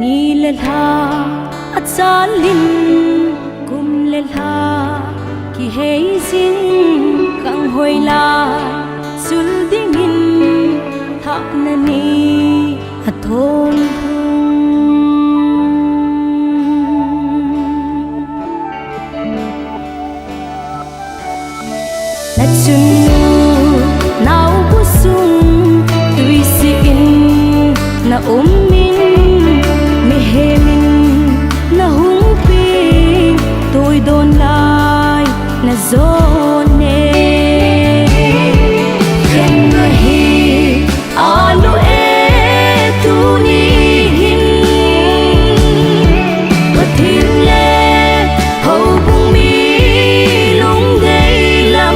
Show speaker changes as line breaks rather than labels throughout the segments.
Nilalha at salin kumlalha ki hazing kang hoila suldingin ha nani athol Natsunu nau busung tuisiin na umin mihelin na humping tôi đôn lại na zone khen nahi alo e tu ni hin patin le hầu bung mi lung đầy lắm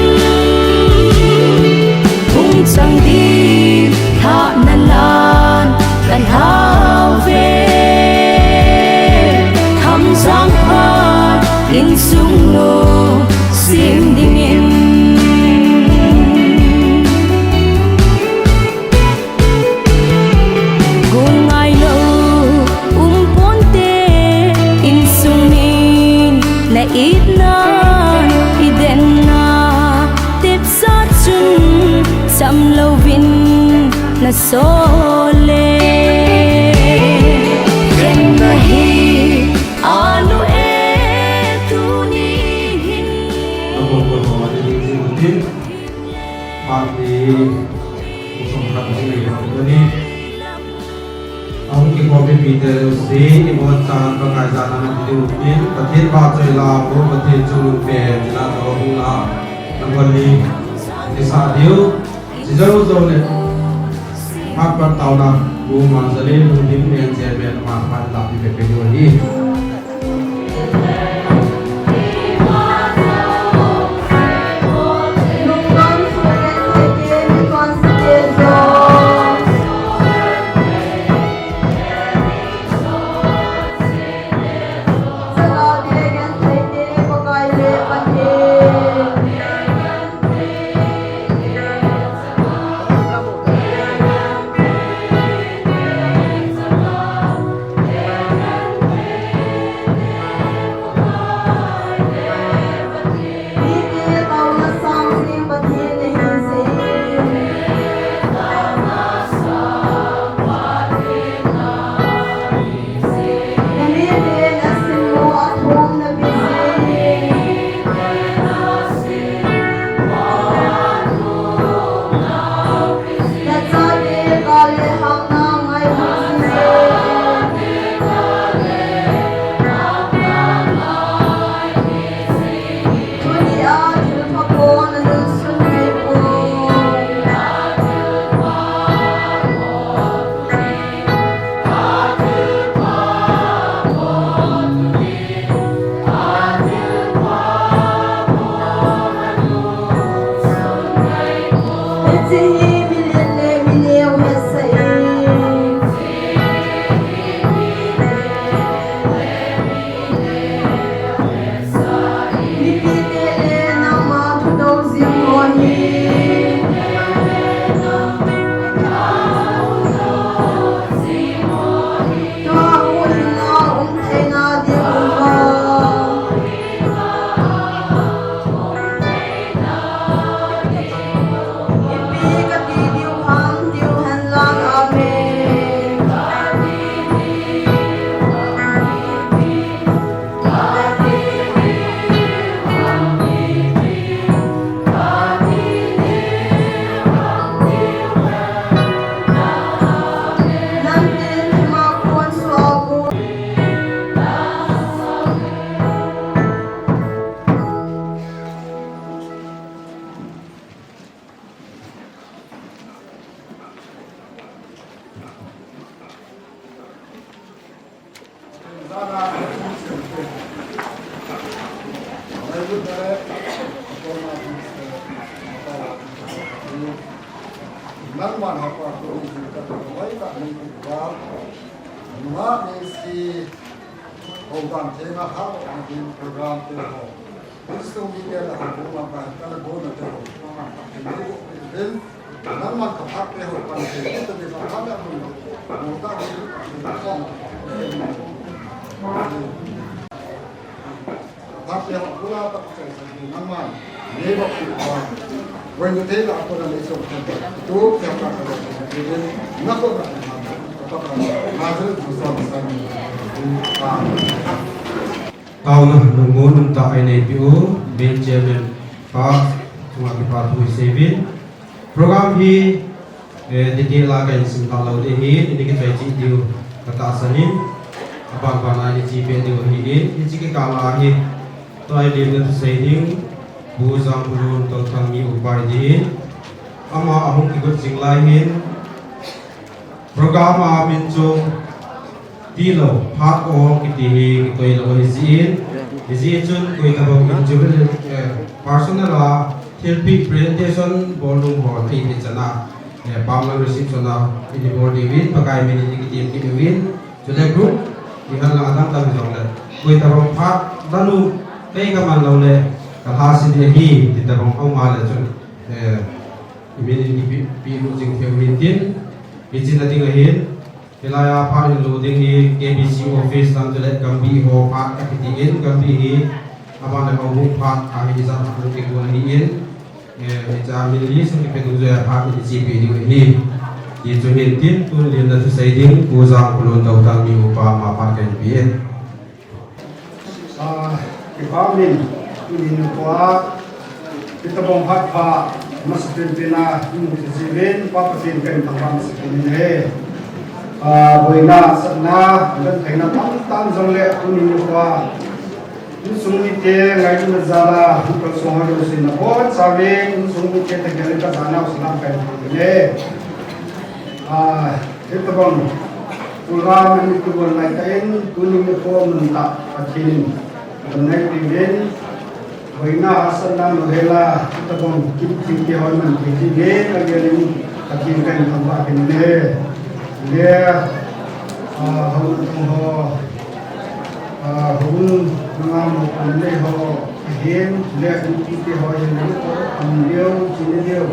bung chẳng đi tha nan lan kan hao về thăm giang hoa in sung no sim ding in gun ngai lo ponte in sung min na it na iden na tip sa chun sam lo vin na sole ken nahi alo e tu ni hin
ông kinh ngộ bên vị thế sĩ thì một tràn và ngài già nam thì điều kiến và thiên ba trời là vô và thiên chu lục bè thì là thọ hùng là năm quân đi thì xa điếu chỉ dấu dấu này mắc bắt tàu nào vô mà giờ lên luôn những miền dẻ miền mà phải làm thì phải cái điều đi
nang man hapa ko ka wai ka ni ba ma ni si hogan the na ha ni program te ho isto mi ke la ko ma ka ka go na te ho then nang man ka ha te ho pa te te te ba ha da mo ta ni ko chạy sang đi nắng màn nếu bọc bị hoàn when you take out for the list of to theo các cái điều nó có là có là là rất là sao
tao nung ngun ta NAPO main chairman pa cuma kita tu sevin program hi detail la kan sim ta lo de hi ini kita ji diu kata sanin apa bana ni ji pe diu hi ni ji ka la hi toy lim na sei ding bu jang bulun to thang mi upai di ama ahung ki gut sing lai hin program a min chung tilo part o ki ti hi ki toy lo izin chun koi ta bong individual personal la therapy presentation volume ho ti ni chana pam la receive chana ini body win pakai mini ki team ki win chule group ki han la adam ta jong le koi ta bong part danu kai ka man lo le ka ha sin hi ti ta bong au ma le chun mini ki pi lu jing fe win tin izin na ding hin Ilaya part including the KBC office dan jelek gambi ho part akitiin gambi hi apa nak ho part kami bisa aku kekuan hiin kita milih sampai kedua part di CP di hi di johin tin tu lian dan sesaiding uzang pelun tau tang mi upa mapat kan bien
Ipamin ini kuat kita bombat pak masjid pina muslimin papatin kan tanpa masjid ini boina sana dan kaina tan jong le kuning kwa sungni te ngai na zala hukal songa do sin na bon sabe sungni te te gele ka sana usna kai le itu bang ulam ni tu bon lai kain kuning ko mun ta akin nai tivin boina asana nohela itu bang kip kip hoy man ki ge ka gele akin kan thamba kin le dia hong ngam le ho hiền le uti te ho yen le ko am leo chin leo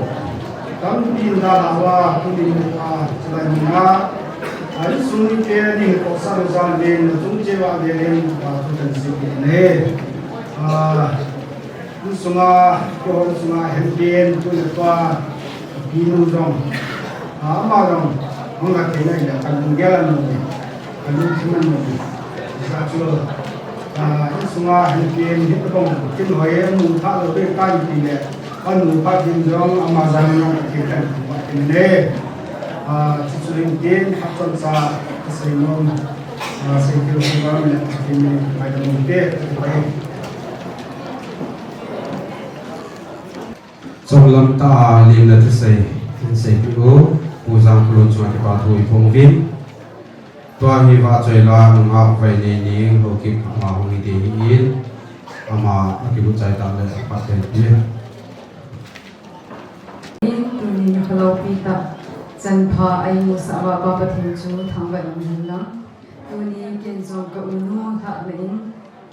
tam tin da wa tu ni a chlai na ai suni te ni ko sa sa le tung che wa le le ba tu kan se ne tu sunga ko sunga hen bien tu le pa binu dong ma dong Mula kena ia akan jalan lagi, akan cuman lagi. Satu, semua hidup hidup pun kita hoya muka lebih kaya tidak. Kan muka jinjong amazan yang kita buat ini. Sesuatu yang akan saya sehingga sehingga semua yang ini ada mungkin baik.
Sebelum ta lina tu saya dulu uzang pelun cuma di patu ipung vin tuan hi va choi la nga vai ne ni ho ki ma ho ni de in ama aki bu chai ta le pa te ni
tu ni khalo pi ta chan pha ai mu sa wa pa pa thin chu thang va in la tu ni ken zo ka unu tha le in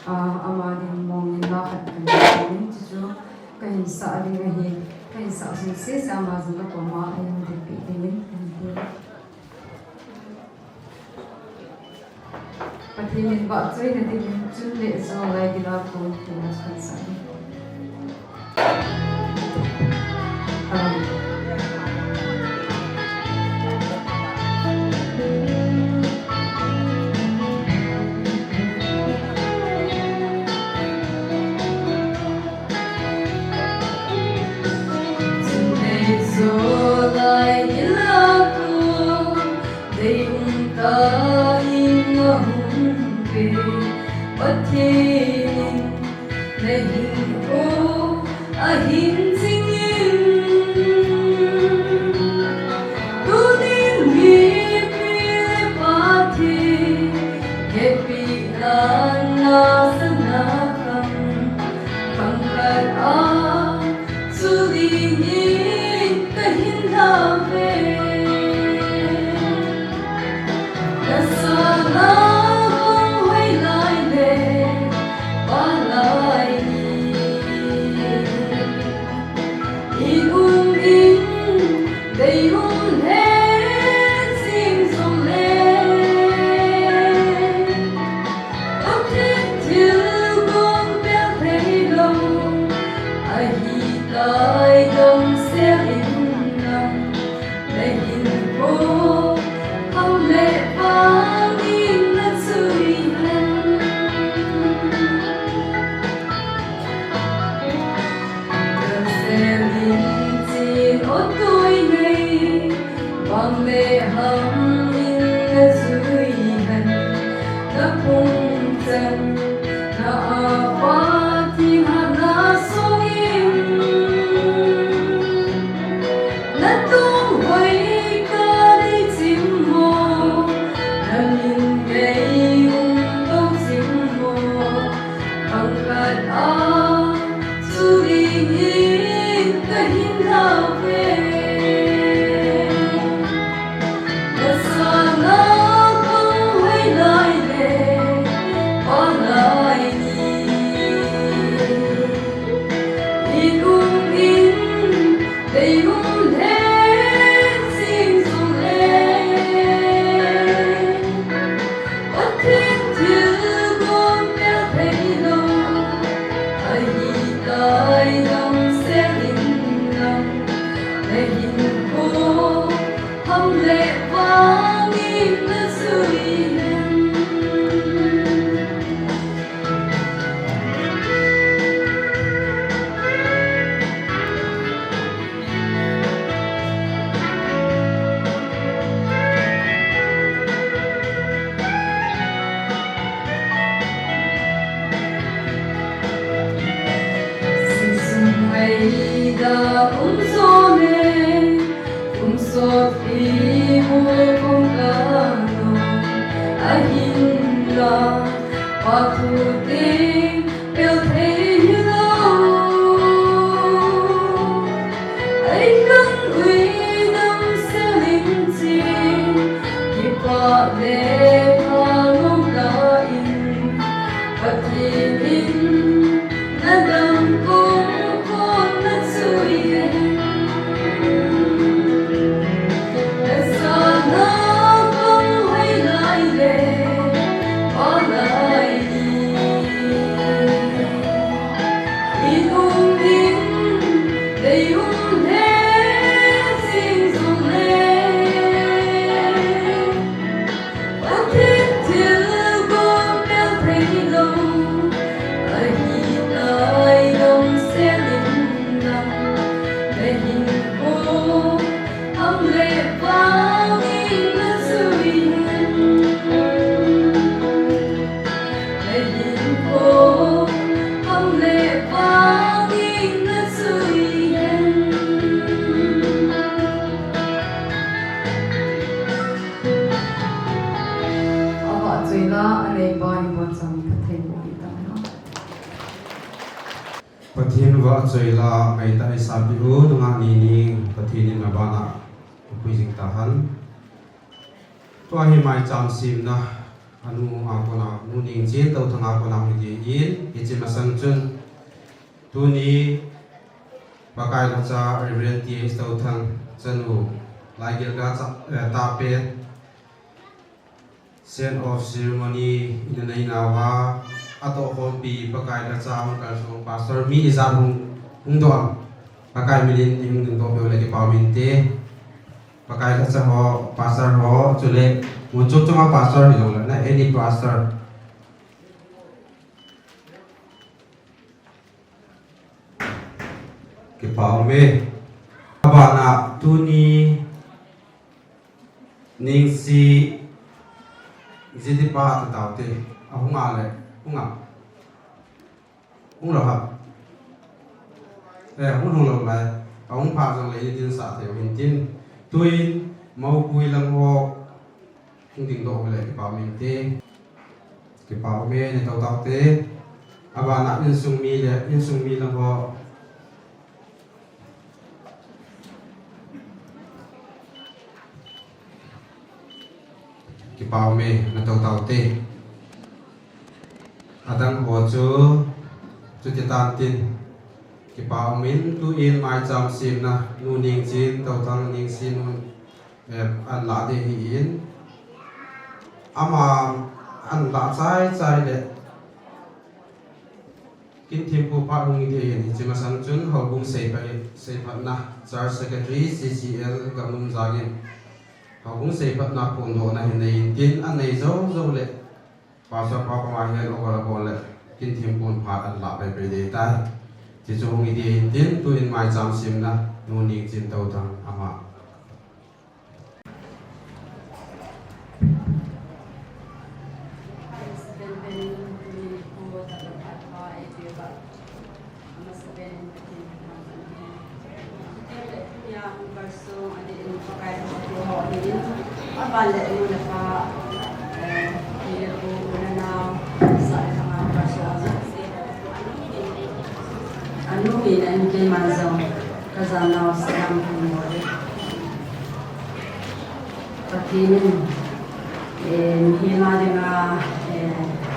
ama din mong ni la khat kan ni chu ka hin sa ri hi ka hin sa su se sa ma zo ka ma ai mu de pi de ni Patinin ba chơi na din chun le zo lai gila ko tu na sa ni
Till gom bel
Pathin wa choila mai ta isabi u dunga ni ni pathin in mabana puijing tahan to hi mai cham sim na anu akona nuning chin to thanga kona mi in ichima sangchun tu ni bakai la cha reverend ti to thang chanu lai gel ga ta pe Scene of ceremony in the Nainawa ato hobi bakai la cha hong kal song pastor mi izan hung do bakai milin hung ding do be lagi paminte bakai la cha ho pastor ho chule muchuk chuma pastor hi jong na any pastor ke paume abana tuni ningsi jadi pa ta te ahunga le hunga hung lo ha hung lo la ahung pa jong le tin sa te hin tin tuin mau pui lang ho hung ding do le pa min te ke pa me ne tau tau te abana in sung mi lang ho ki pau me na tau tau te adang ho chu ti tan tin ki pau min tu in mai cham sim na nu ning chin tau tang ning sin an la de hi in ama an la chai le kin thim pu pa hung de in chi ma sang chun ho bung sei phat na church secretary CCL gamum zagin họ cũng xây bắt nạp phun đồ này này tin anh này dấu lệ và sau đó có ai nghe nó gọi là tin thêm phun phạt anh lại về để ta chỉ cho người đi tin tôi in mai chăm sim na nô niệm tin tàu thằng ama
abala muna pa hindi po una na sa mga kasyazo. Ano ang kay Manzong kazanaw sa mga kumori. Patinin, hima nga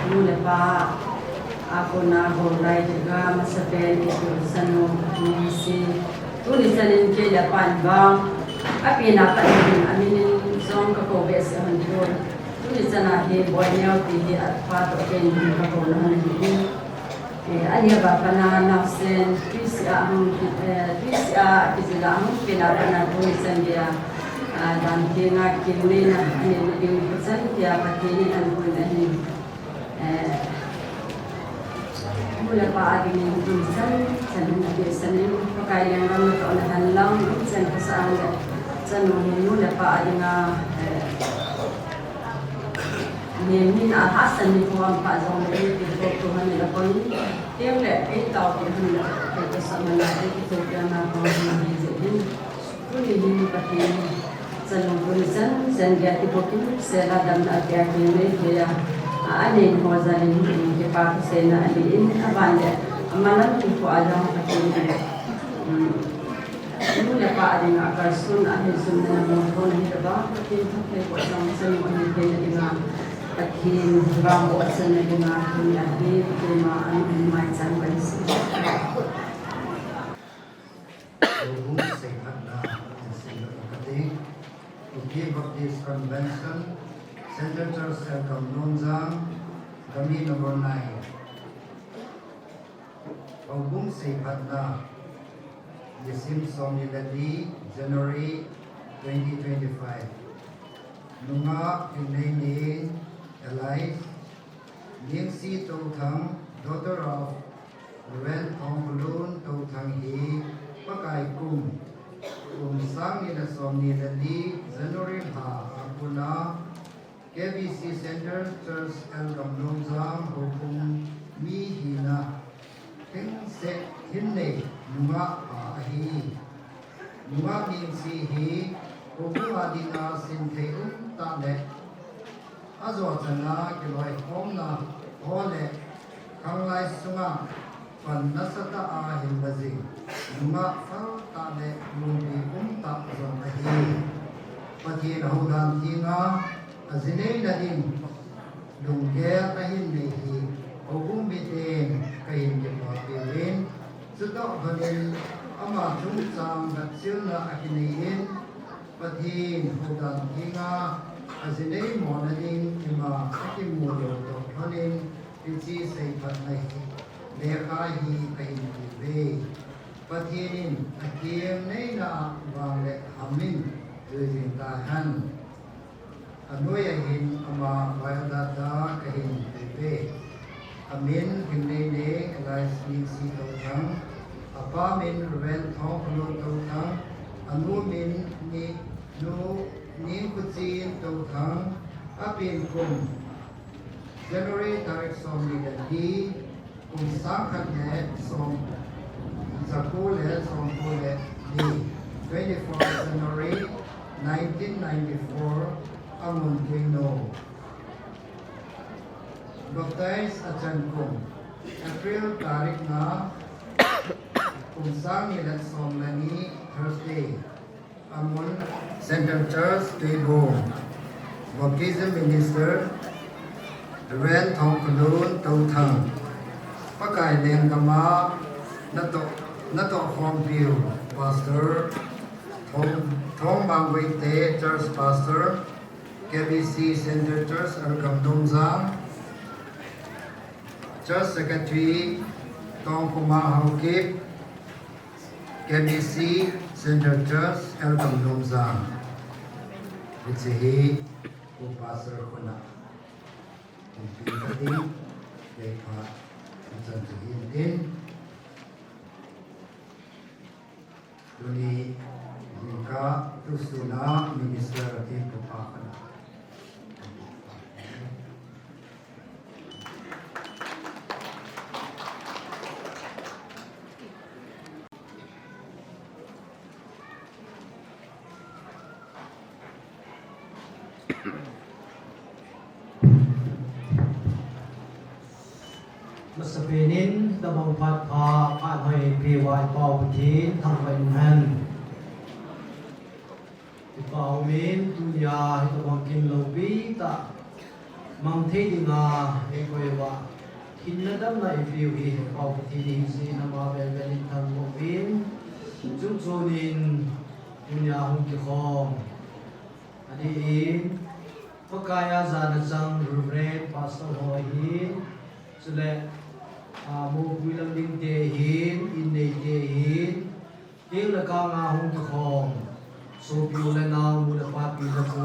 muna pa ako na hulay juga masabi ito sa nung si tulisan kay Japan bang api napanin aminin song kakobe sa handol tulisan na boy niya tihi at pato kay hindi kakonahan hindi anya ba pananasen pisya kisilang pinapanan tulisan dia dan tinga kinina ani yung pesan dia patinin ang kunahin mula pa aging yung tulisan sa nabisan yung pagkayang ramang kaunahan lang sa kasaan sa nung mula pa aging niyamin ahasan ni Tuhan Pak Zong ini kita Tuhan nila pun tiang le tahu Tuhan nila kita sama lagi kita jangan apa menjadi pun ini pasti sa nung tulisan sa gati pokin sela dan agak ini dia anin ko zalin ke pa sena alin abande amalan ko ada patin mula pa ading akarsun ahin sunna mo ko ni ba patin ke ko sang sang mo ni ke na patin ba mo sa na nga kunya ni ke ma an mai sang ba si
to give up this convention, Senators Elkam Nonzang, kami number 9. Pagbung Seyhatna, Yesim Somniladi, January 2025. Nunga Pinay Elias, Ningsi Totang, daughter of Ren Tongkulun Totang He, Pakai Kum. Sang nila Somniladi, January Ha, Akuna, KBC Center, Church Elkam Nonzang, Hukum Mi Hina, Hinsek Hinne, Nunga Ahi, Nunga Ningsi He, Hukum Adina Sinteum Tane, Azwatana, Kiloi Homna, Hole, Kanglai Sunga, Pan Nasata Ahimbazi, Nunga Fal Tane, Muni Ta Zong Ahi, Pati Nahudan Tinga, Azine Nadin, Lungger Ahin Mehi, Ogum Bitin, Kain Kipapilin, Sutok Banin, Ama Chung Sang Gatsil na Akinayin, Pati Nahudan Tinga, Azine Monadin, Ima Akimuyo Tokhanin, Pitsi Seipat Nahi, Lekhahi Kain Kibe, Patinin, Akiem Neina, Wale Hamin, Rizin Tahan, Anoyahin, Ama Vayadata, Kahin Kibe, Amin, Himnene, Elias Nisi Totang, Apamin, Ruben Tongkulo Totang, Anumin, Ni Kutsin Totang, Apin Kum, January Tarik Somniladi, Kum Sangkatne, Zakule, Sompule, Di, 24 January 1994, Amun Quino. Baptize Achan Kum, April Tarik na, Kum Sang Nilat Somlani, Thursday, Amun Center Church, Tebo. Baptism Minister, Ren Tongkulun, Totang. Pakai Leng Kama, Nato Hong View, Pastor, Thong Bang Wei Te, Church Pastor, KBC Center Church, Elkam Nonzang, Church Secretary, Tong Kumang Haukip, KBC Center Church, Elkam Nonzang. It's a he who Pastor Kuna. Pagdating, kay Pat, at sa Hintin, Duni Nika Tusuna Minister Tito Pakana.
มัสเปนินตะบงพัดพาผ่านให้ปีวายเป่าทีทำไปนุ่มหันเป่าเมนตุยาตะบงกินโลบีตะมังเทดิงาเอโกยวะกินนัดำในฟิวฮีเป่าทีดิซีนามาเบลเบลิทังโลบินจุดโซนินตุยาหุกิคองอดีอินพกายาจานจังรูเรนพาสต์ฮอยฮินสุเลมูกุลังดิงเตหินอินเนเตหินเกี่ยวกับงาหงกิคองโซบิวเลนามูลปาปิลกู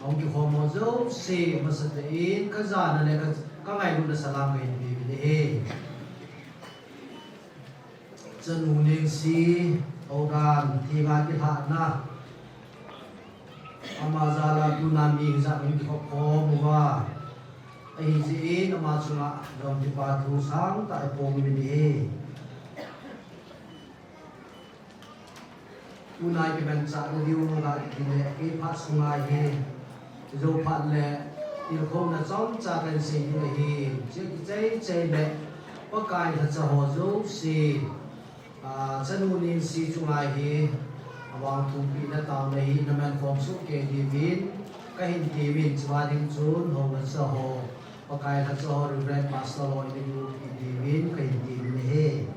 หงกิคองมอโซเซมัสเตอินกจานเลยก็ไงลุนสลามกันดีดีเอจันหูนิงซีเอาดานที่งานที่ผ่านนะอามาซาลาตุนามีจากหงกิคองมัวไอ้จีนมาสุนัขดำที่ปาทูสังแต่ปงมินีอุนายที่เป็นสัตว์ดิวนาที่เล่ไอ้พัดสุนัยเฮโจพัดเล่ที่เขาหน้าจ้องจากกันสิ่งนี้เฮใจเล่ปากายทัศน์หัวโจสีฉันอุนินสีสุนัยเฮวางทุกปีละตามเลยนั่นมันความสุขเกดีวินก็เห็นดีวินสวัสดิ์จุนหัวเสาหัวPakai hasil ribuan pasal ini diwin ke ini.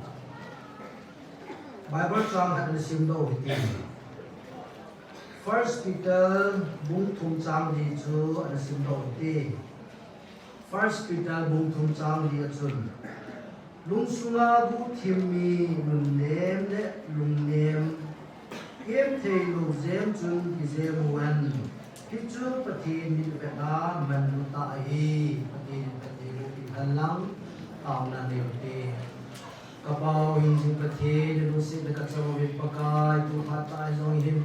Bible terang ada simbol itu. First Peter bung thumchang di chu ada simbol itu. First Peter bung thumchang di chun. Lung sunga bu thimi lung nem le lung nem. Em thei lu zem chun ki zem wan. Kichu patin ni beta manuta hi patin lu halang tao na neuti kapau hin sin patin lu sin de kachaw wi pakai tu phatai jong him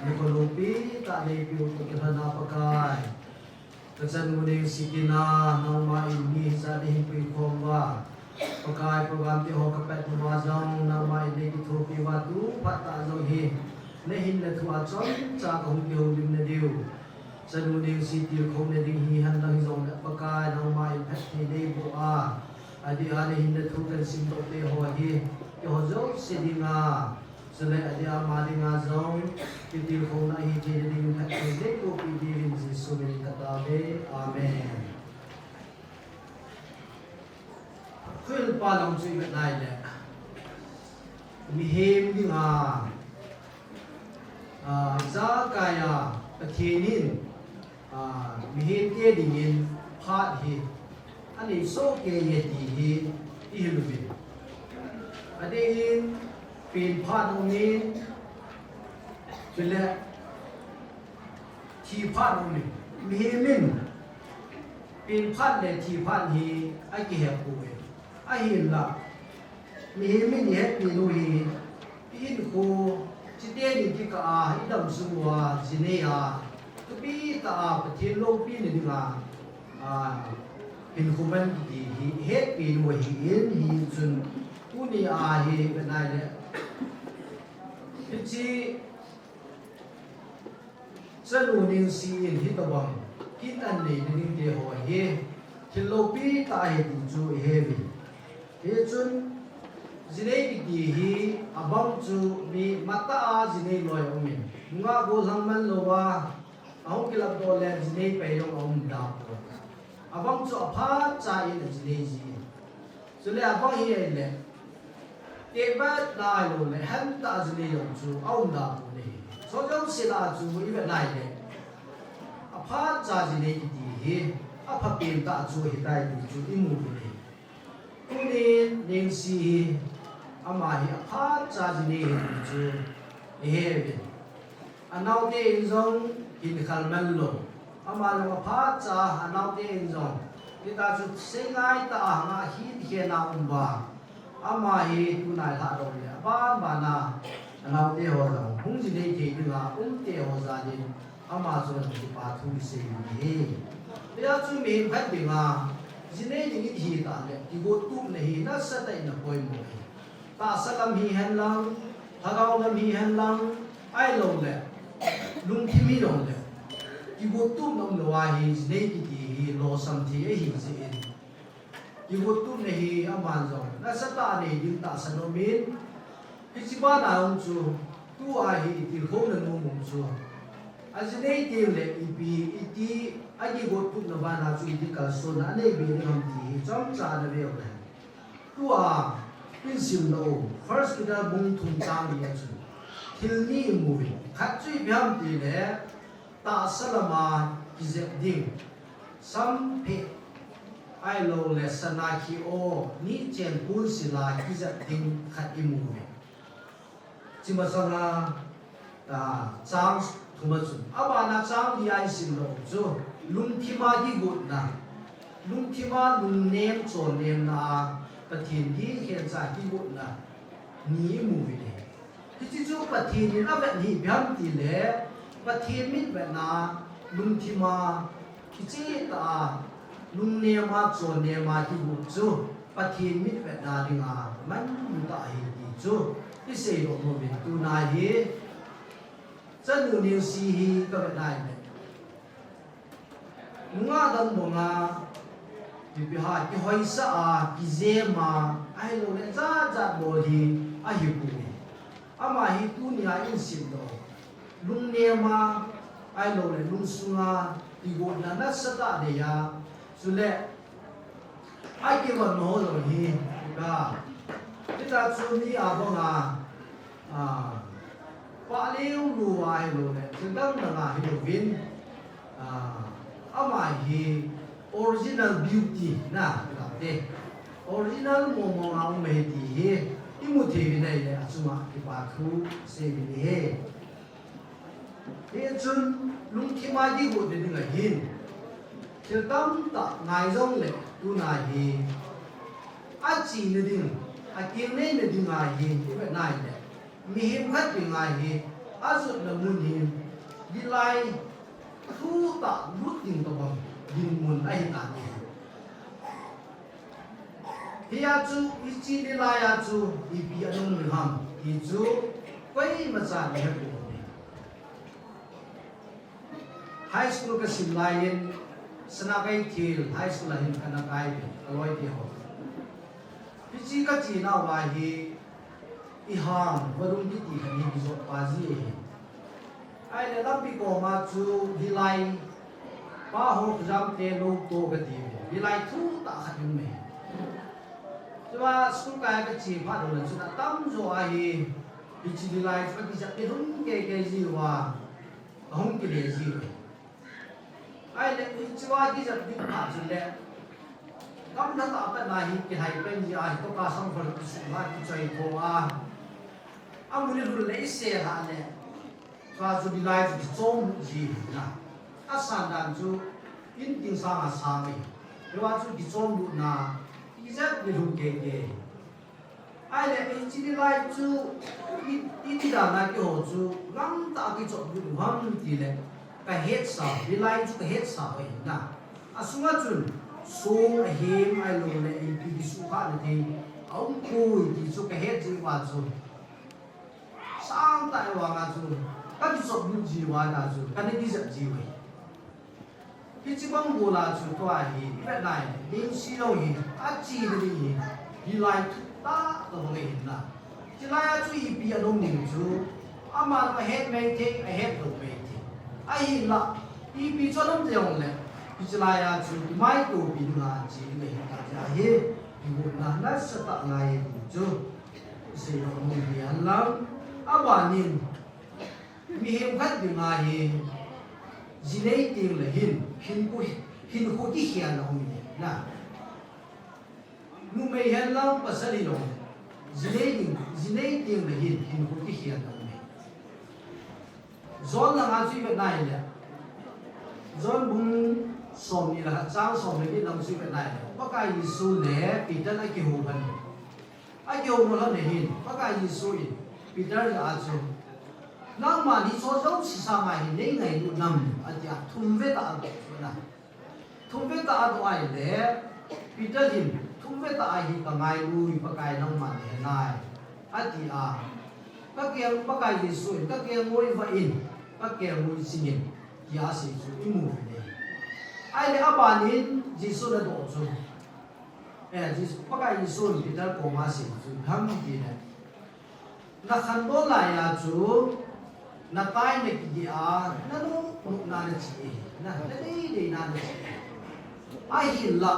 ni ko lupi ta le pi u ki hana pakai kachan mu ne sikina no ma in ni sa de him pi khomwa pakai program ti ho kapet ma jong na ma in ki thu pi wa tu phata jong hi ne hin le thu a chon cha kong pi ho lim ne diuฉันรู้ดีสิที่เขาในดิ่งฮีฮันดังจงและประกาศน้องมาอินเพชรในบัวอดีอาริหินเดทุกันสิมโตเตหัวฮีที่หัวโจสิดิ่งอาสเลอดีอามาดิ่งอาจงที่ที่เขาในฮีที่ดิ่งเพชรในบัวปีดีวินสิสุเมริกตาเบอาเมนขึ้นปาลงจุยกันได้เลยมีเฮมดิ่งอาจากายาประเทศนี้มีเหตุการณ์ดิ่งพาดเหตุอันนี้โซเกยดีเหตุที่รู้บิดอันนี้เป็นพาดตรงนี้เป็นแหละที่พาดตรงนี้มีเหตุมินเป็นพาดเลยที่พาดเหตุไอ้กี่เหตุกูเองไอ้เห็นละมีเหตุมินเหตุมีรู้เหตุที่เห็นกูจิตเดียนที่ก็อีดำสัวจิเนียก็ปีตาประเทศโลกปีนึงเป็นคนมันดีเฮ็ดปีนวยเห็นหินจนผู้นี้เฮ็ดเป็นอะไรเนี่ยพิจิสนุนินซีนที่ตะวันคิดอันนี้นึงเดียวเฮ็ดที่โลกปีตาเฮ็ดจูเฮ็ดจนZinei dihi abang cu mi mata a zinei loy omin nga go langman lowa ahong kilap dole zinei peyong om da abang cu apha cha in zinei ji sule abang hi le teba da lo le han ta zinei yong cu om da le so jong sila cu i be nai le apha cha zinei dihi apha pin ta cu hi dai cu i mu le kuni ning si amahi apha cha jini chu ehebe anau te injong in khalman lo amalo apha cha anau te injong kita chu sengai ta nga hi the na umba amahi tunai la ro le ba bana anau te ho lo hung jini te nga te ho za ni ama chu ni pa thu se ni ya chu me phat bi nga jini ni hi ta le ti go tu ne hi na sa tai na poi mo ta salam hi han lang thagau lam hi han lang ai lo le lung thi mi lo le ki igotum nom loa hi nei ki ti hi lo sam thi e hi ji in igotum ne hi aman zo na sata ne din ta sanomin ichiba na ong chu tu a hi ti khom na no mum chu ajinei ti le ipi iti agi gotum na ba na chu ti ka so na nei be ni hom ti chom cha na be le tu a pin sim no first kita bung thum chang ni chu thil ni movie khat chui byam ti le ta salama kizep ding sam pe ai lo le sana ki o ni chen pun sila kizep ding khat imu chima sana ta chang thuma chu aba na chang di ai sin lo chu lung thima gi gut na lung thima lung nem chon nem na pathin gi khen cha gi gut na ni mu vi de ti chu pathin ni na ba ni byam ti le pathin mit ba na lung thima ki che ta lung ne ma chon ne ma ki bu chu pathin mit ba na ding a man mu ta hi ti chu ti se lo mo bi tu na hi chân nu niu si hi ka ba nai ne nga dang mo nga bi ha ki hoi sa a ki ze ma ai lo le za za bo hi a hi bu ni ama hi tu ni a in sim do lung ne ma ai lo le lung su nga ti go na na sa ta de ya su le ai ki wa no lo hi ka ti ta chu ni a bo nga pa liu lu ai lo le chu dang na nga hi lo vin ama hi original beauty na ka te original mo mo nga me ti hi imu the vi nei le achuma ki pa khu se vi ni he he chun lung ki ma di go de nga hin thil tam ta ngai jong le tu na hi a chi ne ding a kim ne ne ding nga hi ti ba nai le mi him khat bi nga hi a zu na mun hi di lai thu ta lut ding to bang ding mun ai ta ni hiya chu ichi ni la ya chu I pi anong ni ham I chu koi ma cha ni ha ku high school ka sim lain sana kai thil high school la hin kana kai aloi ti ho ichi ka chi na wa hi I ham varum ti ti kan ni zo pa ji ai le lam pi ko ma chu di lai pa ho jam te lo to ka ti di lai thu ta khat yum me chwa school ka ka chi pha do la chu ta tam zo a hi ichi di lai fa ki ja ke hum ke ji wa hum ke le ji ai le ichi wa ki ja ti pha ji le kam na ta pa na hi ki hai pen ji a to ka sam phar ki su ma ki chai ko a amuli ru le se ha le chwa chu di lai chu chom ji na a san dan chu in ting sa ma sa me wa chu di chom lu na I za ni ru ke ke ai le ichi di lai chu I ti da na ki ho chu lam ta ki chom lu ham ti le ka het sa di lai chu ka het sa we na a sunga chu so a him ai lo le I pi su kha le thei ong ko ti chu ka het ji wa chu sang tai wa nga chu ka ki chom lu ji wa na chu ka ni ki za ji we Ichi bang bola chu to a hi ve nai ning si lo hi a chi de hi hi lai ta to me hin na chi lai a chu I pi a dong ning chu a ma ma het me the a het to me the a hi la I pi cho nom de ong le chi lai a chu mai to pi na chi me ta ja he hi bo na na sa ta ngai chu se lo mo bi an lam a ba nin mi hem khat bi nga hi jinei ting le hin ko ti hian lo mi na nu me hian lam pasali lo jinei ting le hin ko ti hian lo mi zon la nga chi ve nai le zon bung som ni la chang som le lam chi ve nai pa ka Yesu le Peter la ki ho ban a ki ho no la ne hin pa ka Yesu I Peter la a chu nang ma ni so so si sa ma hi nei ngai lu nam a ja thum ve ta do na thum ve ta do ai le Peter hin thum ve ta hi ka ngai lu pa kai nang ma ne nai a ti a ka ke pa kai Yesu ka ke ngoi va in ka ke ngoi singin kia si chu imu ne ai le abanin jisu na do chu jisu pakai jisu Peter ko ma si chu ham ki ne na khan do la ya chu na tai ne ki a na no na na chi na de na na chi ai hin la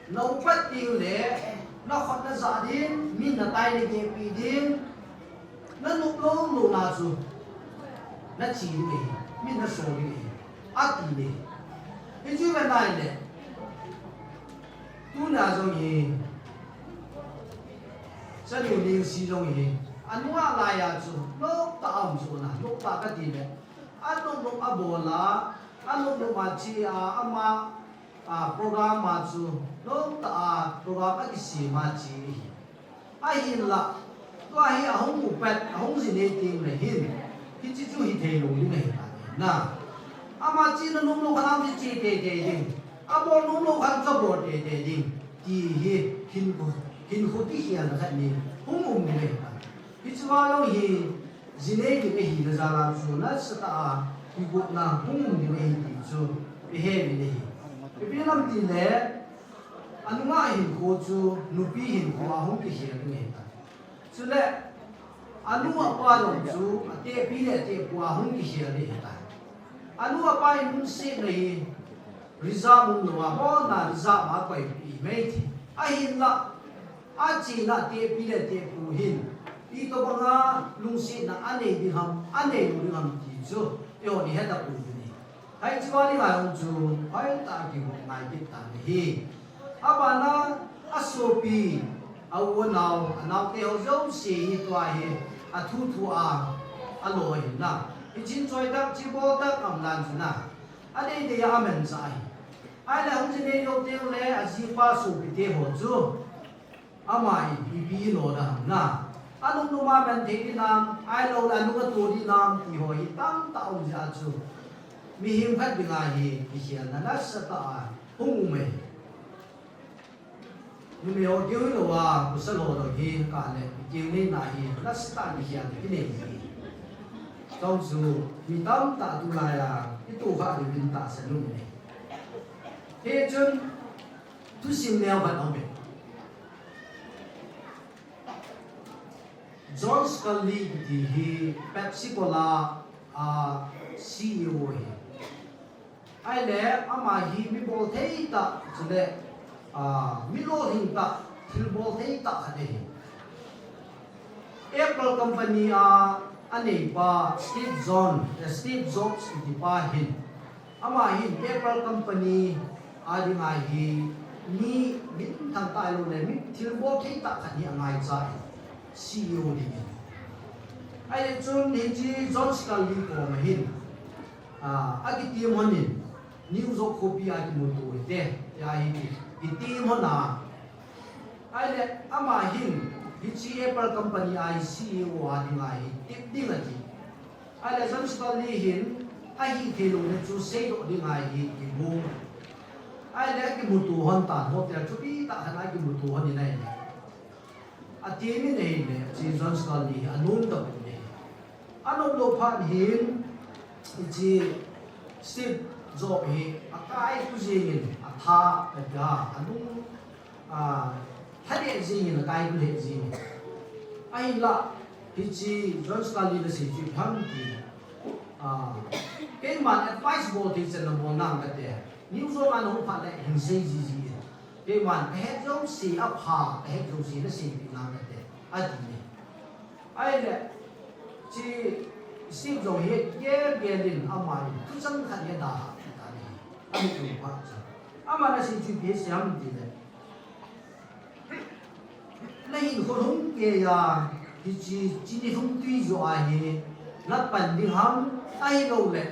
no pat ti le na khot na za din min na tai ne ke pi din na no lo na chu na chi ni min na so ni a ti ni e ju ba nai ne tu na zo ni sa liu ni si zo ni anwa la ya chu lo ta am chu na lo ta ka ti ne anong lo abola anong lo ma chi a ama program ma chu lo ta program a ki si ma chi ai hin la to ai a hong mu pet a hong si ne ting le hin ki chi chu hi thei lo ni ne na ama chi na nung lo khanam chi te te ding abo nung lo khan ka bo te te ding ti hi hin ko ti hian la khat ni hong mu ne ki chu wa lo hi zine ki me hi za la chu na sa ta ki go na hong mu ni ti chu be he ni ni be lam ti le anu nga hin ko chu nu pi hin ko a hong ki hian ni chu le anu a pa lo chu te pi le te ko a hong ki hian ni ta anu apa in se nei riza mun lo ba na riza ma pai pi mai thi a hin la a chi na te pi le te pu hin pi to ba nga lung se na ane di ham ane lu ri ham ti chu yo ni ha da pu ni hai chi wa ni ma hong chu hai ta ki mo ngai ki ta ni hi aba na aso pi a wo naw naw te ho zo se hi twa hi a thu a lo hi na Ichin choi dak chi bo dak am lan na ade de ya men sai ai la hong ne yo te le a ji pa su bi te ho chu amai bi bi no da na anu no ma men te di nam ai lo la nu ka tu di nam ti ho hi tam ta u ja chu mi him khat bi nga hi bi hian na la sa ta hong me nu me o ge lo wa ku sa lo do hi ka le ge ne na hi la sa ta bi hian ki ne trong su mi tam ta tu la ya ki tu ha de bin ta sa nu ne he chun tu sim ne ba no me John Scully di hi Pepsi Cola CEO hi ai le ama hi mi bol thei ta chule mi lo hin ta thil bol thei ta khade Apple company ane ba Steve Jobs di pa hin ama hin Apple company adi nga hi ni bin thang tai lo le mi thil bo thei ta khani angai cha CEO di ai le chun ni ji John Scully ko ma hin agi ti mon ni news of copy agi mo to de ya hi ki ti mon na ai le ama hin Hichi Apple company ai CEO adi ngai tip ding ati ai la John Scully hin ai hi thelo ne chu sei do ding ai hi ki bu ai la ki mutu hon ta hotel chu pi ta han ai ki mutu hon ni nai ati mi nei ne chi John Scully anum ta bu ne anom lo phan hin chi Steve Jobs hi akai ku jingin atha ka anum hade jing na kai ku le jing ai la hi chi John Scully le si chi phang ki ke man advice bo ti chen mo nang ka te new zo man ho pha le hin sei ji ji ke man he jo si a pha he jo si le si pi nang ka te a di ne ai le chi si jo he ye lin a ma tu chang khan ye da ta ni a mi tu pa a ma na si chi bi siam di le nay ko hong ke ya ki chi ni hong tui zo a he la pan ding ham ai lo le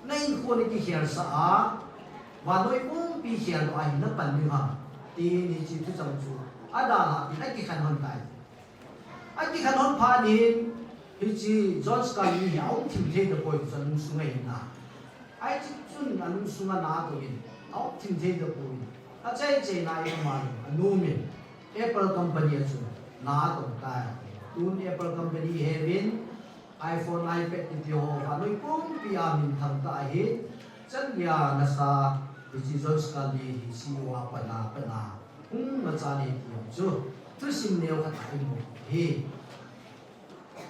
nay ko ni ki hiar sa a wa doi ong pi hiar lo ai na pan ding ham ti ni chi tu chang chu ada la ai ki khan hon tai ai ki khan hon pha ni hi chi John Scully ya ong thim the de poi san su ngai na ai chi chun na nu su na do in ong thim the de poi a chai chai na ai ma nu min Apple company chu na to ta tun Apple company having iPhone iPad ti ho wa noi kum pi amin tham ta hi chan ya na sa Jesus kali hi si wa pana ma cha ni ti chu tu sim neo ka ta mo hi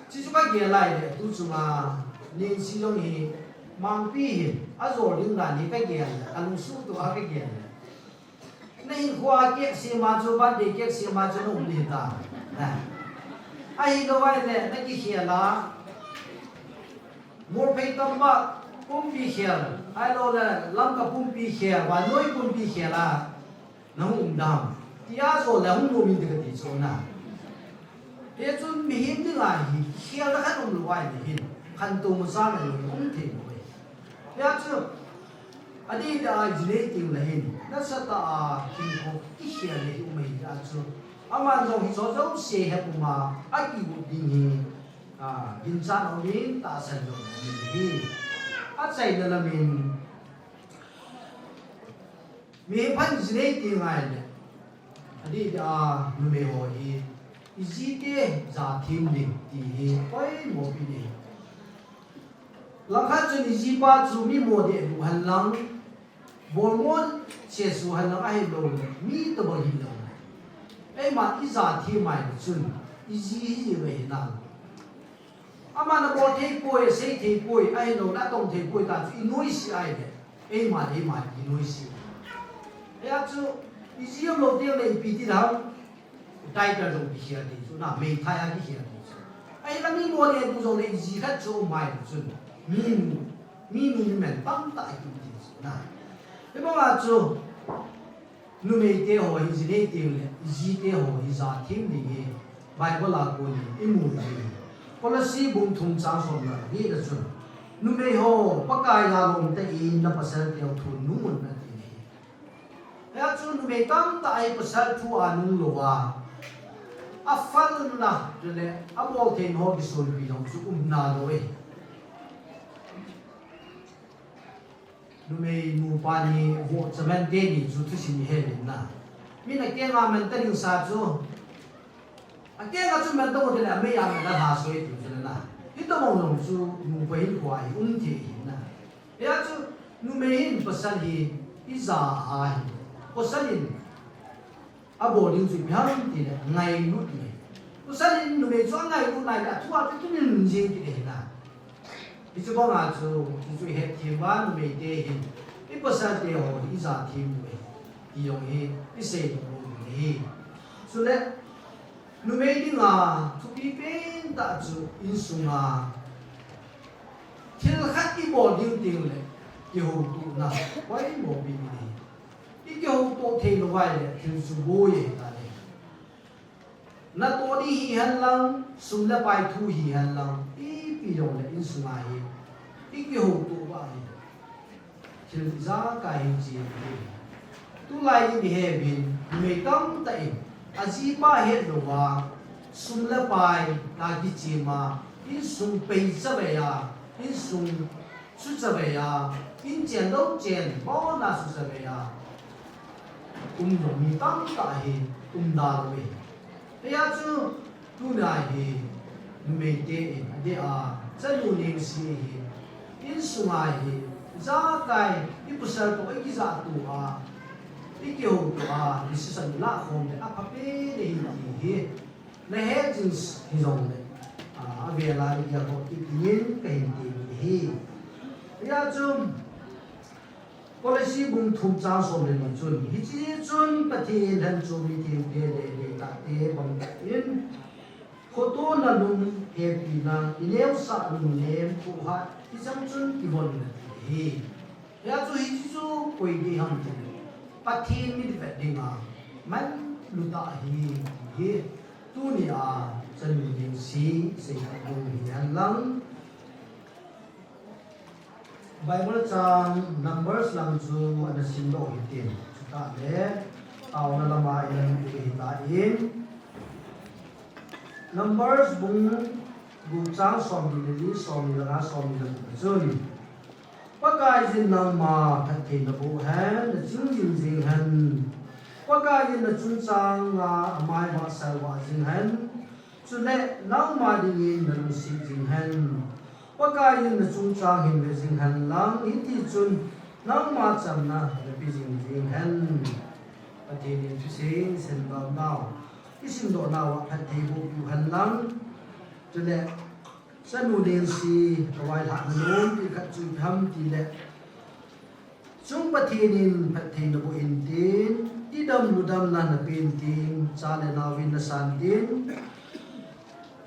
chi chu ka ge lai de tu chu ma nin si jong hi mang pi hi a zo ling la ni ka ge an su tu a ka ge nei khwa ke si ma chu ban de ke si ma chu no ni ta ai do wa le na ki hia la mor pei tam ba pum pi hia ai lo la lam ka pum pi hia wa noi pum pi hia la na hum dam tia so la hum no mi de ka ti so na e chun mi him ni la hi hia la ka um lo wa ni hin kan tu ma sa na ni um thi mo ya chu adi da jine ting la hin na sa ta kin ko ki hia le u mai ya chu aman zo hi zo zo se he pu ma a ki bu ding hi yin sa no ni ta san zo ni hi a sai na la min mi pan jine ting ai le adi da nu me ho hi ji te za thim ding ti hi oi mo pi ni la kha chu ni ji pa chu mi mo de bu han lang bol mon che su han lang ai lo mi to bo hi lo ai ma i za thi mai chun i ji hi we na ama na bo thei poi se thei poi ai lo na tong thei poi ta chu i noi si ai de ai ma i noi si ya chu i ji lo de le pi ti da dai ta zo bi hia de chu na me tha ya ki hia de ai la mi mo de tu zo le ji kha chu mai chun mi men tam ta ki ti na e mo ga chu nu me te ho hi ji ne te le ji te ho hi za thim ni ge bible la ko ni i mu ni policy bum thum cha so na ni da chu nu me ho pa kai la lom te in na pasal te thu nu mun na ti ni ya chu nu me tam ta ai pasal thu anu lo wa a fal na le a bol te no ki so bi long chu na lo e nu me mu pa ni wo chaman de ni chu thu sin he ni na mi na ke ma man ta ni sa chu a ke ga chu man to de la me ya na ha so e tu na hi to mo long chu mu pa hin kwa hi ti hi na ya chu nu me hin pasal hi iza a hi pasal hin a bo ding chu bhang ti na ngai lu ti pasal hin nu me chu ngai lu nai da chu a tu ni ji ti de na itu bang aja, itu hetiman mede hin, itu pasal dia ho, izat him we, iong he, isai dulu he. Sudah, nu mede nga, tu pipen tak ju insunga, tilhat ibo ding le, iho tu na, wai mo bini, iho tu telo wai le, til ju boye tadi. Na to di hihan lang, sumla pai tu hihan lang. Pi dong le in sunga hi ik ho tu ba hi thil za ka hi ji tu lai ni he bin me tam ta in aji pa he lo wa sum la pai ta gi chi ma in sum pe za ve ya in sum su za ve ya in jian dou jian bo na su za ve ya no mi tam ta hi da lo ve ya chu tu na hi me te de a chalu ne si hi in sunga hi za kai i pusal to i za tu a i ke ho to a ni si san la khom de a pa pe de hi le he jins hi zong de a ve la ya ho ti yin ke hi ya chum policy bum thum cha so le ni chun hi chi chun pa thi dan chu mi thi de ta te bang in Koto na lung happy na inew sa lung nem ku ha isang chun ibon na hi ya chu hi chu koi di ham ti pathin mi de ding a man luta hi tu ni a chan mi ding si se ka lung hi han lang Bible chang numbers lang chu ana sin do hi tin ta le aw na lama in hi ta in Numbers bung chang som ni som ni la som ni la zui pakai jin nang ma that ke na bu han the jing jing han pakai jin na chun chang nga mai ba sal wa jing han chu le nang ma ding in na lu si jing han pakai in na chung chang hin ve jing han lang hi ti chun nang ma cham na le bi jing han pathin in chu sin sen ba naw isim do naw phat thei bu yu han lang chu le sanu den si wai la nun ti khat chu tham ti le chung pathin in phat thei no bu in tin ti dam lu dam na na pin tin cha le na win na san tin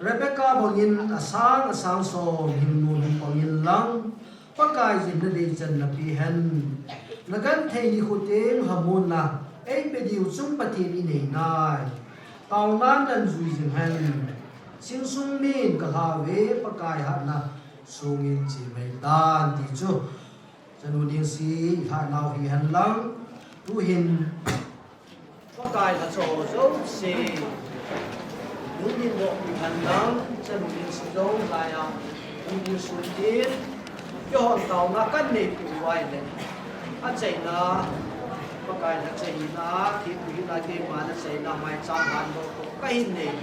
Rebecca bangin asang so himnun bangin lang pakai jin na de chan na pi han nagan thei ni khuteng hamun na ei pe diu chung pathin ni nei nai taw nan dan zui jin han sing sung min ka ha ve pakai ha na sungin chi mai dan ti chu chanu ding si ha naw hi han lang tu hin pakai ha cho zo se Hãy subscribe cho kênh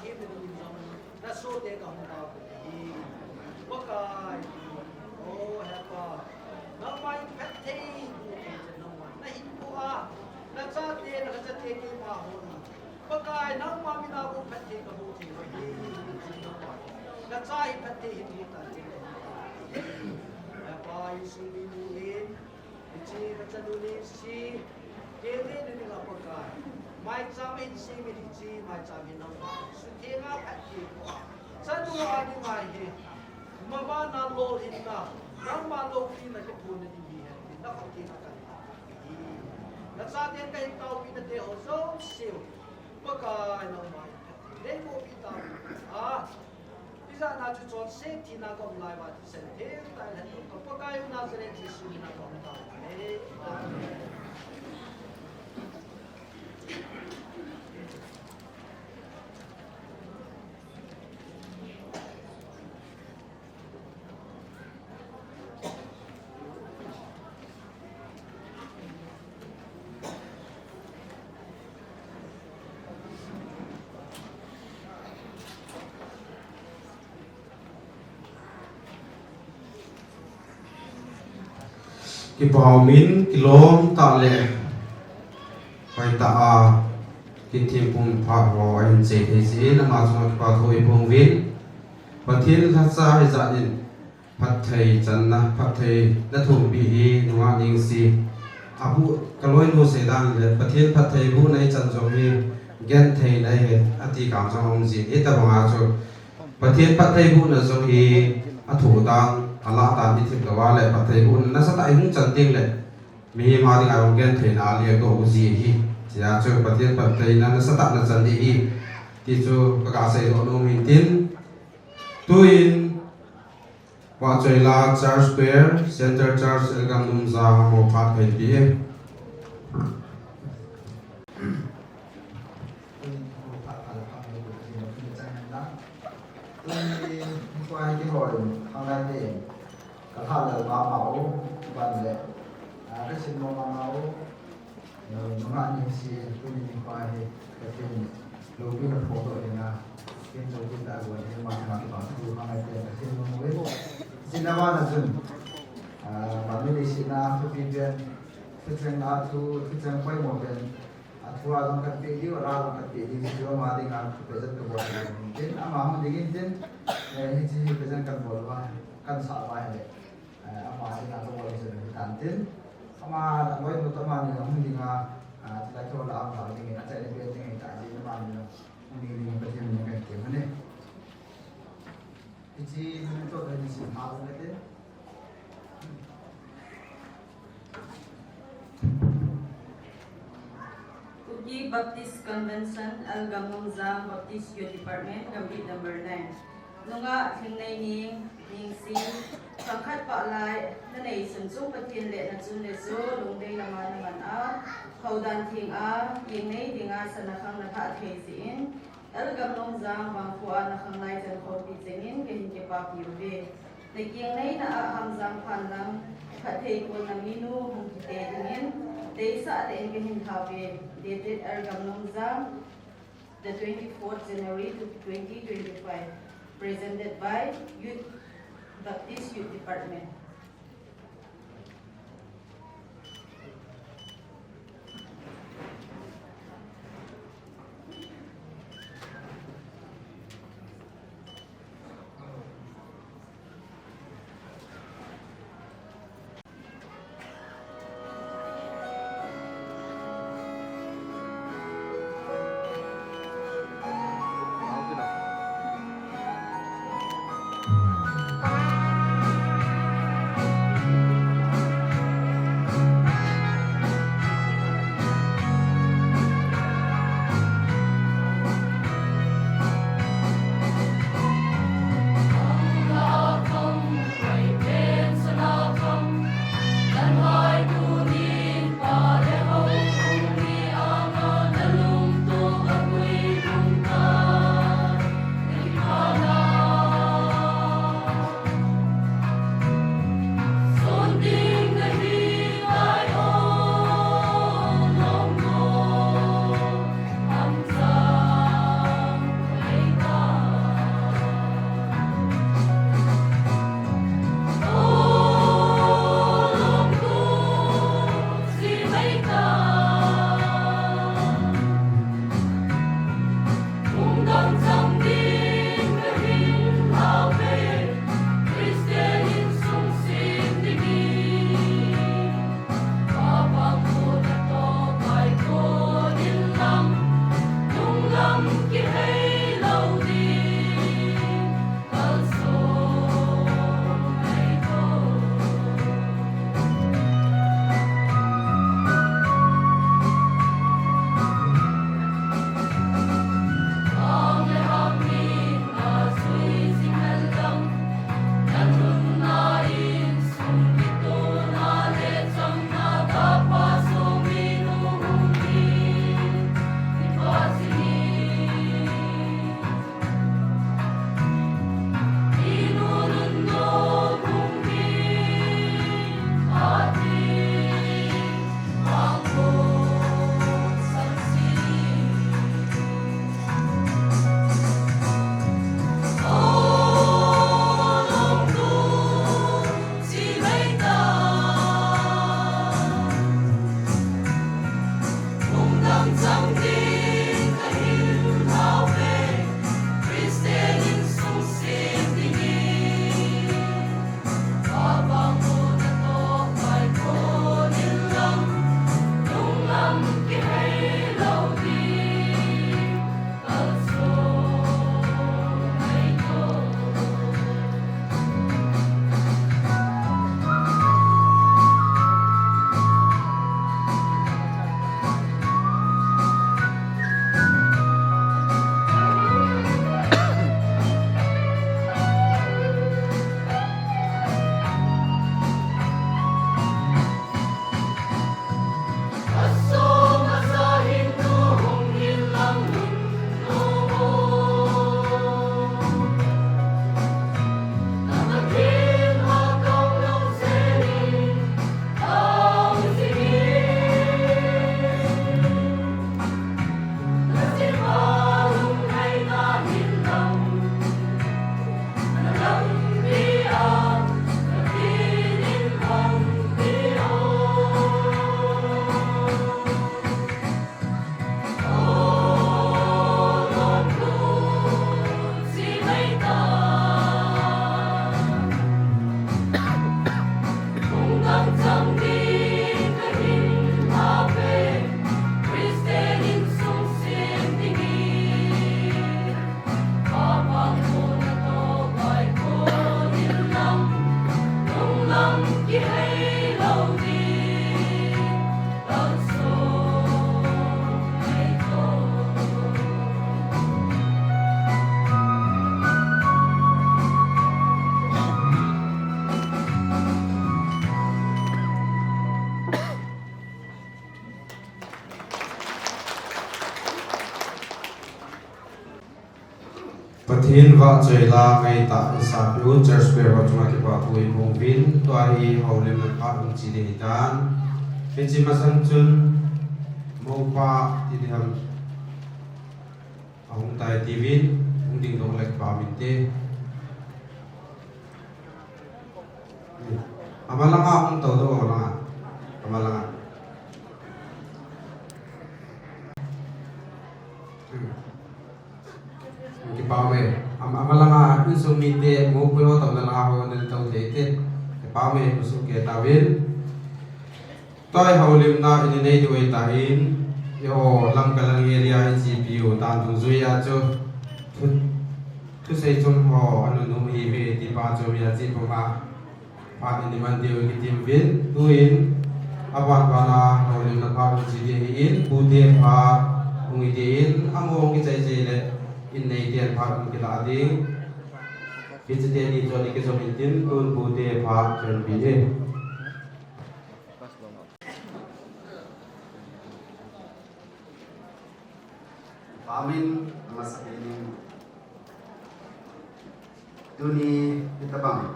Ghiền Mì Gõ để không bỏ lỡ những video hấp dẫn.
Ki bào min ki lom ta le pai ta a ki tim pum pha ro in che he ji na ma chu ki pa thoi pung vin pathin tha sa hi za in phat thei chan na phat thei na thu bi hi nuwa ning si abu kaloi no se dan le pathin phat thei bu nei chan jong hi gen thei nei he ati kam jong ong ji e ta ba chu pathin phat thei bu na jong hi a thu dan ala ta mi thim ka wa le phat thei bu na sa ta hung chan ting le mi ma ding arong gen the na liak do uzi hi tia chu pathian patei na sata na chan di hi ti chu ka sai do no min tin tuin wa choi la church square center church elgam num za ho phat phe bi
qua cái hồi hôm nay thì cả hai là ba mẫu bằng lệ cái sinh mô ba mẫu nó ngại như gì tôi nhìn qua thì cái tiền đầu tiên là phổ tội là tiền đầu tiên tại buổi nhưng mà bảo thu hôm nay tiền là sinh mô mới xin là ba là dừng và mới đi xin là thu tiền thu tiền là thu tiền quay một tiền thu vào trong cái tiền ra trong cái tiền đi chưa mà đi ngang thu tiền cái buổi tiền mà không đi tiền ini sih pesan kan bola kan salah ya apa sih nggak tahu boleh jadi kantin sama boy utama nih kamu tinggal tidak coba apa ini aja ini biar tinggal kaji nama ini pesan yang kayak gimana ini itu dari sini hal itu
Uji Baptist Convention Al-Gamunza Baptist Youth Department Gambit number 9 Nunga thingnei ning si sangkhat pa lai nanei sunjung pathian le na chun le chu lungdei lama na man a khaudan thing a yingnei dinga sanakhang na tha the sin algam long jang bang khua na khang lai jan kho pi chengin ke hin ke pa pi ve le kingnei na a ham jang phan lang khathei ko na minu hum te dingin te sa te ke hin tha ve dated algam long jang the 24th January 2025 presented by Youth Baptist Youth Department.
pathin va choi la ngai ta sa pu church per wa chuma ki pa thui bong vin to ai holim na pa ung chi de dan pe chi ma san chun mo pa ti ham ong tai ti vin ung ding dong lek pa min te amalanga ong to do la amalanga ki pa me amalanga insum mi te mo ko to na la ho na to te te pa me su ke ta vin toi holim na in nei du ta in yo lam kalang area GPU tan tu zuya cho tu sei chon ho anu no hi ve ti pa cho ya chi pa ma pa ni man deu ki tim vin tu in awan bana holim na pa chi de in bu de pa ung de in amo ki chai chai le in nei tian pa ung ki la ding ki chi de ni cho ni ki so min tin kun bu de pa chen bi e
Amin masakin duni kita bang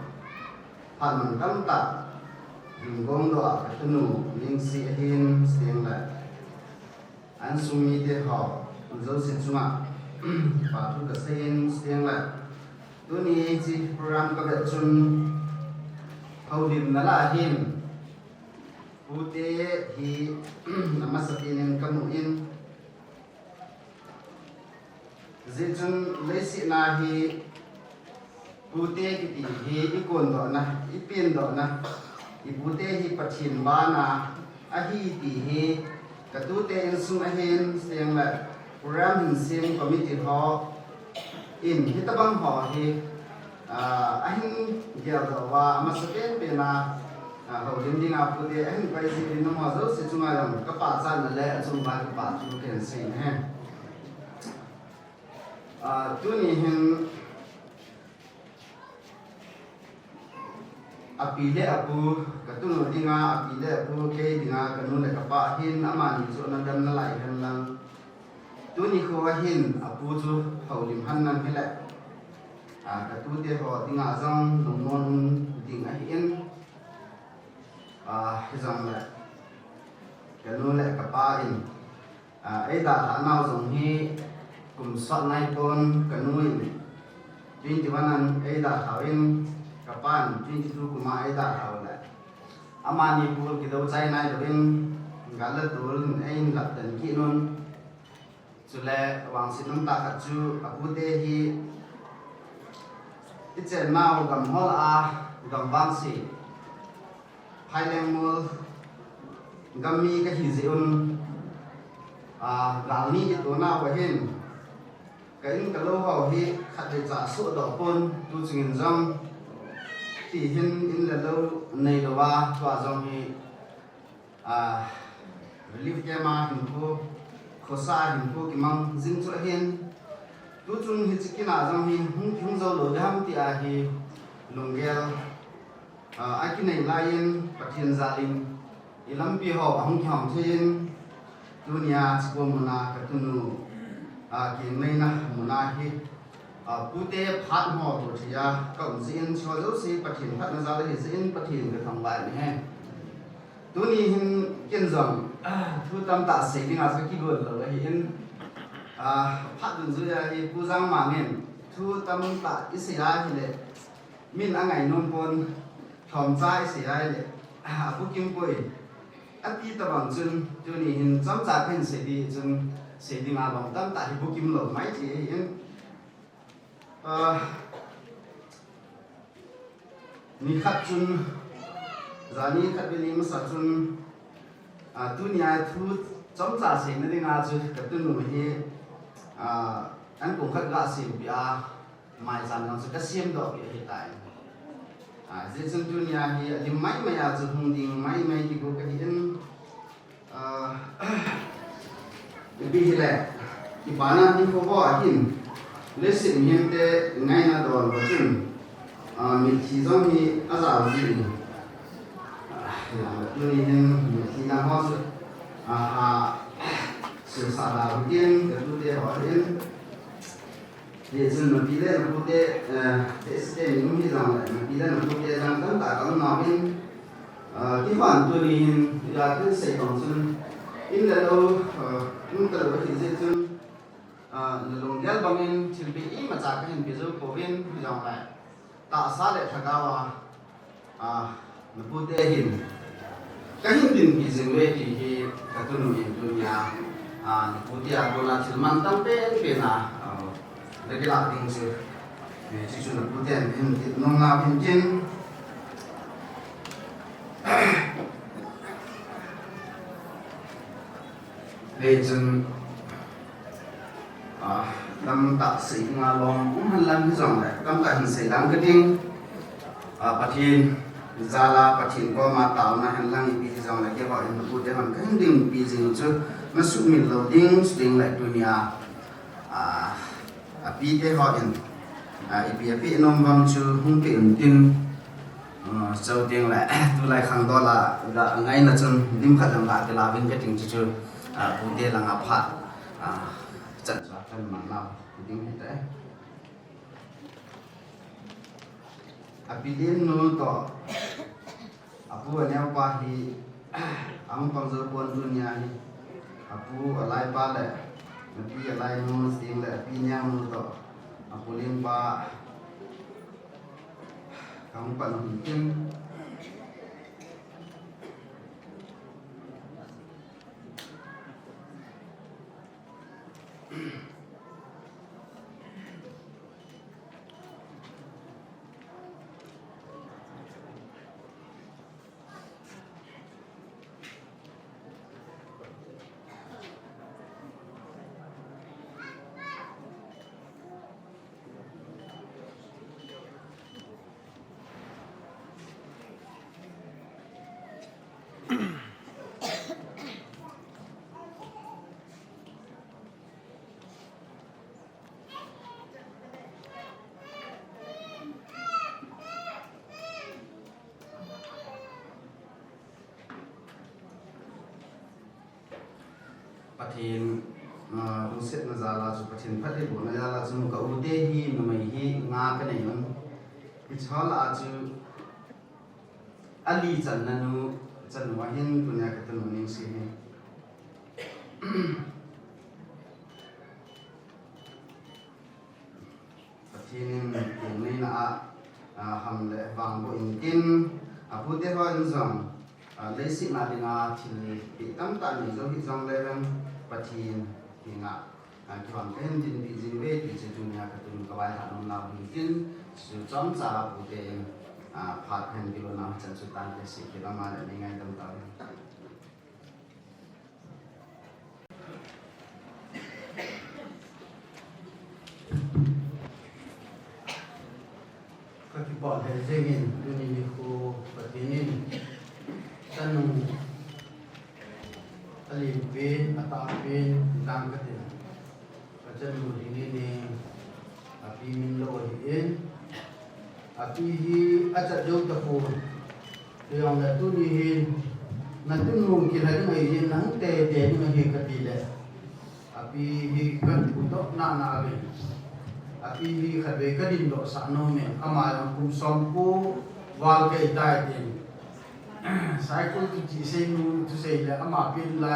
pan kanta gong doa ketemu lingsi hin siang la an sumi de ho zo si cuma patu kesin siang la duni ji program ka chun haudim nala hin pute hi namasakin kamuin zitun lesi na hi pute kiti hi ikon do na ipin do na ipute hi pathin ba na ahi ti hi katute in sum ahin siang la program hin sim committee ho in hitabang ho hi ahin gel do wa amasaken pe na ho dim ding a pute ahin pai si din mo zo si chunga yam ka pa chan le chung ba ka pa chu ken sin he tuni hin apile apu katunu dinga apile apu ke dinga kanu le kapa hin amani chu na dam na lai han lang tuni ko hin apu chu haulim han nan hele katu te ho dinga zang nong non dinga hin hizam le kanu le kapa in ai da la nau zong hi kum sot nai pon kanuin 21 an aida hawin kapan 22 kuma aida hawla amani pul ki do chai nai doin galat dul ain lat dan ki non chule wang sinum ta ka chu apute hi ichen mau gam hol a gam bang si phaileng mul gammi ka hi zeun galni to na wa hin cái lâu hậu hi khát để trả số đỏ pôn tu trình rong thì hin in là lâu này đó ba tòa rong hi relief ke ma hin ko khosa hin ko ki mang jin chu hin tu chung hi chikina rong hi hung zo lo dam ti a hi lungel a ki nei lain pathin zalim ilam pi ho hung kham thin dunia chkomuna katunu ki nei na muna hi pute phat mo to thia kaum zin chho zo si pathin phat na za le zin pathin ka thang ba ni he tuni hin ken zong thu tam ta se ding a ki go lo hi in phat dun zu ya hi pu jang ma ngen thu tam ta isira hi le min angai nom pon thom chai si ai le pu kim poi ati ta bang chun tuni hin cham cha pen se di chun sẽ đi mà bằng tâm tại bộ kim lẩu máy thì yên ni khát chun giá ni khát bên em sát chun tu nhà thu chấm trả sẽ nó đi ngã chứ cái tu nụ hi anh cũng khát gạ sẽ bị mai dàn nó sẽ cái xiêm đó bị hiện tại dễ chun tu nhà hi đi máy mày chứ không đi máy thì có cái yên bi le ipana ni ko bo hin lesin hin te ngai na don bo chun mi thi zong hi aza ji ni hin mi thi na ho su ha su sa la bien ke tu te ho hin thì dân mà đi lên quốc tế sẽ những cái dòng lại mà đi lên quốc tế rằng tất cả các nó bên cái khoản tôi đi ra cái sài gòn dân in là đâu chúng ta có thể dễ dân lồng ghép bằng in chỉ bị mà trả cái hình ví dụ của bên dòng lại tạo sát để thằng cao mà quốc tế hình cái hình tin ví dụ về thì các tôi nói tôi nhà quốc tế tôi là chỉ mang tâm bên là để cái lạc tình sự chỉ cho nó quốc tế hình nông nghiệp hình trên để dân tâm tạo sĩ nga long cũng hành lang cái dòng này tâm cả hình xảy đáng cái tiếng bát thiên gia la bát thiên qua mà tạo na hành lang bị dòng này cái gọi là một cái hoàn cảnh đình bị gì chứ nó sụt mình lâu tiếng lại dunia bị cái gọi là bị nông văn chứ không bị tin sau tiếng lại tôi lại khang đó là ngay là chân dim khát làm lại cái là bên cái tiếng chứ cụ thể là ngập hạt trận ra chân mặn nào tiếng như thế bị đến nô to apu anh em qua thì ông còn giờ buồn dunia thì apu lại ba lại bị lại nô tiếng lại bị nhau nô to apu lên ba kamu pak mungkin Pathin uset na zala chu pathin phate bo na zala chu ka ute hi na mai hi nga ka nei man ichhala chu ali chan na nu chan wa hin dunya ka tanu ning si hi pathin in nei na ham le wang bo in tin apu te ho in zong lấy sự mà đi ngà thì bị tắm tại những dấu hiệu dòng lên pathin thì ngà cái hoàn cảnh tin bị gì về thì sẽ dùng nhà cái tuần các bài hát nào hình tin sự chọn ra của cái phát hành cái nào chân sự tan cái sự cái mà để ngay tâm tâm
các cái bọn hệ dây nghìn đưa đi khu pathin tanung alipin atapin lang katin kacan mudini ni api min lo hiin api hi acat jauh tapu yang natu ni hin natu mungkin ada ngai hin nang te ngai hi katile api hi kan putok na abin api hi khabe kadin do sano me amal kum sompu wal kai tai din sai ko chỉ xem tu sei là ama pin la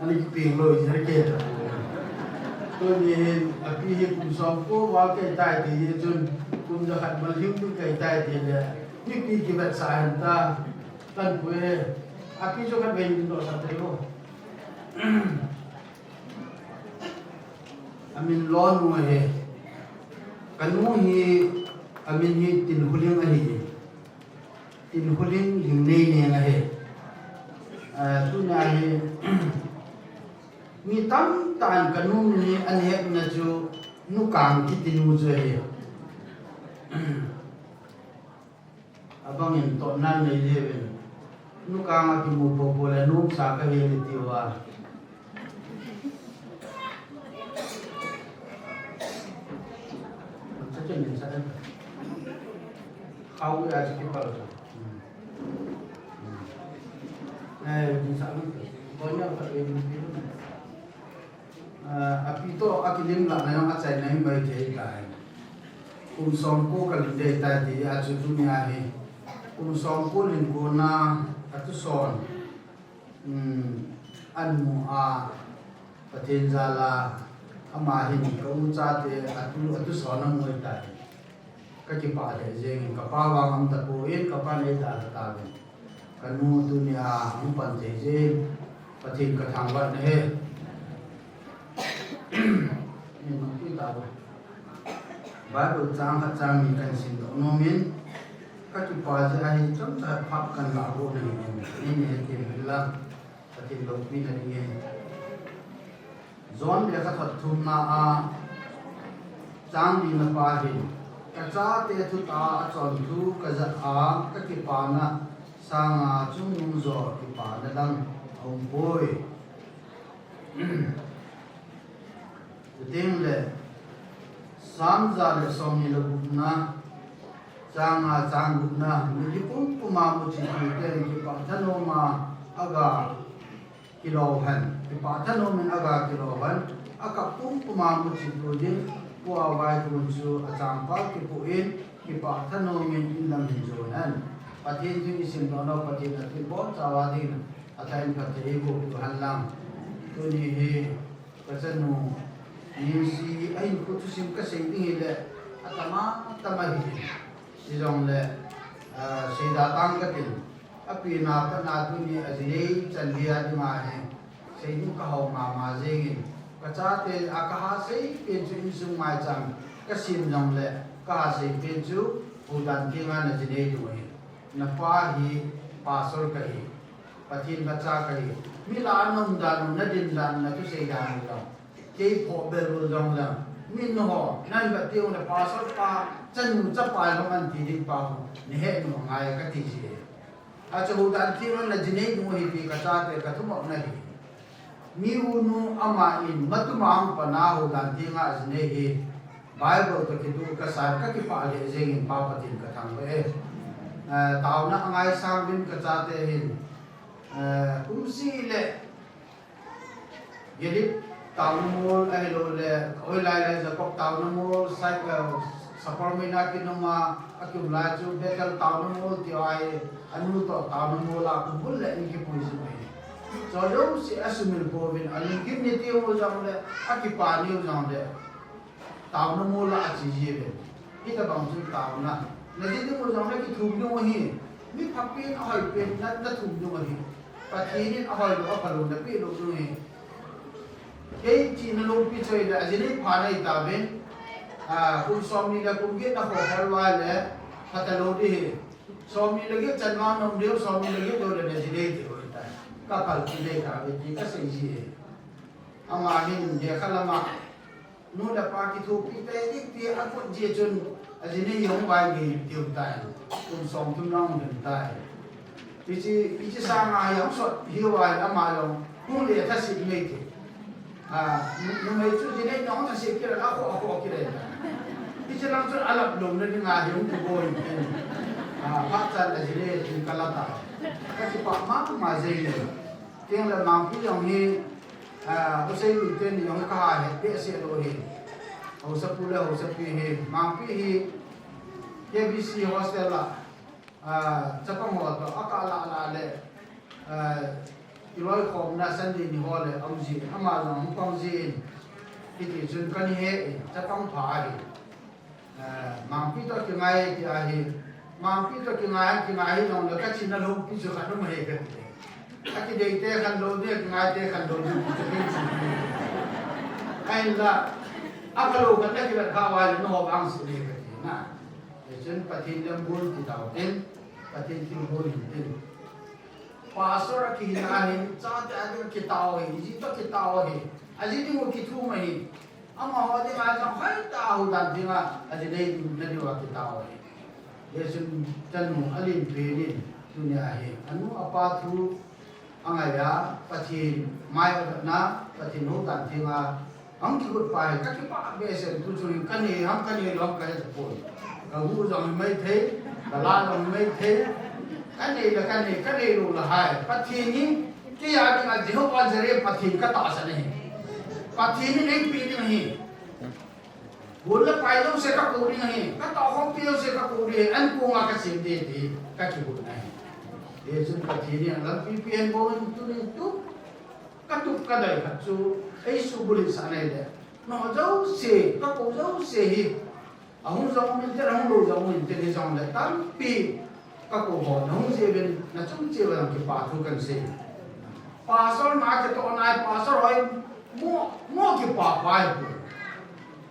ani pin lo ji ke tôi đi api hi kum som ko wa ke tai ti chun kum da khat mal him tu ke tai ti le ni pi ki bat sa han ta tan ko api jo khat ben do sa te lo amin lo nu he kanu hi amin hi tin huling a hi tin huling ling nei ne nga he tu na he mi tam tan kanu ni an he na chu nu kang ki tin mu je he abang in to nan nei le ben nu kang ki mu po po la nu sa ka he ni ti wa sa chen ni sa den khau ya chi ki pa lo bisa banyak tak ini
apito akilim la na yung atsay na yung bay kay kai kung som ko kalinde ta di atu dunia he kung som ko lin ko na atu son anmu a patin jala amahin ko cha te atu son ang moi ta ka ki pa le jeng ka pa wa ngam ta ko in ka pa le ta ta kanu dunia ang pan te je patin ka thang wa ne nhưng mà khi ta Bible trang hat trang mi kan sin do no min ka ti pa ja hi cham ta phap kan la ro ni ni ti la ta ti lo mi na ni zon le ka that thum na a trang ni na pa hi ka cha te thu ta chon thu ka za a ka ti pa na sa nga chung nu zo ti pa na dang hom boy Ding le samza le somni le bukna changa chang bukna ni pum puma mu chi te ki pa thano ma aga kilo han ki pa thano min aga kilo han aka pum puma mu chi ko din ko awai ku chu acham pa ki pu in ki pa thano min in lam hin jo nan pathin ju isim do no pathin ti bo chawa din athain ka te go ku han lam tu ni he pasanu Yusi ay ko tu sim ka sei ding le atama hi sijong le sei da tang ka tin api na pa na tu ni azei chandia di ma he sei nu ka ho ma jeng ka cha te akaha sei pe chu sung mai chang ka sim jong le ka sei pe chu udan ki ma na jine tu he na pa hi pa sor ka hi pathin ka cha ka hi mi la nom dan na din dan na tu sei dan lo cái phổ biến luôn rằng là mình nó nay vật tiêu là pa sót pa chân chấp bài nó ăn thì đi bao nè nó ngay cái gì gì à cho hụt ăn thì nó là gì này mua thì cái cha cái thu mộng này mi unu ama in matu mang pana hụt ăn thì ngã gì này thì Bible cái tu cái sai cái pa lệ gì in pa patin cái thằng vậy tao nó ngay sang bên cái cha thế hin cũng gì lệ vậy tao nó mua ai lo le oi lai za kok tao nó mua sai ka saparmina ki no ma akum la chu bekal tao nó mua ti ai anu to tao nó mua la ku bul le ni ki poisi mai so yo si asumil po vin alin kin ni ti mo jang le akipa ni jang le tao nó mua la chi ji be ki ta bang chu tao na ji ti mo jang le ki thum no hi mi phapin ahoi pen na thum no hi pa thi ni ahoi lo pa lo na pi lo no hi cái chị nó luôn bị chơi là gì đấy phá này ta bên cùng xóm đi là cùng biết là họ phải loài đấy thật là lâu đi xóm đi là cái chân ngon nông điếu xóm đi là cái đồ là gì đấy thì rồi ta các bạn chỉ đây cả về chỉ các sự gì ama hình để khai làm nó là pa cái thu cái tê cái tia ăn con gì chân gì đấy giống vài gì tiêu tài cùng xóm chung nông hiện tại thì chỉ sang ngày giống sọt hiu vài ama giống cũng để thay sinh mệnh nhưng mà chú gì đấy nó sẽ kia là họ kia đấy thì chỉ làm cho alap lồng nên ngài hiểu được rồi phát triển là gì đấy thì cả là ta cái gì mà gì đấy tiếng là mang cái dòng như tôi xây dựng tên dòng cái hai để sẽ đổi hình hồ sơ phụ là hồ sơ phi hình mang phi hình KBC hostel là chắc không họ đó akala lệ Iloi khom na Sunday ni hole ông gì ama long phong gì thì chun kan he cha tong pha hi mang pi to ki ngai ti a hi mang pi to ki ngai long le ka chin na lo pi chu khan no he ka a ki dei te khan lo de ngai te khan lo ni ai la a ka lo kan da ki la kha wa no ho bang su ni ka ti na chun pathin lam bul ti tao ten pathin ti bul tin pastor ki hinani cha ta ki tao hi ji to ki tao hi aji ni mo ki thu mai ama ho de ma jang hai ta hu dan dinga aji nei na di wa ki tao hi yesun tan mu alin pe ni dunya hi anu apa thu angai ya pathin mai na pathin hu dan dinga ang ki gut pai ka ki pa be se tu chu kan ni ham kan ni lom ka se po ka hu jong mai the ka la jong mai the cái này luôn là hai phát thiên ní cái gì mà chỉ không bao giờ phát thiên cái tỏ ra này
पाथी नहीं पी नहीं बोल पाइलो से का कोरी नहीं का तो हम पियो से का कोरी अन को मा का से दे का की बोल नहीं ये सुन पाथी ने अलग पी एन बोल तू का का दai का सु ai su buli sa ne le no jau se ka ko jau se hi ahun jau min te rang lo jau min te ni jau le tam pi ka ko ho no se ben na chung che ba ki pa thu kan se pa sol ma ke to nai pa sol hoi mo ki pa pai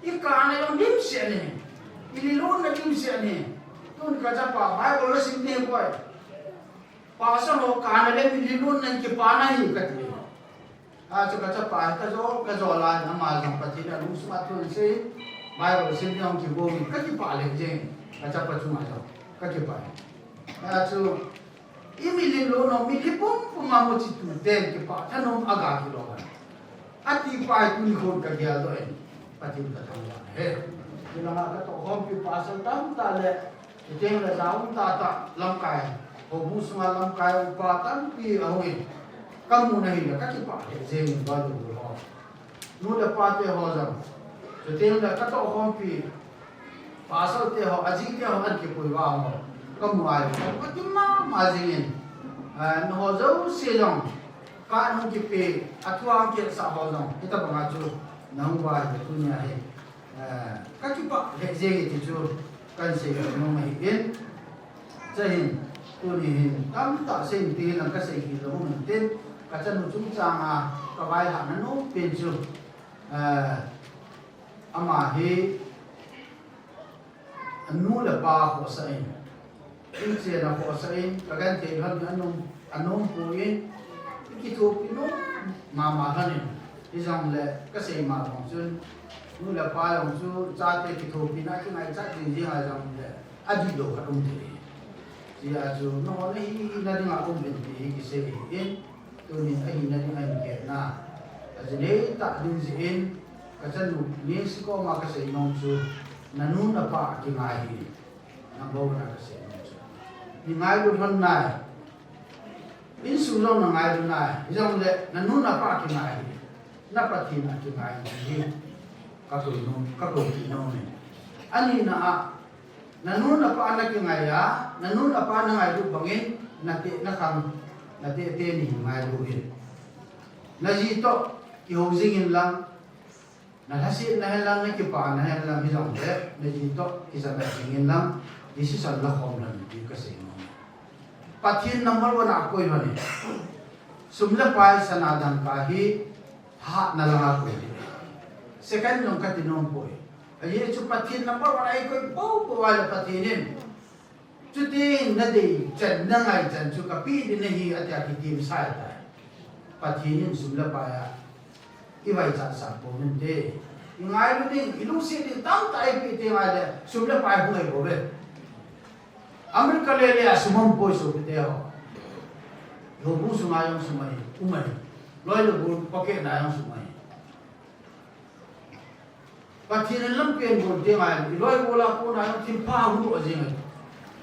i ka ne lo nim se ne i li lo na nim se ne tun ka cha pa bai lo sim ne ko pa sol ho ka ne le mi li lo na ki pa na hi ka ti cho cả chấp phải cái gió lại nó mà dòng bát thịt là đúng số bát thôi chứ bài của sinh viên chỉ gồm các cái bài lên trên cả chấp bát chung mà rồi các cái bài cho mình lên nó mình cái bông mà một chút tiền cái bài cho nó aga cái đó à thì bài cũng không cái gì rồi bát thịt cái thằng này hết thì là cái tổ hợp cái bài sản phẩm ta là trên là giáo ta làm cái hồ bút mà làm cái bài tan pi ở ngoài kamu nahi na kaki pa je ni ba lu ho nu da pa te ho jam so te da ka to hom pi pa so te ho aji te ho an ke poi wa ho kamu ai ka ti ma jing no ho zo se jong ka nu ki pe atwa ke sa ho jong ita ba ma chu na hu ba de tu nya he kaki pa je ti chu kan se no mai in jahin tu ni tam ta sen ti na ka se ki lo mun tin cả chân chúng ta cả vai hẳn nó bên chu ama he anu là ba hồ sai in se là hồ sai cả gan te hơn anh puin cái thu pino mà hơn đi rằng là cái gì màของchân nu là baของchu cha te cái thu pina cái này cha gì hay rằng là adi do cả ông thế thì chu nó này là đi mà ông bên thì cái gì in tôi nhìn thấy hình này anh kể na, giờ này ta đi diễn cái chân lục liên sĩ có mà cái gì nông chú, nanu na pa cái ngày gì, na bao na cái gì nông chú, thì ngày luôn hơn này, in số lâu là ngày luôn này, giống như nanu na pa cái ngày gì, na pa thì na cái ngày gì, các đồ thì nông này, anh na nanu na pa na cái ngày á, nanu na pa na ngày lúc bangin, na kham na te ni ngai lu hin na ji to ki ho jing in lang na hasi na lang na ki pa na lang hi jong le na ji to ki sa na jing in lang this is Allah khom lan ki ka se no pathin number 1 a koi bani sumla pai sanadan ka hi ha na lang a koi second long ka tinom poi aye chu pathin number 1 ai koi po wa la pathinin chuti na de chen na ngai chen chu ka pi de ne hi atya ki tim sai ta pathinin sumla pa ya i vai cha sa po men de ngai lu ding ilu se de tam tai pi te ngai de sumla pa hu ngai bo be america le le asumam po so de ho lo bu su ma yong su mai umai loi lo bu pocket na yong su mai pathinin lam pen bo de ngai loi bo la ko na yong tim pa hu o jing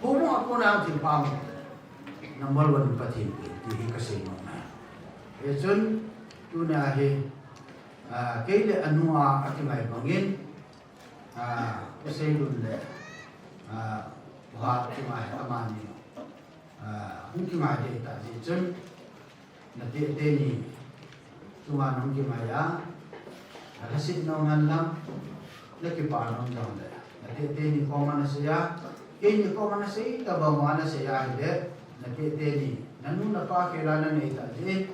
Humo ako na ang timpam number 1 pathin di kasi no na. Eson tuna he kele anua atimai bangin kasi dun le buhat timai amani hung timai de ta eson na de ni tuma nung timai ya hasit no ngan lam nakipa nung jang le na de ni ko man siya ini kau mana sih, tabah mana saya ada, nanti tadi, nanu napa kerana ni tadi,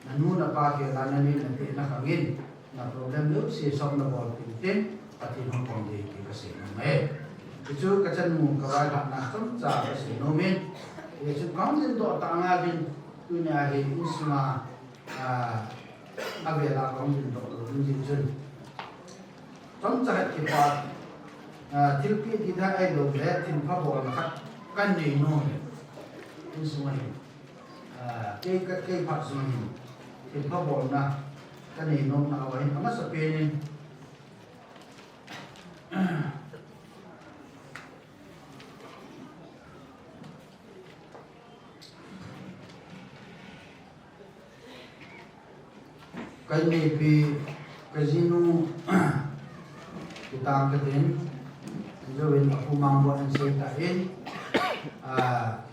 nanu napa kerana ni nanti nak angin, nak problem tu si sok nak buat pintin, pati nak kondi kita sih nama. Itu kacan mu kawai nak nasam cah sih nomen, itu kau ni tu tangan din dunia ini semua abela kau ni tu runjun. Contoh kita tilpi tidak ada boleh timpa bola kan ni no ini semua ini kei pak semua ini timpa bola kan ni no nak awal ini apa sepenin kan ni pi Kazino kita angkatin Jawin aku mampu ang seitain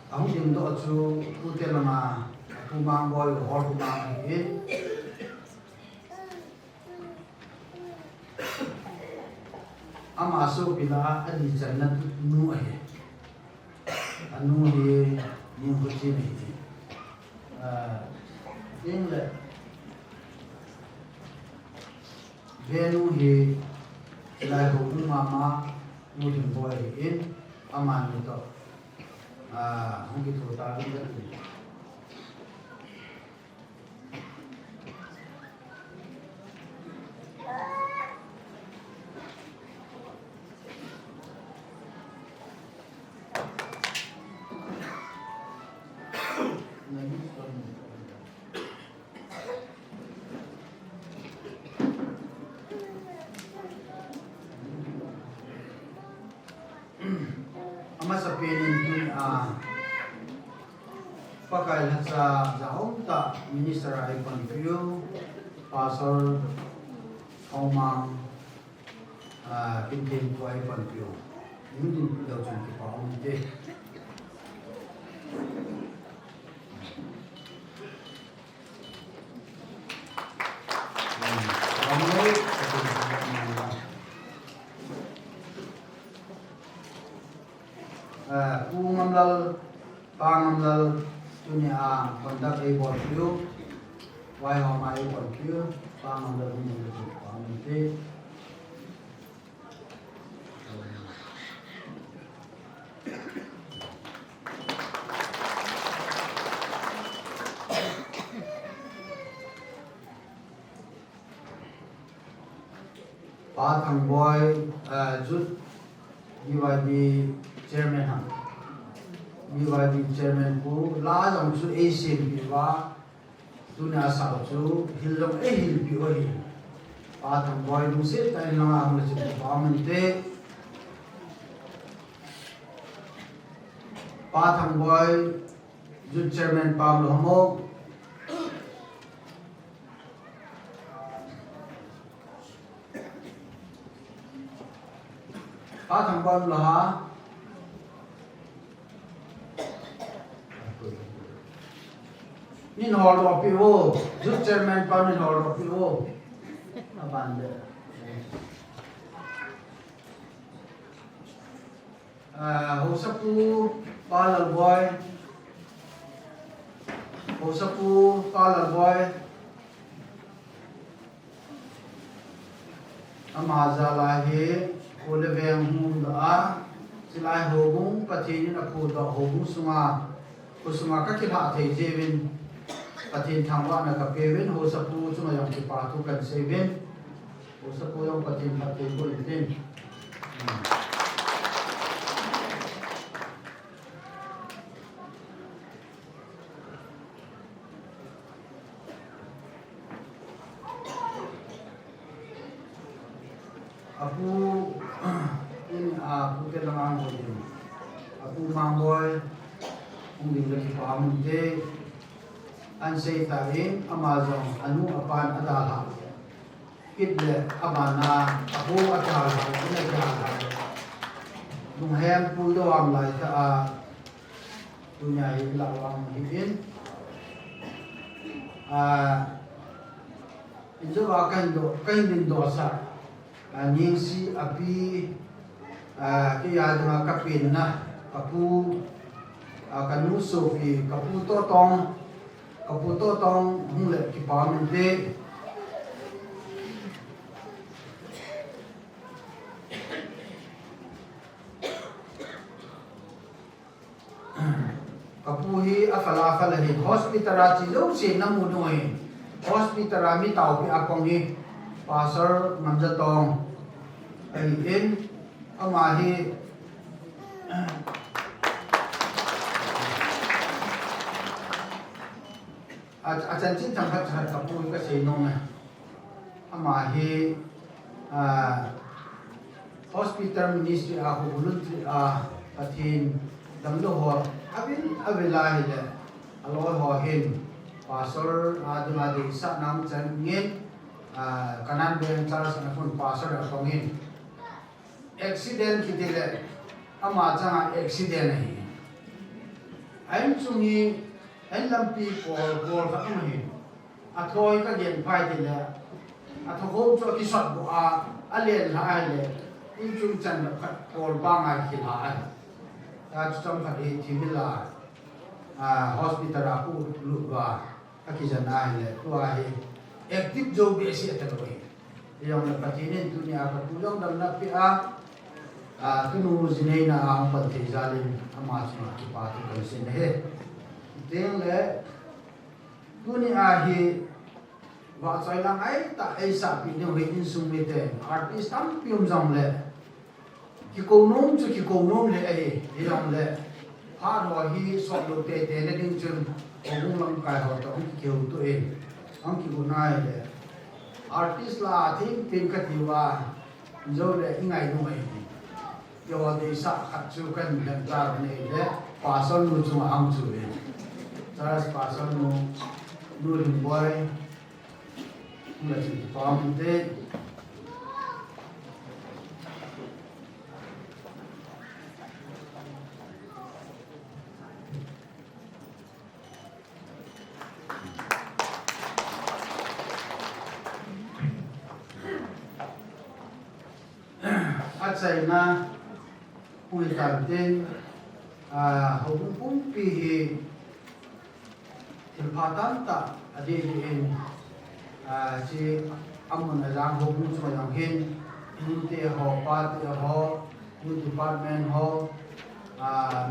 Aku din do chu putel na aku mampu yung hor ku mampu Amaso pila adi jannat nu ay anu he ni huji ni yung le venu he lai ho mama nu din boy in aman ni to hong ki thu ta ni sa pinin pakai sa jahong ta minister ay panpiyo pastor Omang pintin ko ay panpiyo hindi daw siya kipaunti Ngamlal pangamlal dunia kondak ay borpyo why homa ay borpyo pangamlal dunia pamite Patang boy jut diwadi chairman ham diwadi chairman ku la jong su asian biwa dunia sa chu hilong hil bi oi Patang boy du se tai na ang le pamante Patang boy jut chairman Pablo Hamo Patang boy laha Nin hall of people, just chairman permanent hall of people. Abandon. Hosapu Palal boy. Hosapu Palal boy. Amazalahi Oleveng Hunda Silai Hogung Patinin Apuda Hogung Sunga Usuma Kakila Te Jevin Patin thangwa na kapewin ho sa pu chuma yang kipatu kan seven ho sa pu yang patin ko itin Apu in ke lang ho din Apu mangboy ung lagi paham de an say tarin amazon anu apan adala kidle amana abu atala ina jala dung hem pudo am lai ta dunya ilawang hibin injo akan do kain din dosa ning si api kiya duma kapin na kapu kanuso pi kaputo tong Kaputo tong hule kipamente kapuhi afala hi hospital chizo se namuno hi hospital mi tau pi akong hi pastor manjatong ai in amahi ajan chin thang khat khat kapu ka se nong ama hi hospital ministry a hu voluntary pathin damlo ho avila hi le alo ho hin pastor aduna de sa nam chan ngin kanan ben Charles na phun pastor a pangin accident kitile ama changa accident hi anh chungi anh lampi kol ka hi athoi ka gen phai tile athom cho ki sot bu a alen ha le in chung chan khat kol ba ngai ki la ta chom kha di thimila hospital a pu lu ba akijan ai le tu a hi active job be si ataloi yang na patinin dunia ka tulong dam na pi a tunu zinei na ang pati zalim ama sima ki pa tu kan sin he teng le dunia hi wa chai lang ai ta ai sa pi ne we in sum me te artist tam pium jam le ki ko nom chu ki ko nom le ai yang le ha ro hi so lo te te le ding chun ong lam kai ho to ki ke tu e ang ki gunai le artist la thing pin ka diwa jo le ingai no ai yo de sa khat chu kan dan tar ne le pa son nu chu ang chu e taras pa son nu rin boy la chu pa mun te sai na ui kan ten hong pum pi hi thil pha tan ta adi in chi amun ajang hong pum so yang hin in te ho pa te ho new department ho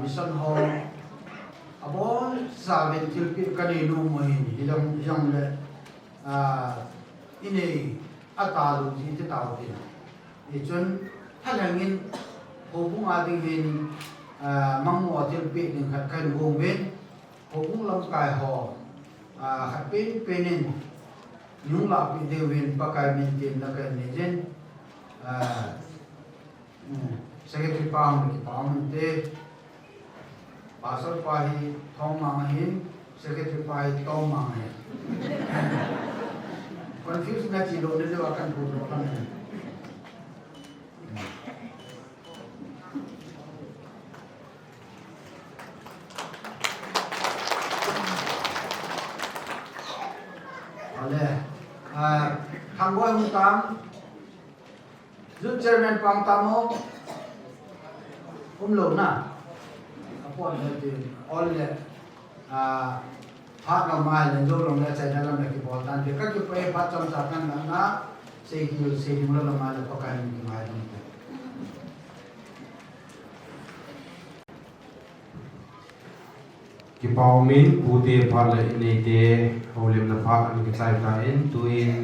mission ho abon sa ven thil pi ka ni nu mo hin hilang yang le ini ata lu ji te tao ti ni chun halangin hobung ading hin mangmo atil pe ning khat kan gong wen hobung lam kai ho khat pen penin nung la pi de wen pakai min tin na kan ni jen secretary pam ki pam te pasal pa hi thong mang hin secretary pa hi tong mang hin confuse na chi lo ne de wa kan pu ro kan thằng voi hung tam giúp chairman pang tamo lộn na apon thì all le phát làm mai lên rồi lòng le chạy ra làm cái bỏ tan thì các cái phải phát trong sát kan na xây thì muốn làm mai là có cái gì mai đó
ki pau min pute phal le nei te holim na pha an ki sai ta in tuin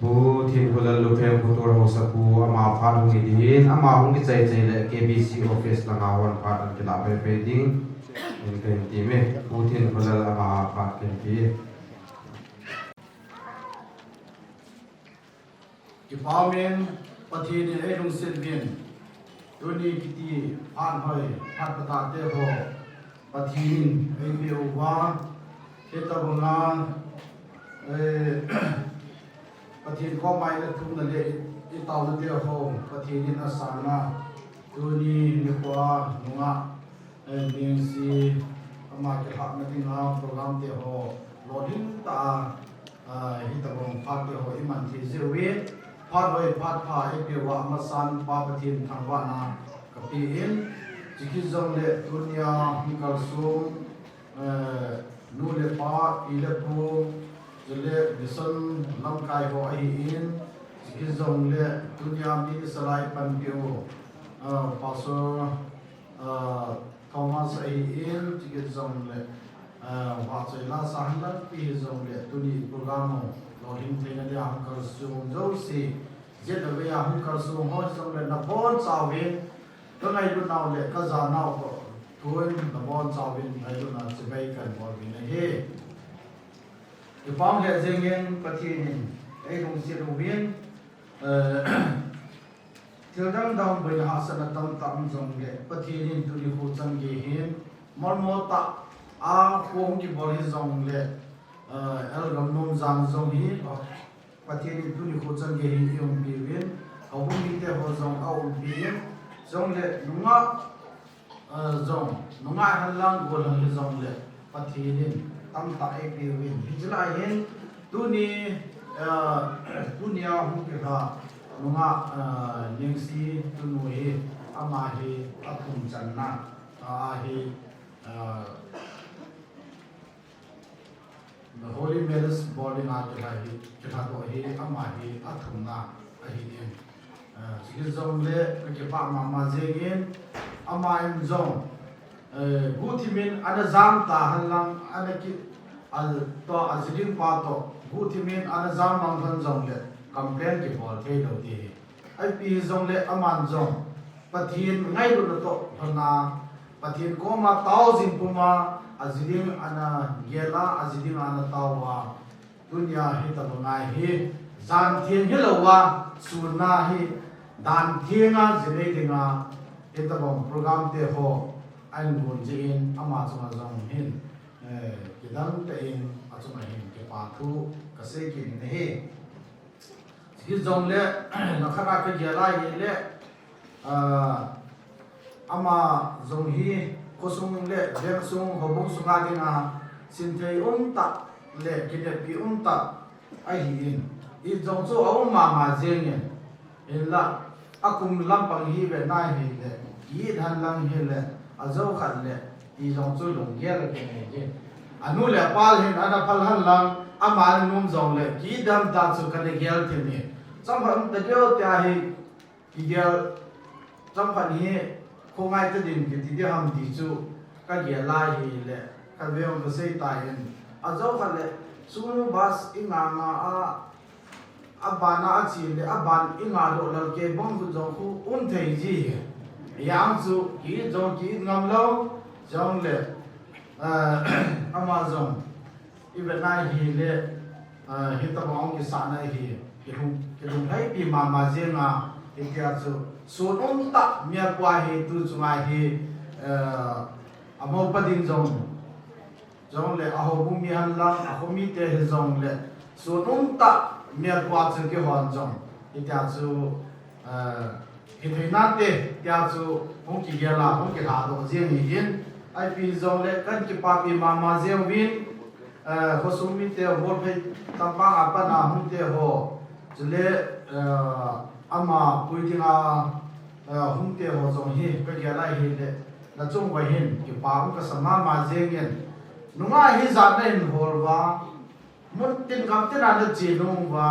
bu thim bulal lu phem ko tor ho sa pu ama pha lu ni din ama hung ki chai chai le KBC office la ngawan pha an ki la pe pe ding in ken ti me pu thim bulal ama pha ken ti
ki pau min pathi ni ai rung sen vien tu ni ki ti an hoi phat pata te ho pathin ai bi wa ke ta bunga pathin ko mai la thum na le I tau na te ho pathin in asana tu ni ni kwa nunga ning si ama ke hak na tinga program te ho loading ta hi ta bong phat te ho iman thi zirwi phat hoi phat pha e pe wa ma san pa pathin thangwa na ka pi in chiki zong le dunia mi kal sum nu le pa I le pu le mission lam kai ho ai in chiki zong le dunia mi salai pan pio paso Thomas ai in chiki zong le wa chai la san la pi zong le tuni program lo him thena le ham kal sum zo si je da we ham kal sum ho zong le na bon chaw we to ngai lu naw le ka za naw ko tuin na bon chaw win ngai lu na che bai kan bo bi ne he the bomb le zengin pathin ai dong si dong win til dang dang bai ha sa na tam tam zong le pathin tu ni khu chang ge hin mor mo ta a kong ki bo hi zong le el gam nom zang zong hi pathian tu ni khu chan ge hi yom bi win au bum mi te ho zong au bi zong le nunga zong nunga han lang go lang le zong le pathian tam ta ek bi win hijla hin tu ni dunia hu ke ha nunga ningsi tu nu hi ama hi athum channa a hi the holy mary's body na ke hi ke ha to hi ama hi athum na a hi ni sikil zong le ke pa ma ma jegin ama im zong guthimin ana zam ta hanlang ana ki al to azrin pa to guthimin ana zam mang than zong le campaign ke bol the do ti ai pi zong le aman zong pathin ngai ru na to thana pathin ko ma thousand puma azrin ana gela azrin ana tawa dunia hi ta ngai hi zan thien hi lowa suna hi dan thienga zene dinga eta bom program te ho an gun jin ama chuma zong hin kidang te in achuma hin ke pa thu ka se ki ne he hi zong le na khara ke gela hi le ama zong hi kosung le jeng sung hobung sunga dinga sinthei ta le kide pi ta ai hi in I zong so au ma ma jeng in la akum lampang hi be nai hi le yi dhan lang hi le azau khan le I zong so long ge le ke ne je anu le pal hin ana phal han lang aman num zong le ki dam da su ka ne gel the ni cham pham ta jo ta hi ki gel cham phan hi ko ngai ta din ki ti de ham di chu ka ge la hi le ka ve on se ta hin azau khan le su bas inga nga abana achi le aban inga do lal ke bong ku jong khu un thei ji yang chu ki jong ki ngam lo jong le amazon even nai hi le hi ta bong ki sa nai hi ki hum hai pi ma ma je nga hi kya chu so on ta mia kwa hi tu chu mai hi amo pading jong le aho bu mi han lang aho mi te he jong le so on ta mia kwa chu ke hon jong hi kya chu hi thei na te kya chu hong ki ge la hong ki ha do je ni hin ai pi zong le kan ki pa pi ma ma je win ho sum mi te ho phei tam pa apa na hum te ho jule ama pui tinga hum te ho zong hi ka ge la hi le na chung wa hin ki pa ka sama ma je ngen nunga hi za na hin hol wa mun tin kam tin na chi nung wa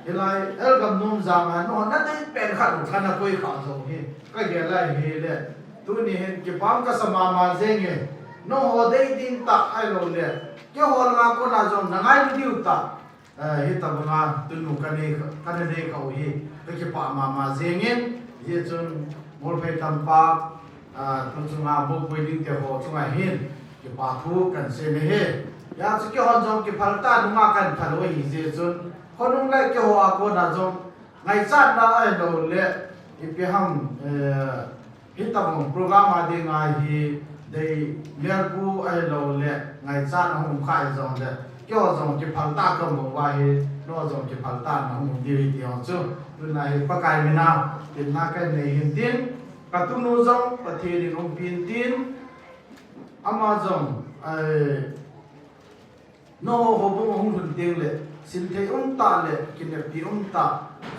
ilai el gam num za ma no na dei pen khat khana koi kha zo hi ka ge la hi le tu ni hen ki pam ka sama ma zenge no ho dei din ta ai lo le ke hol ma ko na jong na ngai diu ta hi ta ba tu nu ka ne ka hi ke pa ma zenge ye chun mol phe tam pa tu chu ma bo poi din te ho chu ma hin ki pa thu kan se ne he ya chu ke hon jong ki phal ta nu ma kan phal ho hi je chun konung le ke ho a ko na jong ngai chat na ai lo le I pe ham hitam program ade ngai hi dei merku ai lo le ngai chat na hum khai jong le kyo jong ki phal ta ko mo wa hi no jong ki phal ta na hum di ti on chu tu na hi pa kai mi na tin na ka nei hin tin ka tu nu jong pa thi ri hum pin tin ama jong ai no ho bu hum hun ding le sin thei ta le kin pi ta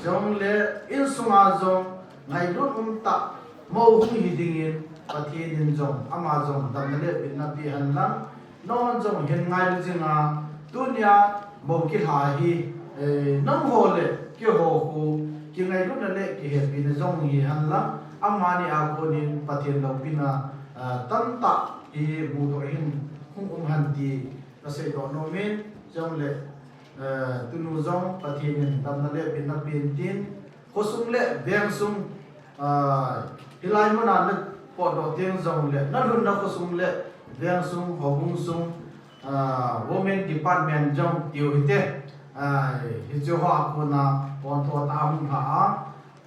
jong le in sunga jong ngai lut ta mo hu hi dingin pathi din jong ama jong dam le bin na pi han lang non jong hen ngai lu jinga dunya mo ki ha hi nang ho le ki ho hu ki ngai lut na le ki he pi na jong hi han lang ama ni a ko nin pathian lo pina tam ta hi bu do hin hum han ti ka se do no men jong le tu nu jong pathian dam na le bin na pin tin ko sum le beng sum hilai mo na le po do teng jong le na run na ko sum le beng sum hobung sum women department jong tiu hite hi jo ha ko na pon to ta hum ha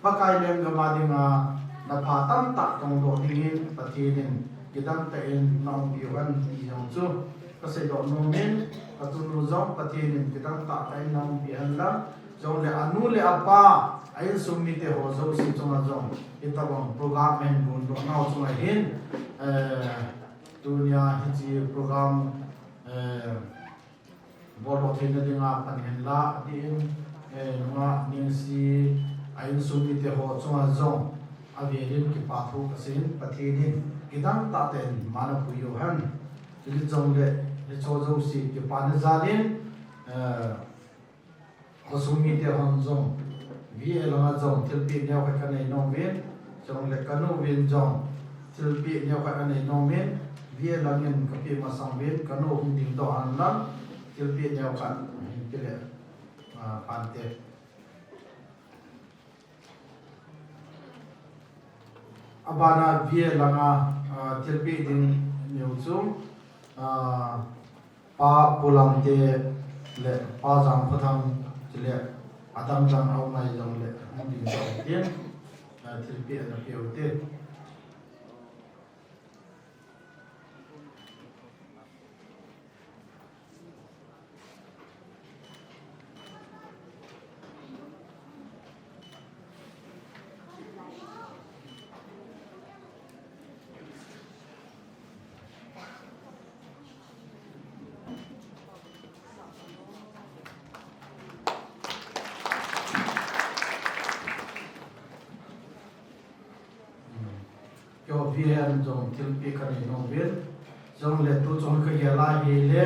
pa kai lem ga ma dinga na pha tam ta tong do dingin pathian kidam ta in nong pi wan ti jong chu ka sei do no men ka tu nu zong ka ti nin kitang ta kai nam bi an lam jong le anu le apa ai sum mi te ho zo si chong a jong ita bang program men gun do nau chong a hin dunia hi program bolo thina dinga pan hen la din nga ning si ai sum mi te ho chong a jong a ve rin ki pa thu ka sin pathi din kitang ta ten mana pu yo han li jong le le cho zo si ki pa na za din ko sum mi te hon jong vi elanga jong til pi nyaw ka nei no men jong le kanu win jong til pi nyaw ka nei no men vi elangin ka pi ma sang wen kanu hum ding do an lam til pi nyaw ka ki le pan te abana vi elanga til pi ding nyaw chu pa pulang te le pa jang phathang le Adam jang au mai jang le hum ding do tien til pi na pi u te yo vien jong til pi ka ni no vel jong le tu jong ka ya la hi le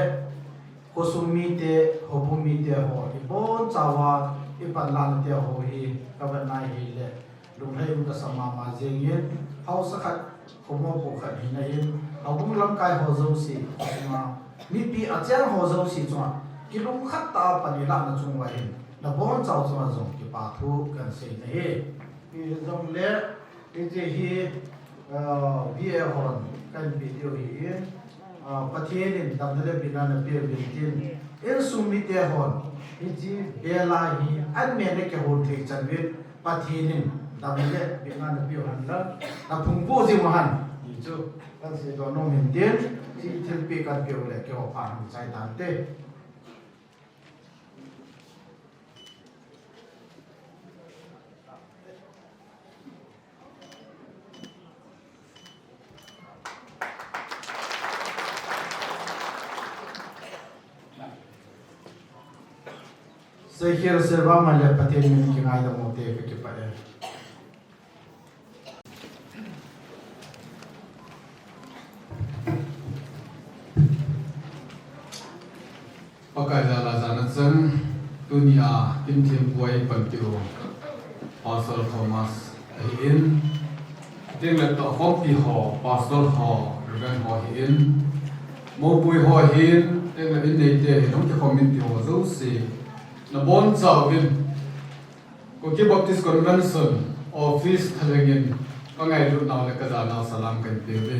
ko sum mi te ho bu mi te ho i bon chawa i pan lan te ho hi ka ba nai hi le lung hai um ka sama ma jeng yin hau sa khat ko mo po khat hi na yin au bung lam kai ho zo si ma mi pi a chen ho zo si chwa ki lung khat ta pa ni la na chung wa hin na bon chaw chwa jong ki pa thu kan se na he pi jong le ti hi via hon kan video hi pathian in damdale binana pe bintin in sumite hon ji bela hi an mene ke hon thik chanwit pathian in damdale binana pe hon la na phungpo ji mahan hi chu kan se do no maintain ji thil pe kan pe le ke ho pa chai dan te Sehir serba malah patien min ki ngai da mote ke pare
pakai jala jana chen dunia tin thim buai pan tiro Pastor Thomas in ting le to hom pi ho Pastor ho ren ho in mo pui ho hin ting le in nei te nong ke community ho zo si na bon chao vin ko ki baptist convention office thalengin ka ngai ru naw le ka ja naw salam kan pe ve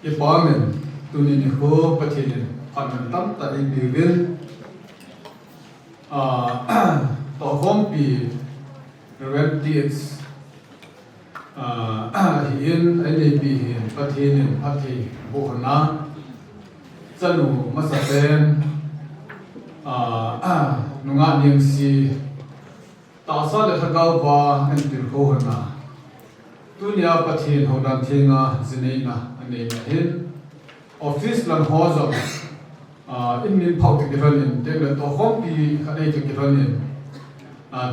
ye pamen tuni ni ho pathin an tam ta i bi vin to hom pi rentiets in NAB pathin phathi bo na chanu masaben nunga ning si ta sa le thakau ba an tir ko hana tunia pathin hodan thinga zineina ane hin office lan ho zo in min phau ti givanin te le to hom pi khadai ti givanin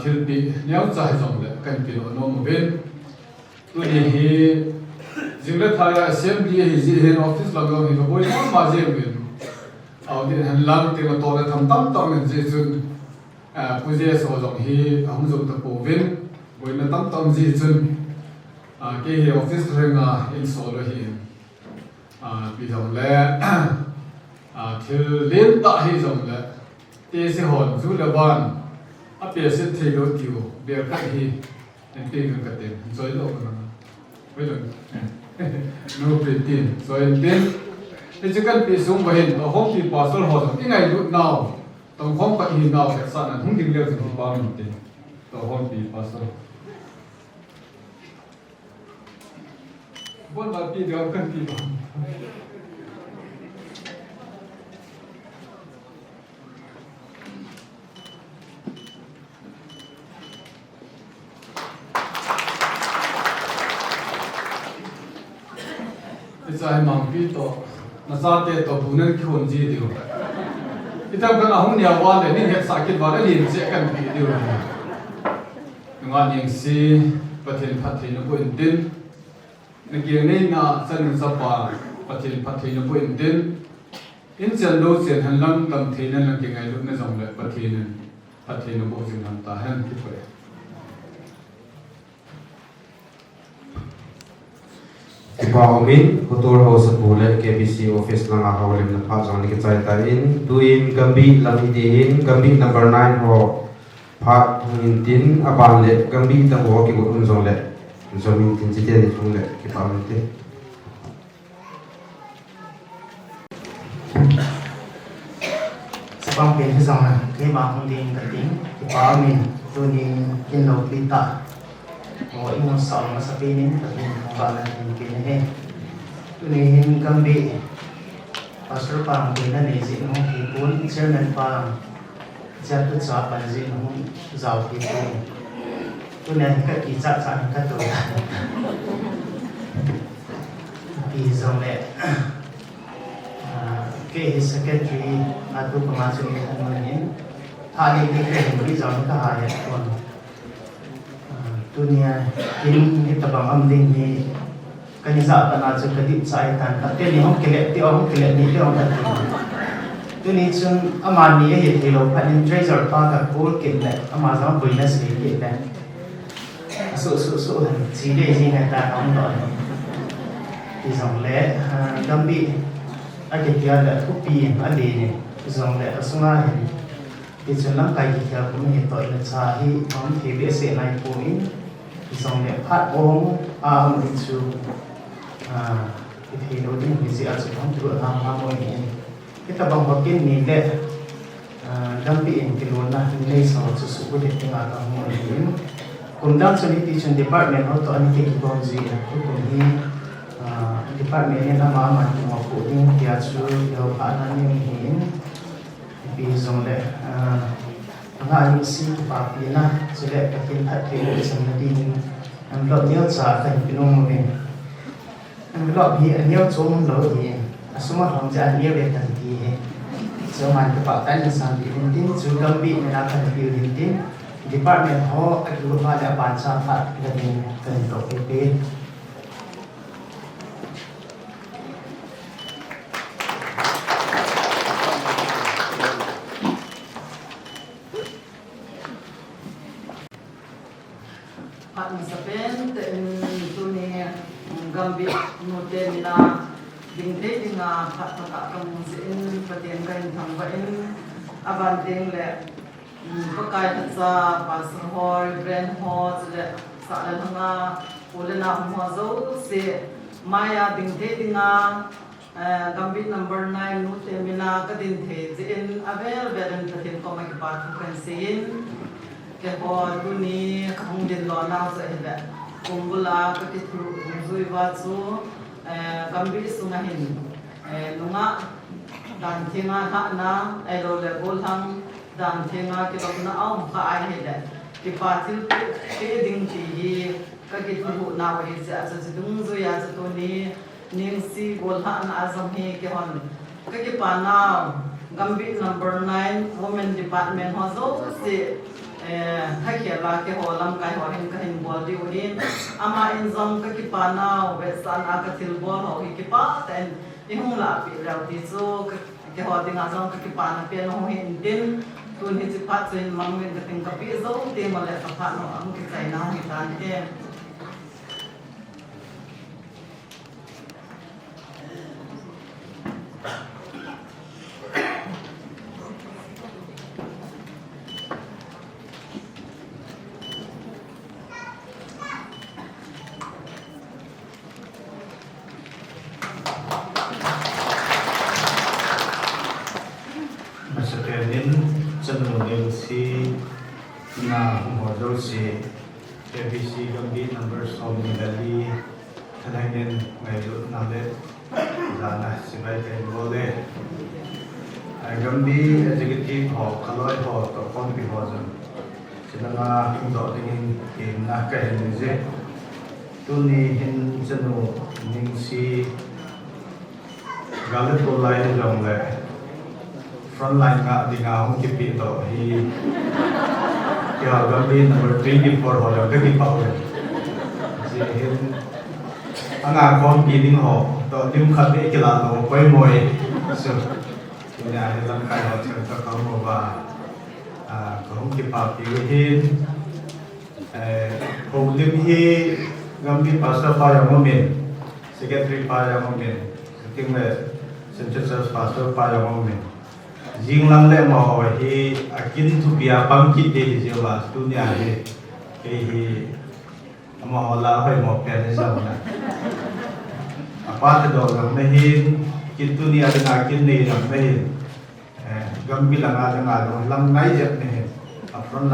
thil pi nyau chai jong le kan pi no mo ben tuni hi jingla thaya assembly hi ji hin office la go hi boi ma je ben au din han lam te ma to le tham tam tam men je chun puje so jong hi am jong ta po vin boi na tam tam ji chun ke hi office renga in so lo hi pi jong le thil len ta hi jong le te se hon zu le ban a pe se the lo tiu be ka hi en te ka ka te joy lo ka na oi lo no pe tin so en tin te chikan pi sung ba hin hom pi pastor ho so ingai du now tong hom pa hi now ke sa na hung ding le ti pa min te to hom pi pastor bon ba pi do kan pi ba
sai mang pi to na sa te to bunan khon ji diu itam kan ahun ya wa le ni het sakit wa le lin che kan pi diu nga ning si pathin phathi na buin din na ge nei na san sa pa pathin phathi na buin din in chen lo chen han lam tam the na lang ke ngai lu na jong le pathin phathi na bo jing han ta han ki pare
Ipaomin Kutur House Pule KBC Office lang akawalim na pajang ni Kitaitain tuin gambi lamidihin gambi number 9 ho phat hintin abanle gambi tabo ki gutun zongle zomin tin chite ni chungle ki pamte
Sebab yang sana kita mungkin keting Ipaomin tuin kinlo kita mau ingat soal masa ini tapi bukan mungkin ini tunin gambi pasal pang kita ni sih mau kipun cermin pang jatuh sahapan sih mau jauh kipun tunin kita kijak sana kita tu bizong le ke secretary atau pengawas ini ini hari ini kita bizong kita hari pun dunia ini kita bangam dini kanisa tanah cekadip saya tan tapi ni hong kelek ti ni ti orang tu dunia cun amani ye helo panin treasure pa ka kol kelek amazon business ni ye so sini sini ta hong doi di song le gambi ake dia da kupi ade ni di song le asunga di cun lang kai kita pun ni to ina chahi hong TBS nai puin isong le phat ong into if he know din busy as on to mo ni kita bang bakin ni le dampi in kilona ni so su ko de tinga ka mo ni kumdang so ni teaching department ho to ani ke bonzi ko ni department ni na ma man mo ko ni ya chu yo pa na ni ni bi song le ngài sĩ bà pina sẽ lại các kiến thức thì cũng sẽ đi em lo nhiều trả thành cái nông mình em lo bị nhiều chỗ mình lo thì số mà không trả nhiều về thành thì số mà cái bảo tan là sang bị hình tin số lâm bị người ta thành bị hình tin department họ cái lúc mà đã bàn sao phạt là mình cần tổ PP
gambi note nila dingte dinga phat ka kam sin patien kan thangwa in aban ding le pakai tsa pasar hall brand hall le sa la hanga ulena mo zo se maya dingte dinga gambi number 9 note mina ka din the in avel velen patien ko ma ki pa kan sin ke ho duni khong din lo na zo hele kumbula katitu zui bazu gambi sungahin nunga dan thinga ha na elo le bolhang dan thinga ke na au ka ai hele ki patil ke ding ti ka ki thu na wa hi sa dung zo ya to ni ning si bolha na azam hi ke hon ka ki pa na gambi number 9 women department ho zo si thay khía là cái hồ lâm cái hồ hình bò đi unin ama in zong cái kipa nào về san a cái thil bò hồ cái kipa ten đi hung là bị rau đi zo cái hồ đi ngang zong cái kipa na pian hồ hình din tuần hi chỉ phát trên mang nguyên cái tình kapi zo đi mà lại phát nó ang cái trái nào hi tan thế
KBC gambi numbers of Nidali Thanangin Ngailut Nale Zana Sibai Tengole gambi executive ho Kaloi ho to Konpi Hozan Sinanga Hingdo Tingin in Naka Henize Tuni Hin Zanu Ningsi
galet ko lai jong le front line nga dinga hong ki pi to hi kya gambi number 24 ho lo ki pa ho ji hin anga kon pi ding ho to lim khat be ki la no koi moi so ya hi lam kai ho chen ta ka mo ba ko hong ki pa pi hin ho lim hi gambi pastor pa ya mo men secretary pa ya mo men ting le central church pastor pa ya mo men jing lang le mo hi akin tu bia pam ki de ji la dunia hi ke hi mo la hoi mo pe ne sa na apa te do lang me hi kin tu ni ada akin ni lang me hi gam bi lang ada ngalo lam nai jet ne front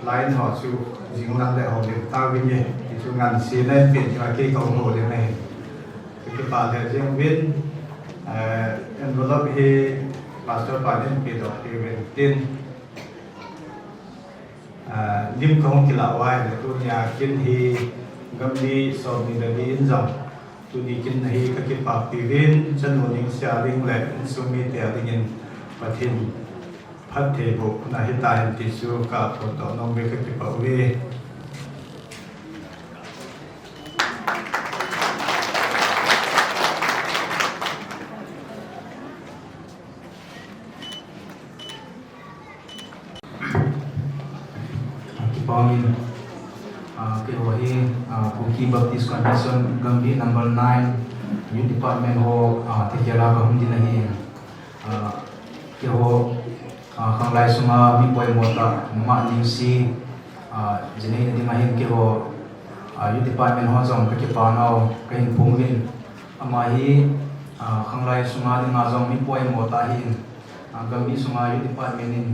line ho chu jing lang le ho le ta wi ye ki chu ngan si ne pe cha ke ko ho le ne ki pa le jeng win envelope hi pastor panin pi do ti wen tin lim khong ki la wai le tu nya kin hi gam ni so ni le ni in jong tu ni kin hi ka ki pa pi wen chan no ning sia ling le sum mi te ding in pathin phat the bu na hi ta hin ti su ka pho to nong be ka ki pa we
Paumin ke wahi Buki Baptist Convention Gambi number 9 Youth Department ho tekela ka hundi nahi ke ho khanglai sunga mi poi mota ma ning si jene ni mahin ke ho Youth Department ho jong ka ke pa nau ka hin pungwin ama hi khanglai sunga ni ma jong mi poi mota hin Gambi sunga Youth Department in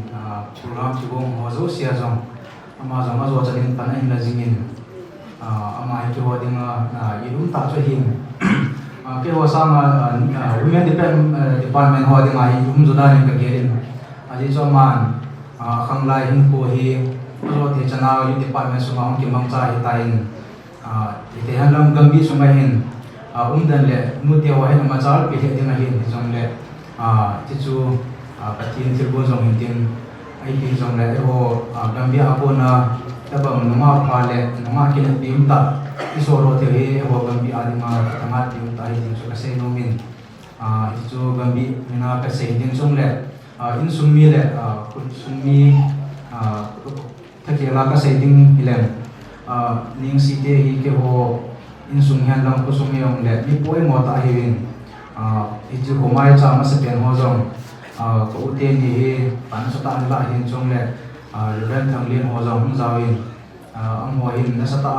program chibong ho zo sia jong ama zama zo chalin pana in la jingin ama ke ho dinga ilum ta cho hin ke ho sama women department ho dinga ilum zo da ni ka gerin aji cho man khanglai hin ko hi zo the chana Youth Department suma ki mang cha hi ta in te halam Gambi suma hin dan le mu te wa hin ma char pe he dinga hin jong le ti chu patin thirbo jong hin tin ai pi jong le ho Gambia apona tabang numa phale numa kin tim ta isoro the he ho Gambi adima tanga tim ta hi so ka sei no min chu Gambi na ka sei din jong le in summi le kun summi thakela ka sei ding hilem ning si te hi ke ho in sum hian lam ko sum yong le mi poi mo ta hi win chu ko mai cha ma se pen ho jong ko ute ni he pan sa ta la hin chong le ren thang lin ho jong zawin am ho hin na sa ta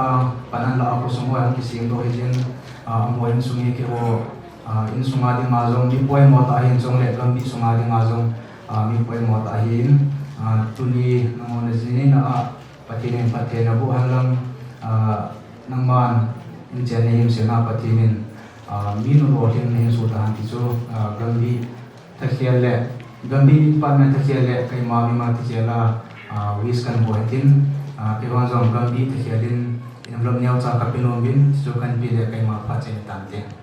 panan la ko sum ho ki sim do hin am ho hin sumi ke ho in sunga di ma jong mi poi mo ta hin chong le Gambi sunga di ma jong mi poi mo ta hin tuni no na jini na patinen patena bu halam nangman in jene him se na patinin mi no ro hin ne su ta ti chu Gambi Takiale Gambi Department Takiale kay mami ma Takiala wis kan buhatin piwan jong Gambi Takialin inamlam niyaw sa kapinomin so kan pili kay mga patsin tante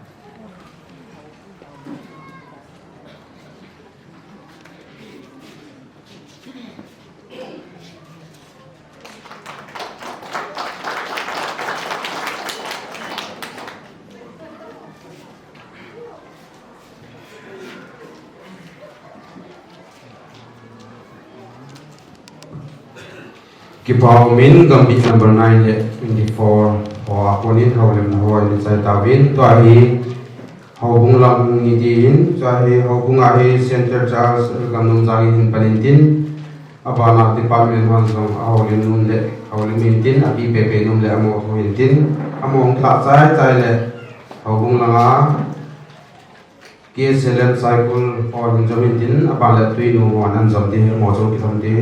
Kipau min Gambi number 9 le 24 ho aponin ho lem ho ni sai tawin to hi ho bung lam ni din to hi ho bung a hi center charles gamnung jang hin palintin abana department han song ho lem nun le ho lem tin abi pe pe num le amo ho hin tin amo thla chai le ho bung langa ke selen cycle ho hin jamin tin abala tui nu ho nan jam ti mo jo ki thom ti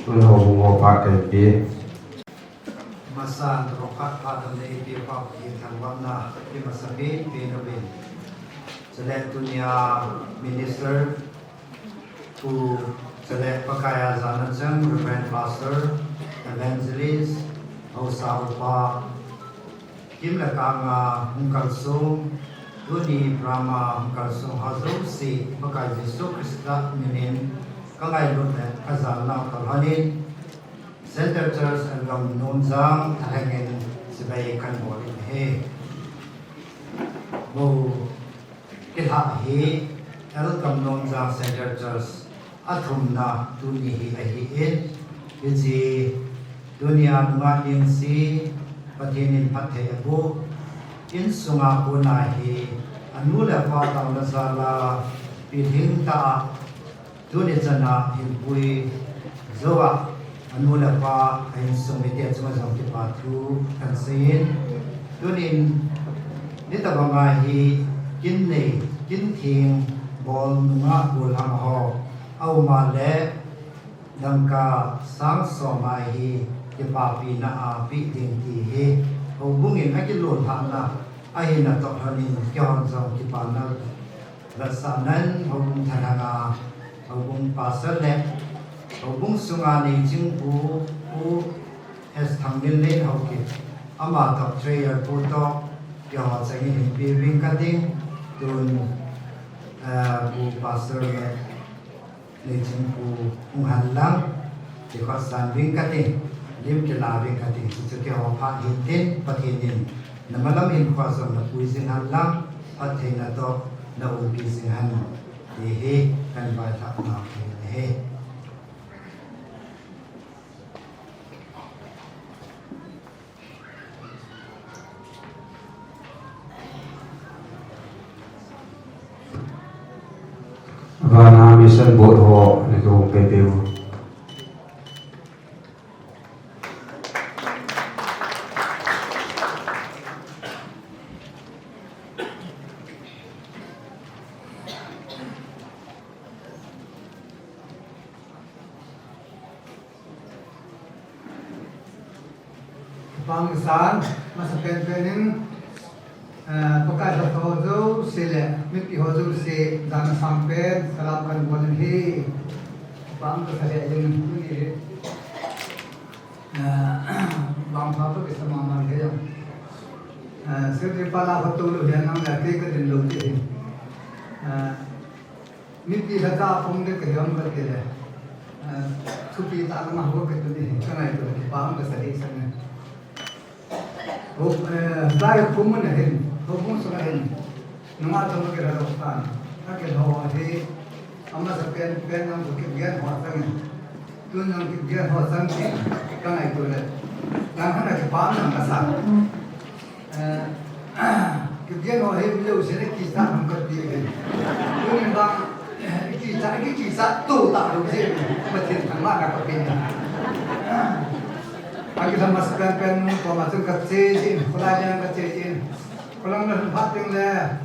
un ho bung ho pa ke pi
Masan rokat pada le pi pa ki thang wam na ki masabi pe no bin select dunia minister who select pakaya zanachang reverend pastor evangelist au sa pa kim la kanga hungkal sum ทุนีพระมาการทรงหาสุสีพระกายเยซูคริสต์นินก็ไงรุ่นแรกอาจารย์นักตลอดนินเซ็นเตอร์เชอร์สอันกำนุ่นจังทางเงินสบายกันบริเฮบูกิจหาฮีเอลกำนุ่นจังเซ็นเตอร์เชอร์สอัฐมนาทุนีฮีไอฮีอินกิจีดุนยาบุญยินสีปฏินินพัทเทบุอินสุงาปุนาฮีอนุเลปาตาวลซาลาปิหิงตาดุนิจนาหินปุยโซวะอนุเลปาหินสุมิเตจมาจังกิปาทูกันซีนดุนินนิตบังาฮีกินเนกินทิงบอลนุงาบุลฮัมฮอเอามาเลดังกาสังสมาฮีกิปาปีนาอาปิดิงตีเฮเอาบุ้งอินให้กินโหลดทางนะไอ้นักตอกนินย้อนจงกิปานาลักษณะนั้นเอาบุ้งธนางาเอาบุ้งปาสเล่เอาบุ้งสุงานิจิงปูเอสทางดินเล่เอากิอามาตอกเทรียร์ปูตอกย้อนใจหินปีวิ่งกันดิ้งตุนปูปาสเล่ในจิงปูอุหันลังที่เขาสั่งวิ่งกันดิ้งลิมจะลาวิ่งกันดิ้งสุดที่เขาพาหินเต้นปะเทนินน้ำมันหินความสมบูรณ์สิ่งหันลังพัฒนาต่อนาอุปิสิ่งหันที่เฮกันไปทักมาเฮ
Vana mission board ho ne ko pepe ho
Bangsan masa pen-penin pakai hozo sile miti hozo se dana sampai salam kan bolen he bang kesale jeng ni bang apa bisa mamar he sirri pala betul ya nang lagi ke din lo je miti hata pung de ke yam ke le supi ta ma ho ke tu ni kana itu bang kesale sana saya kumun hen, kumun sukahen, nama tu mungkin ada urusan. Akhir hawa he, amma sekian sekian yang kegiatan hawasan, tu yang kegiatan hawasan ni, kan itu le. Yang mana kepala yang kasar. Kegiatan hawa he bila usia kisah mungkin dia. Tu yang bang kisah tu tak ada usia, macam mana nak kepala. Pagi sama sekarang kalau masuk ke cecin, pelajaran ke cecin, kalau nak bating le,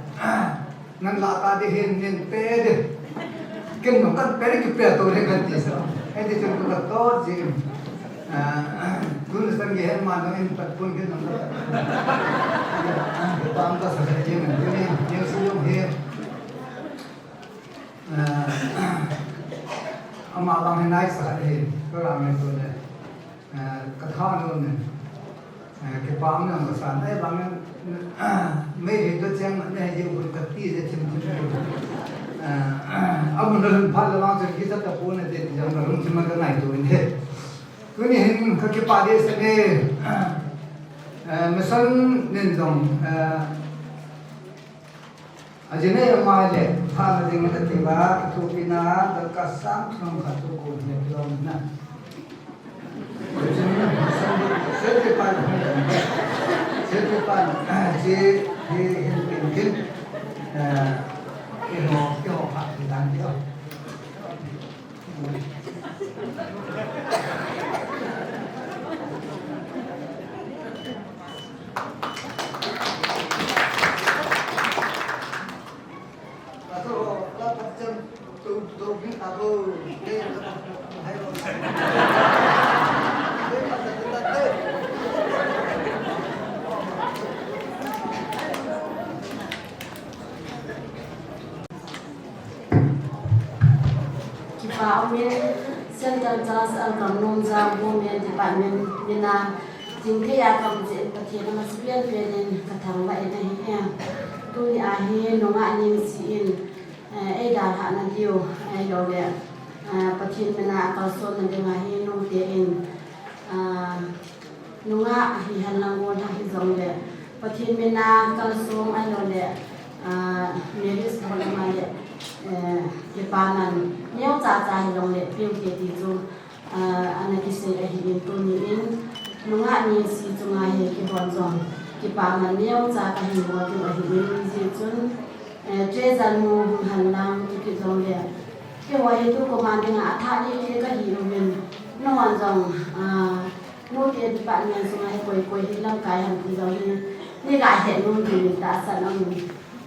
nan lata dihin nin pede, kan makan pede kita tu dengan tisra, ini cuma kita tahu jim, tulis lagi hen mana ini pun kita nak, kita angkat sahaja jim, ini yang sebelum hen, amalan naik sahaja hen, kalau ramai tu le. Kata nun, kepang yang besar, bang mei itu ceng, yang berkati je cem. Amun dalam hal langsung kita tak pun ada di dalam dalam cuma kena itu ini. Tu ni hen kepade sene, misal nendong, ajene ramai le, hal dengan ketiba itu bina terkasang sama satu kulit dalam na. Setiap je mungkin kau hak dan dia. Atau apa macam tu kita tu dia
Amin, Center Jas Al-Kamnon Zabu Men Department Mina Jingkaya Kamjit Patina Masbian Pedin Katangwa Ina tu ni ahi nunga ning si in ai da ha na diu ai lo le pathin mena ka so na de hi nung te in nunga hi han lang won ha hi zong le pathin mena ka so ai lo le meris ko ma le ke pa nan neo cha cha hi long le piu ke ti chu ana ki se hi in tu ni in nunga ni si chu nga he ki bon zong ki pa nan neo cha ka hi mo tu hi in ji chun tre zan mo han lang ki zong le ke wa ye tu ko ma de nga tha ni ke ka hi lo men no wan zong no te pa ni so nga he koi koi hi lam kai han ki zong ni ga he no ni ta sa na mu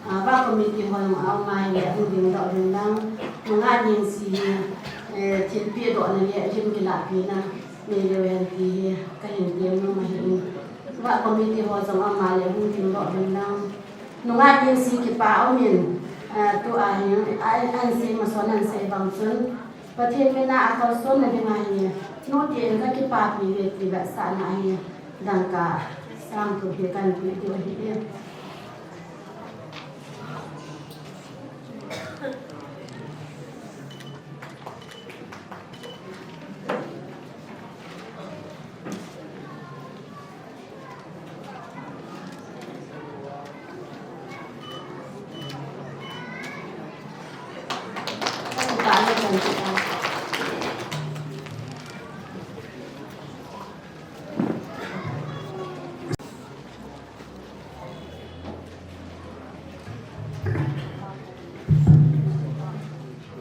ba committee ho ma au mai le hu ding do ding dang nga ning si thiên pi do na le jim ki la pi na me le wen ki ka hin ti no ma hi ba committee ho zong au mai le hu ding do ding dang nga ning si ki pa au min tu a hi an se ma so nan se bang chun pa thiên me na a ka so na ding hi no ti ka ki pa pi le ti ba sa na hi dang ka sam tu hi kan pi tu hi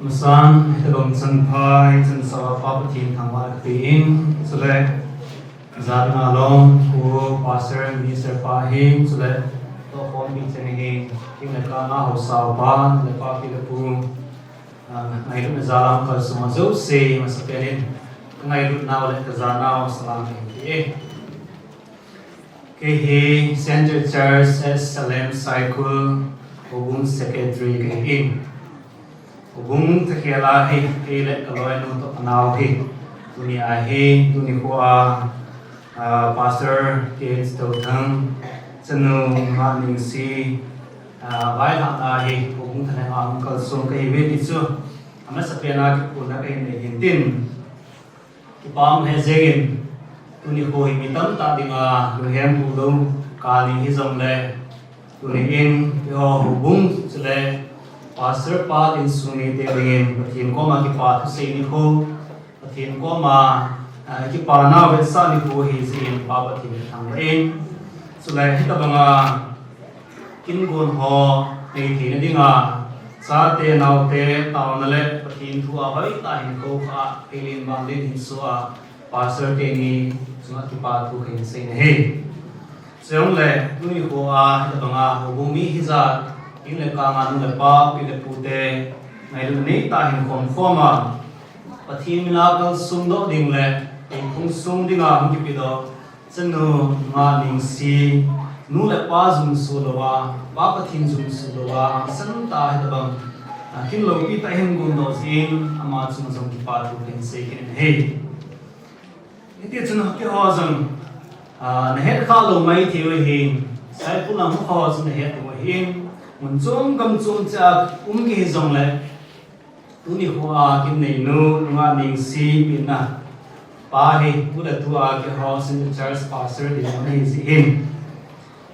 Masan hebom chan phai chan sawa pa patin thangwa khin sule zat na long ko pastor minister pa him sule to khom bi chen hi kim le ka na ho sa ba le pa pi le pu ngai lu zalam ka suma zo se masaperin ngai lu na le ka zana salam hi ke hi Center Church Salem Cycle Obung Secretary ke in Obung tekhela hi ele kaloi no to anau hi dunia hi duni ko pastor ke sto thang chanu ma ning si vai la na hi Obung thana ang kal som ke ve ti chu ama sapena ki puna ke ne hintin ki pam he zegin duni ko hi mitam ta dinga lu hem bu lo ka ni hi zong le duni in yo Obung chule pastor pa in suni te ringin pathin ko ma ki pa thu sei ni ko pathin ko ma ki pa na ve sa ni ko hi sin pa pathin thang in sulai hi ta banga kin gun ho nei thi na dinga sa te nau te taw na le pathin thu a bai ta hin ko kha pelin bang din hin so a pastor te ni sunga ki pa thu hin sei ne he seong le ni ko a ta banga ho bumi hi za in le ka nga nu le pa pi le pu te ngai lu nei ta hin kon forma pathin mina kal sum do ding le in khung sum dinga hum ki pi do chanu nga ning si nu le pa zum su lo wa pa pathin zum su lo wa san ta he bang kin lo pi ta hin gun do zin ama chung zum ki pa tu kin se kin he iti chanu ki ho zam na he kha lo mai thi we hin sai pu lam ho zam he tu hin mun chung kam chung cha ki zong le tu ni hoa kim nei nu nga ning si pin na pa hi tu da tu a ke ho sin church pastor di na hi si hin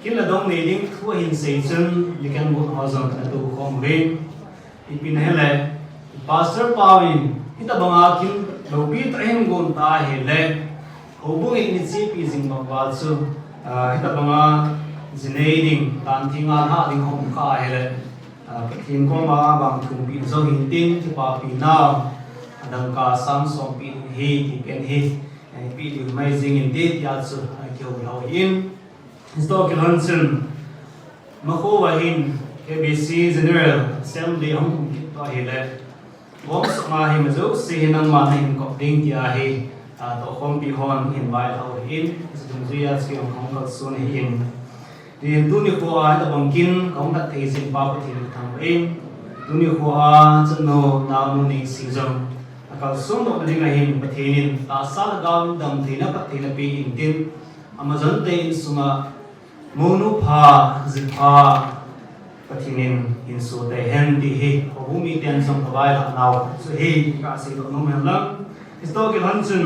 kin la dong nei ding thu hin sei chun li kan bu ho zong na tu khom rin ipin hele pastor pawin ita banga kin lo bi ta hin gon ta he le ho bu ni chi pi jing ma wa chu ita banga zinading tan thinga ha ding hom kha hele pathin ko ma bang thum pi zo hin tin ti pa pi na adang ka sam som pi hi ti ken hi pi di amazing indeed ya chu ki ho lo in stock luncheon ma ko wa hin KBC General Assembly hom ki to hele bom ma hi ma zo se hin ang ma hin ko ding ti a hi to khom pi hon in bai ho in zum zia chi hom ko sun hin di dunia ko a ta bangkin kaum ta thei sin pa pa thil thang in dunia ko a chano na mu ning sing jong akal som no ding a hin pathinin ta sal gam dam thina pathina pi in tin amazon te in sunga monu pha zipha patinin in so te hen ti hi hobumi ten som kawai la naw so hi ka si lo no mem lam isto ki han chun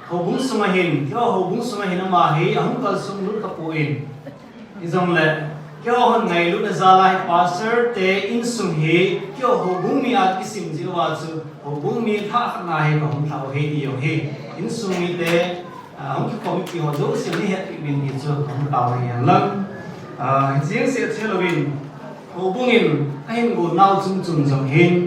hobung sumahin yo hobung sumahin ma hi ahum kal sum lu ka po in izong le kyo hon ngai lu na zalai pastor te in sum hi kyo hobung mi at isim ji wa chu hobung mi tha na he ko hum thau he di yo he in sum mi te hum ki ko mi ki ho do sim ni het min ni chu hum tau ni yan lam jiang se chelovin hobung in kain go nau chung chung jong hin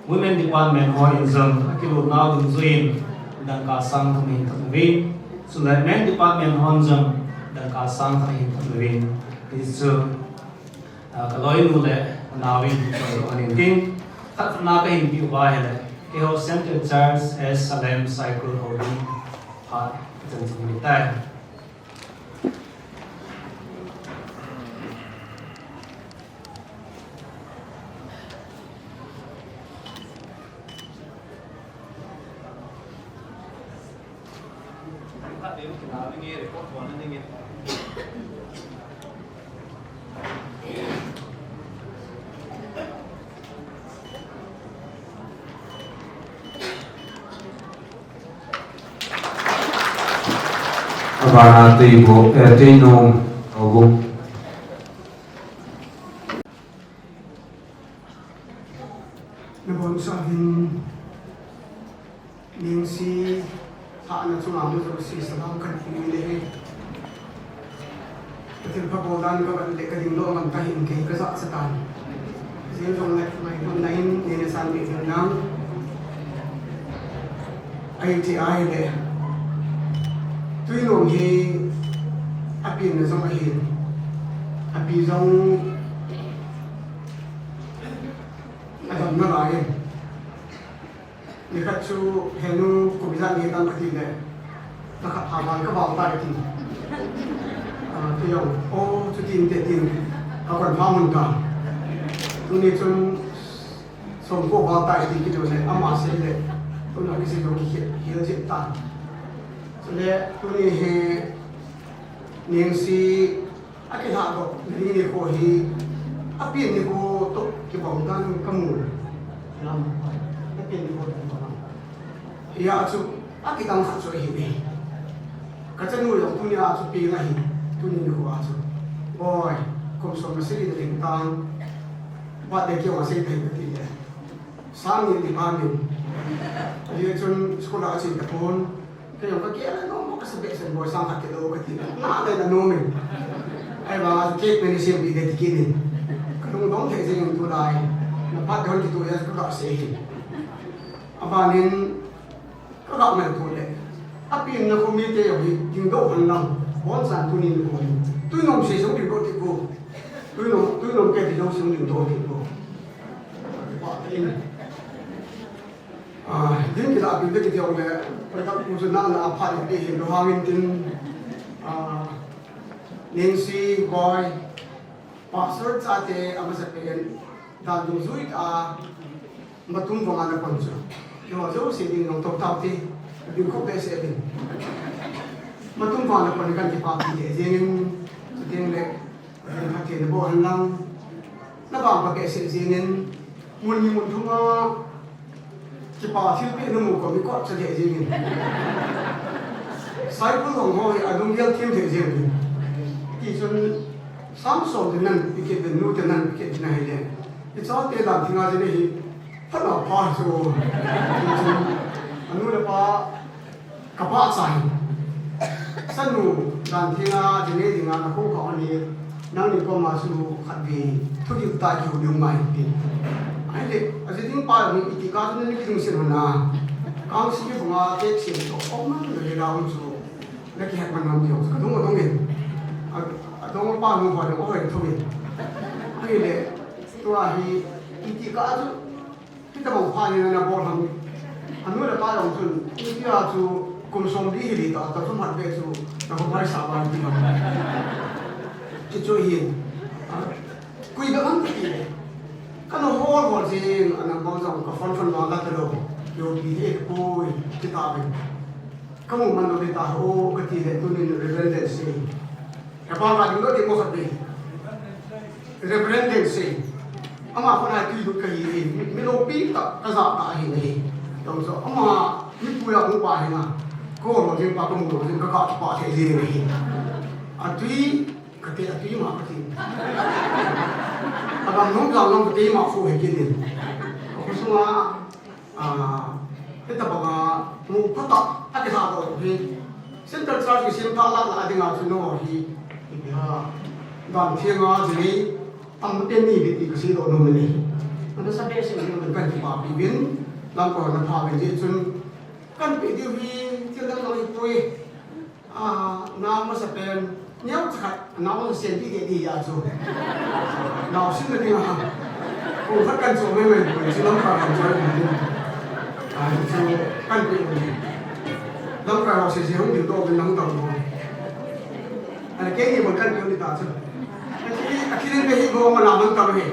women department ho in jong akilo nau dun zuin dan ka sang thumin thumin so la men department hon jong dan ka sang thumin thumin is ka loi nu le nawin ko anin king khat na ka hin bi wa hele ke ho center church as salem cycle holding part chen chung tai
Và tùy bộ trên nông ở vùng
Nabon sa akin ning si haan na sumamo sa si sa mga kanipinili katil pagodan ka ba ka din lo ang tahin kay kasak sa tan kasi yung may online ninasan mi ng ITI de tuy nung hi apin na sa mahin api zong adam na lain ni katsu henu kubizan ni tang katile nakathaman ka baw ta ti tiyo o chutin te tin akon phamun ka tuni chun som ko baw ta ti ki do ne ama se le tuna ki se do ki hi je ta le tuni he ning si akina ko ni ko hi apin ni ko to ki baw dan kamu lam apin ni ko ya chu akitang sa so hi kachanu yo tuni a chu pi na hi tuni ni ko a chu boy kom so masiri de ling tang ba de kyo masiri de ti de sang ni pa ni ye chun skola a chin ka pon kayo ka kya no mo ka sabi sa boy sang ka kilo ka ti na de na no mi ai ba ke pe ni sim bi de ti kinin kung dong ke jing tu dai na pa de ki tu ya ko ka se hi abanin các bạn này thôi đấy, áp dụng nó không biết thế rồi nhưng độ hành lang, bọn sản tu nín rồi, tôi nông sử dụng điều đó thì cô, tôi nông cái thì nông sử dụng điều đó thì cô, bạn thấy này, những cái áp dụng cái điều này, phải các cụ dân nào là phải để hiểu được hàng nghìn tin, Nancy boy, pastor sa te ama sa pen, dan yung zuit matung vong ana ponso. Yo zo sitting nong top top ti yung ko bese din matung pa na panikan ti papi de zinin sitting le ha ti de bo hanlang na ba pa kese zinin mun ni mun thunga ti pa ti pe no ko mi ko sa de zinin sai pu long ho adung yel tim de zinin ti chun samson de nan ike de nu de nan ike na hele it's all te da thinga je hi phát là phá số anh nuôi là phá cặp phá sai sân nụ đàn thiên a thì nên thì ngàn là không có gì năng lực của mà số khát vì thu nhập tài kiểu đường mày thì anh thì ở trên tiếng bài mình ít cá cho nên cái đường xuyên hồn càng sinh cái vùng a tết xuyên có không mất người nào cũng số lấy cái hạt mình làm nhiều cái đúng rồi ở trong ba người phải có phải thu nhập anh thì tôi thì ít cá chứ kita mau phai na bol ham anu la pa yong chun india chu kum som di hi ta ta chun hat be chu na ko phai sa ban ti ham ki chu hi kui da an ti ka no hol hol jing an bang jong ka fon ma la ta lo yo ki he ko ki ta be ka mo man do ta ho ka ti le tu ni redundancy ka pa ga ding do ti mo khat be referendum say ama ko na tu ka hi mi lo pi ka za ka hi nei to so ama mi pu ya ko pa hi na ko ro jin pa ko mo jin ka ka pa the ji nei a tui ka te a tui ma ka ti agam no ga no te ma fu he ki ni ko so ma kita baga mu pata ati ha do hi central church ki sim tha la la ding a chu no hi ya dan thiang a ji am te ni bi ti si do no ni an sa be se ni kan ti pa bi bin lam ko na pha be ji chun kan pi di hi ti la lo hi pui na ma sa pen nhau chặt nó xem cái gì à chú nó xin được ha cũng phát căn số mấy mình chỉ lắm vào làm chơi mình chú căn bị mình lắm vào sẽ không điều độ bên nắng tầm rồi cái gì mà căn bị đi ta chứ khi đến cái gì mà làm nắng tầm này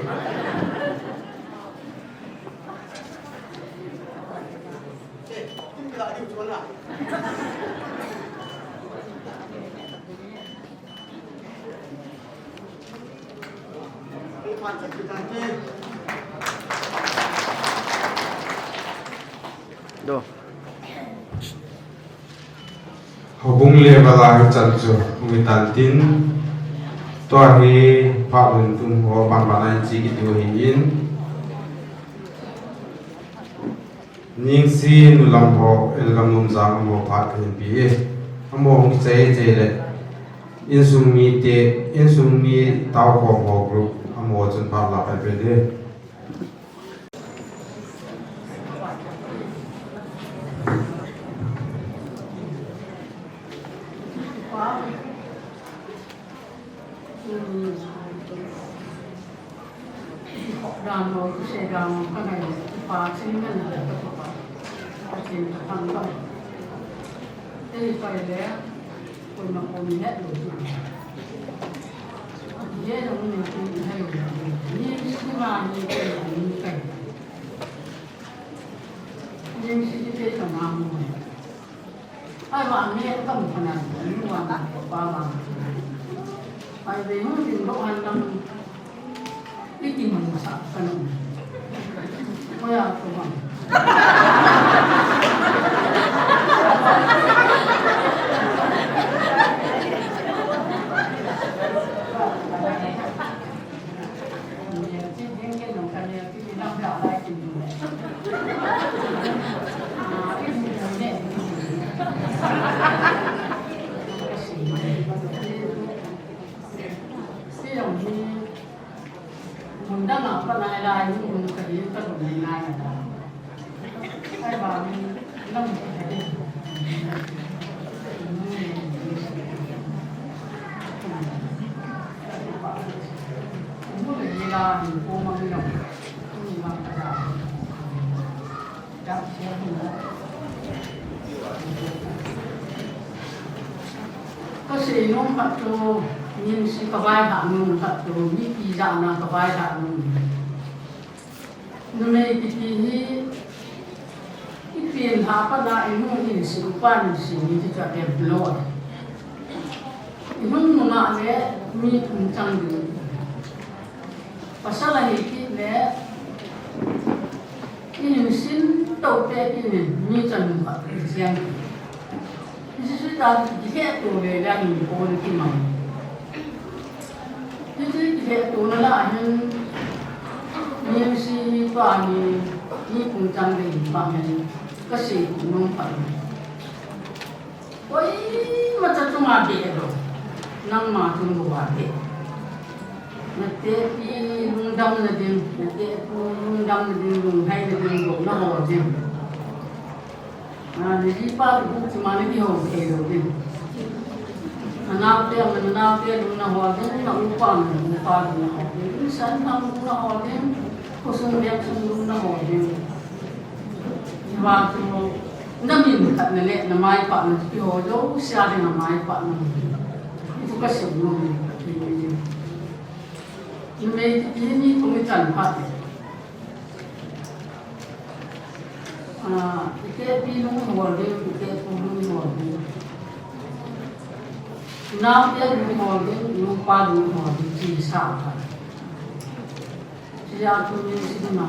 Do.
Hubung le bala chancho umitan tin to hi pa un tum ho ban ban chi ki tu hi in ning si nu lam ho el gam num jang mo pha kin bi amo hong che che le in sum mi taw ko ho group amo chun pa la pa pe de
đàn rồi cứ xe đàn cái này và xin ngân là cái của bạn thì thằng đó đây phải lẽ tôi mà ôm hết rồi dễ là mình cũng hay nhưng cái mà như cái là như cái nhưng cái thằng nào rồi ai bạn nghe tâm phần nào những hoàn cảnh của ba bạn tại vì nó thì nó an tâm cái gì mà nó sợ cái nó bây giờ tôi bảo mình đang ở bên này đây mình phải đi tới bên này này ai bảo mình năm phải đi muốn đi là mình cô mang đi đâu mình mang cái nào đang xem mình có gì nó phải cho nhưng si kabai ha nung ta to mi pi ja na kabai ha nung nume pi hi ipien ha pa da inu in si pan si ni ti cha em blood ihun ma le mi thun chang di pasala hi ki le in sin to pe in mi chan pa siang si ta di he to le la ni ko ni ki ma jadi hệ tụ nó là những những si và những cùng trang bị và những cái gì cũng nông phải ôi mà chắc chúng mà để rồi năng mà chúng bộ bà để mà để đi lung đâm là đi mà để lung đâm là đi lung hay là đi lung nó hồ đi à để đi ba cũng chỉ mà nó đi hồ thế rồi đi Anak dia luna holding na upan na san ang luna holding kusung dia luna holding waktu namin kat nele na mai pa na pihojo siya din na mai pa na itu kasi nung ini kumitan pa ike pinung holding ike pinung holding now dia di holding yung pa di holding si sa ya tu ni sinima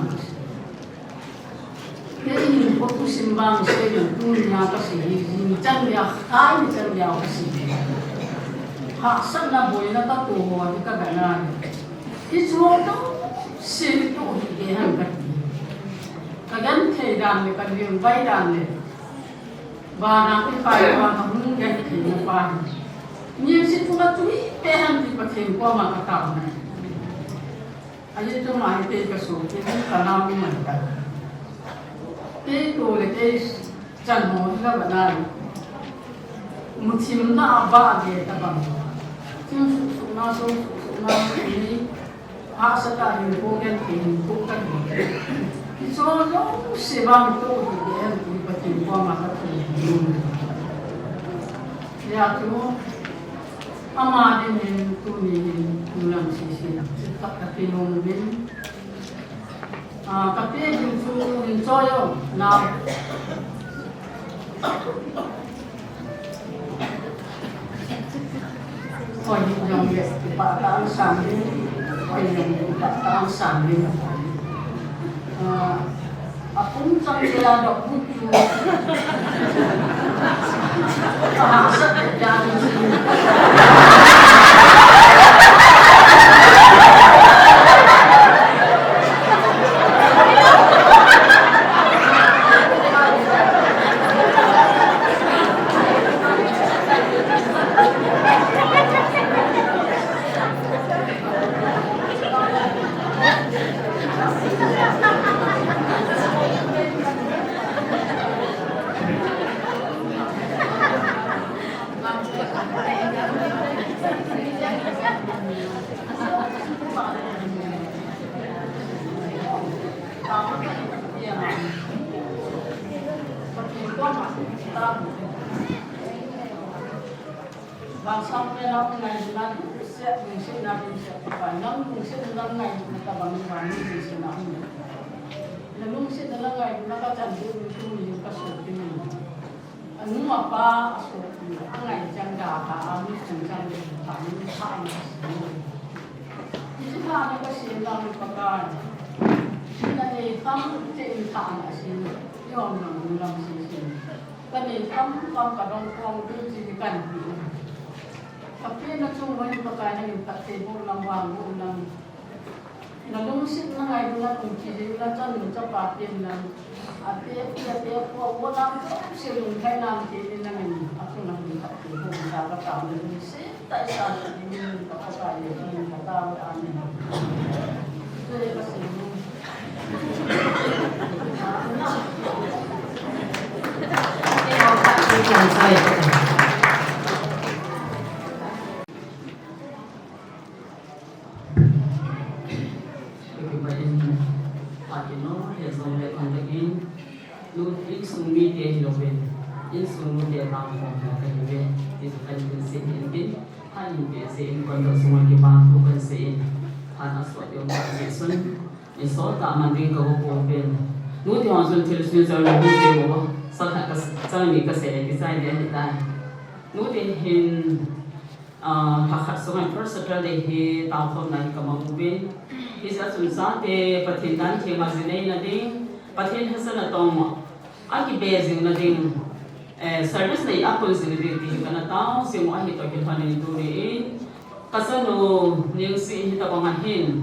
cái hình của tu sinh vang sẽ được tu nhà cái gì chân nhà khai chân nhà cái gì họ sắp là buổi nó ta tu hòa thì các bạn này cái chỗ đó sinh tu thì cái hàng cái gắn thề đàn này cái đường vay đàn này và nó cái phải và nó không cái thì nó phải nhưng sinh tu là tu cái hàng thì phải thêm qua mà cái tàu này anh ấy tôi nói cái số cái khả năng của mình cái đồ là cái chân hồ các bạn này một chim nó ba để ta bằng chim sụp nó thì họ sẽ tạo những cô ghen thì cũng cần cái số nó sẽ bằng tôi thì để em thì phải tìm qua mà các thứ ya chú ama đi mình tu mình làm gì tất cả cái nông dân tapi jumpa joyo now coi như dòng việc bạn đang sản đi coi như bạn đang sản đi cũng trong cái lao động bút chú hàng rất đẹp trai Bang sampai nak ngai nak set mungkin nak apa nam mungkin nak ngai kita bang mungkin nak ni. Lalu mungkin nak ngai nak cantik itu yang kasut ini. Anu apa kasut ini? Ngai jangka apa? Mungkin jangka apa? Mungkin ini kan kasih nam pakai. Ini kamu cek tanah sini. Yang nam sini. Kan ini kamu kadang tu jikan. Tapi na cuma yung pagkain ng table ng wango ng nalungsit na ngayon na kung kisi na dyan yung chapatin ng ate po wala ko silong kay namin namin ako nang table ng kakatawa ng tayo sa yung pagkakain yung katawa amin kaya kasi so tak mandiri kau pun nu tiang sun televisi jalan ni dia bawa sangat jalan ni kesel desain dia kita nu tiang pakat sungai persetel deh tahun nanti kamu mungkin bisa sunsa te patinan tiang mazinai nanti patin hasan atau aki bezing nanti service ni aku sendiri di kana tahu semua itu kita ni tu ni kasano yang si kita pangahin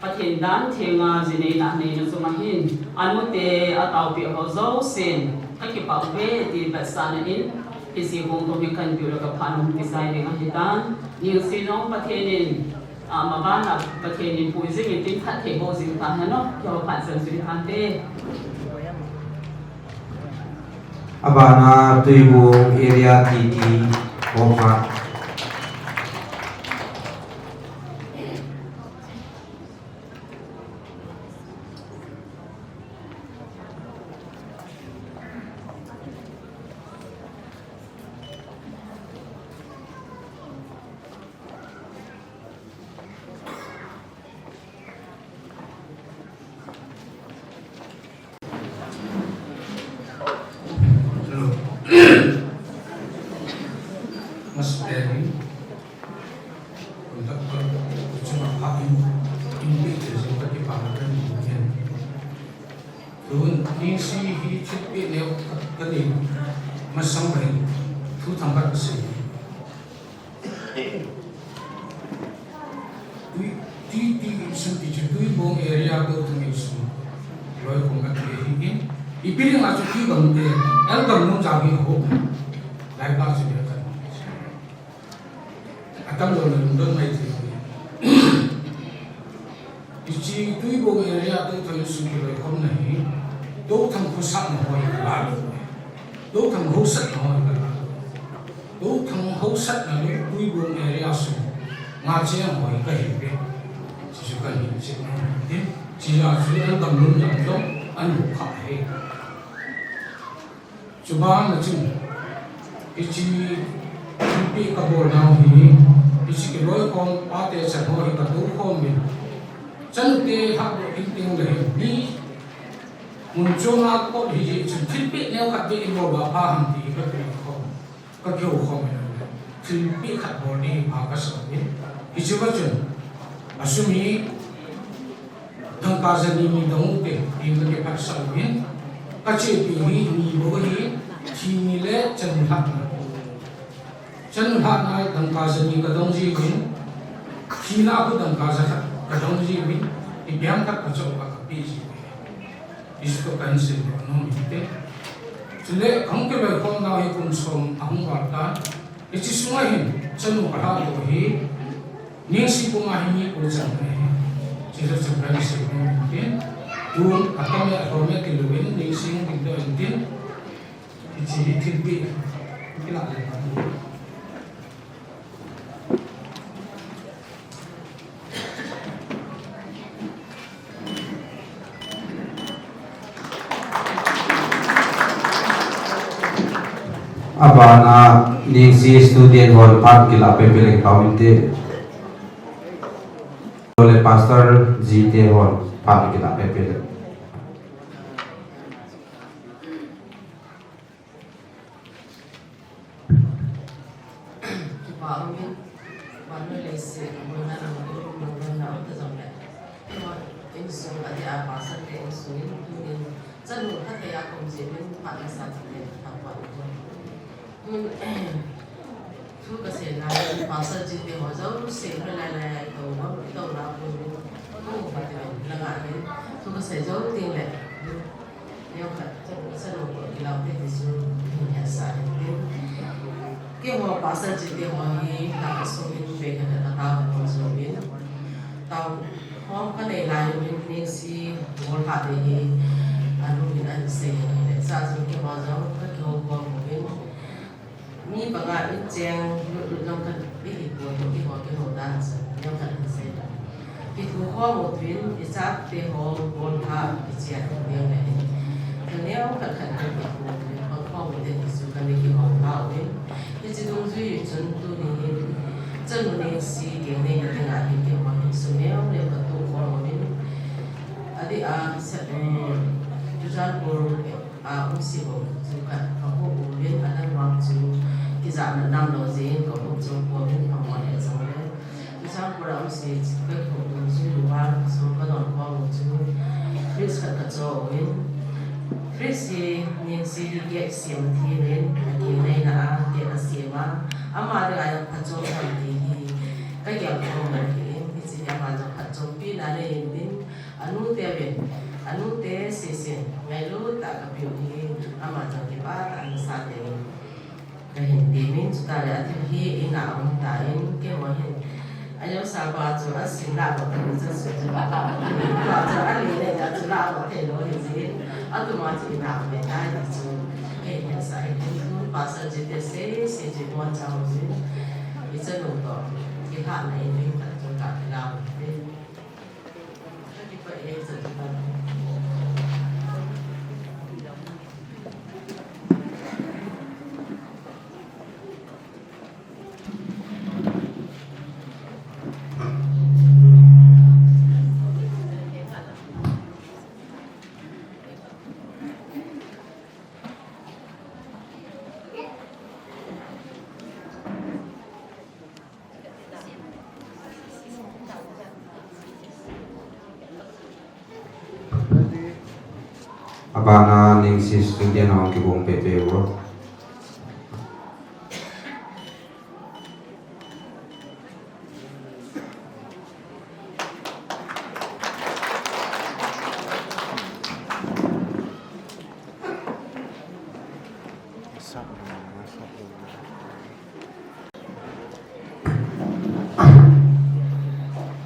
patin dan tiang zinai nak ni yang sumahin anu te atau pihak hozau sen aki pawe di besana in isi hong tu kan biar kepanung desain dengan hitam yang si nong patinin mabana patinin puisi itu kat tebo sing tahan no jauh panjang suri ante
Abana tuibu area titi Oka
tuần niên si hi chit bị nêu cái gì mà sống vậy thu thằng bạn sĩ tuy sân thì tuy bông area đâu thằng ấy sân rồi cũng các cái gì ipiling là chút khi gần để em gần muốn giao hình hộ lại bao nhiêu điều cần atam lo đơn này thì chỉ tuy bông area đâu thằng ấy sân rồi không này đâu thằng có sẵn hỏi là đâu thằng hậu sẵn hỏi là đâu thằng hậu sẵn là tuy bông area sân ngã chế hỏi cái gì vậy chỉ cần nhìn xem chỉ là sự em gần muốn nhận đó anh cũng khó hay chú ba là chừng cái chi bị cả bộ nào thì cái chi cái lối con ba tê sản hoa thì cả đủ con mình chân tê học được kinh tế để đi muốn cho nó có thì gì chừng thiết bị nếu các bị bộ bà ba hàng thì các bị không các kiểu không mình thiết bị khát bộ đi bà các sở biết cái chú ba chừng asumi thằng ca dân đi đông tê đi cái phát sở biết các chị bị ni bố hi chi lệ chân hạt này thằng ca dân đi cái đông gì biết chi nào cũng thằng ca dân cái đông gì biết thì biếng các cái chỗ các bị gì isto kan se no mite chule không cái bài con nào hi cũng som ang vào ta cái chỉ số này chân một hạt rồi hi niên sĩ cũng ai hi cũng chẳng này chỉ là chẳng phải se no mite tuôn atam ya hormat ke luwen niên sĩ cũng được tin chỉ thiết bị cái lại
Abana Ningsi student hall part kila pepele kawinte oleh pastor GT hall part kila pepele
thu cái xe này bảo sơ chỉ để họ giấu xe hơi lại tàu nào cũng không phải là ngại đấy thu cái xe giấu tiền lệ nếu phải trong cái xe đồ của làm thì số nhà sai cái họ bảo sơ chỉ để họ đi làm cái số mình về cái là tao một số biến tao họ cái này là mình nên si một hạt để anh mình ăn xe để sao cái họ giấu cái họ có một bên mi baga icheng long kan bi ko to ki ho ke ho dan sa long kan se da ki thu ho mo twin isa te ho bon ha ichia ne ne ke ne ho kan kan ke ko ho mo de su kan ki ho ha we ki chi dong zui chun tu ni chân ne si ke ne ne na ki ke ho ni su ne ho le ka tu ho mo ni adi a se ju jan ko a um si ho su kan ho ho le ana wa chu cái dạng là năm đầu gì có một số của bên phòng ngoại hệ giống đấy cái sáng của ông sẽ cái của đồng chí đủ ba số có đòn qua một chú Chris phải cắt chỗ bên Chris thì nhìn si đi ghé xiêm thì đến cái này là cái là xiêm mà mà được ai cắt chỗ thì cái kiểu của mình thì chỉ là mà cho cắt chỗ pin là này đến anu tê bên anu tê xì ngày lúc ta gặp biểu thì mà cho cái ba anh sa tê cái hình mình chúng ta đã thì khi in nào ông ta in cái món hình anh nhớ sao qua chỗ ăn xin lại một cái rất sướng qua chỗ ăn liền này đã chỗ nào có thể nói gì ăn tụi mình chỉ làm về tay thì chú cái hiện sai thì cứ把设计的写就多长时间一直弄到其他那一边的就搞得了这个也是这个
abana ning si student ang kibong pepe wo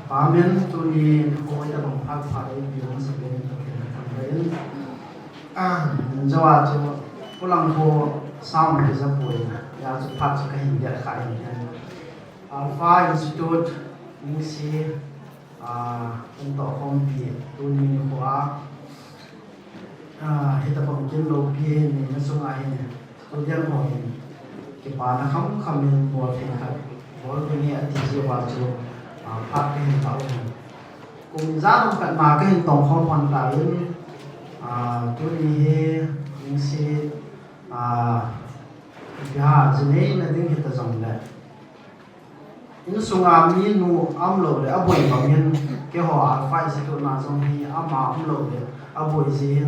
Amen. Tuni ko ita bang pagpapay bilang sabihin ng kinakambayan. Jawa jo pulang ko sama ke Japoi ya jo pat ka hindia ka yan. Alpha Institute misi untuk kompi tuni ko hita bang kilo pi ni nasungai ni. Kemudian mo ke pana kam kamin buat tingkat. Bol ini ati jiwa jo phát cái hình tạo cùng giá không cận mà cái hình tổng không hoàn tại tôi đi những xe cái gì này là tiếng hiện tại dòng này những sung mi nu âm lộ để áp bồi vào miền cái họ phải sẽ tụi nào trong khi âm mà âm lộ để áp bồi gì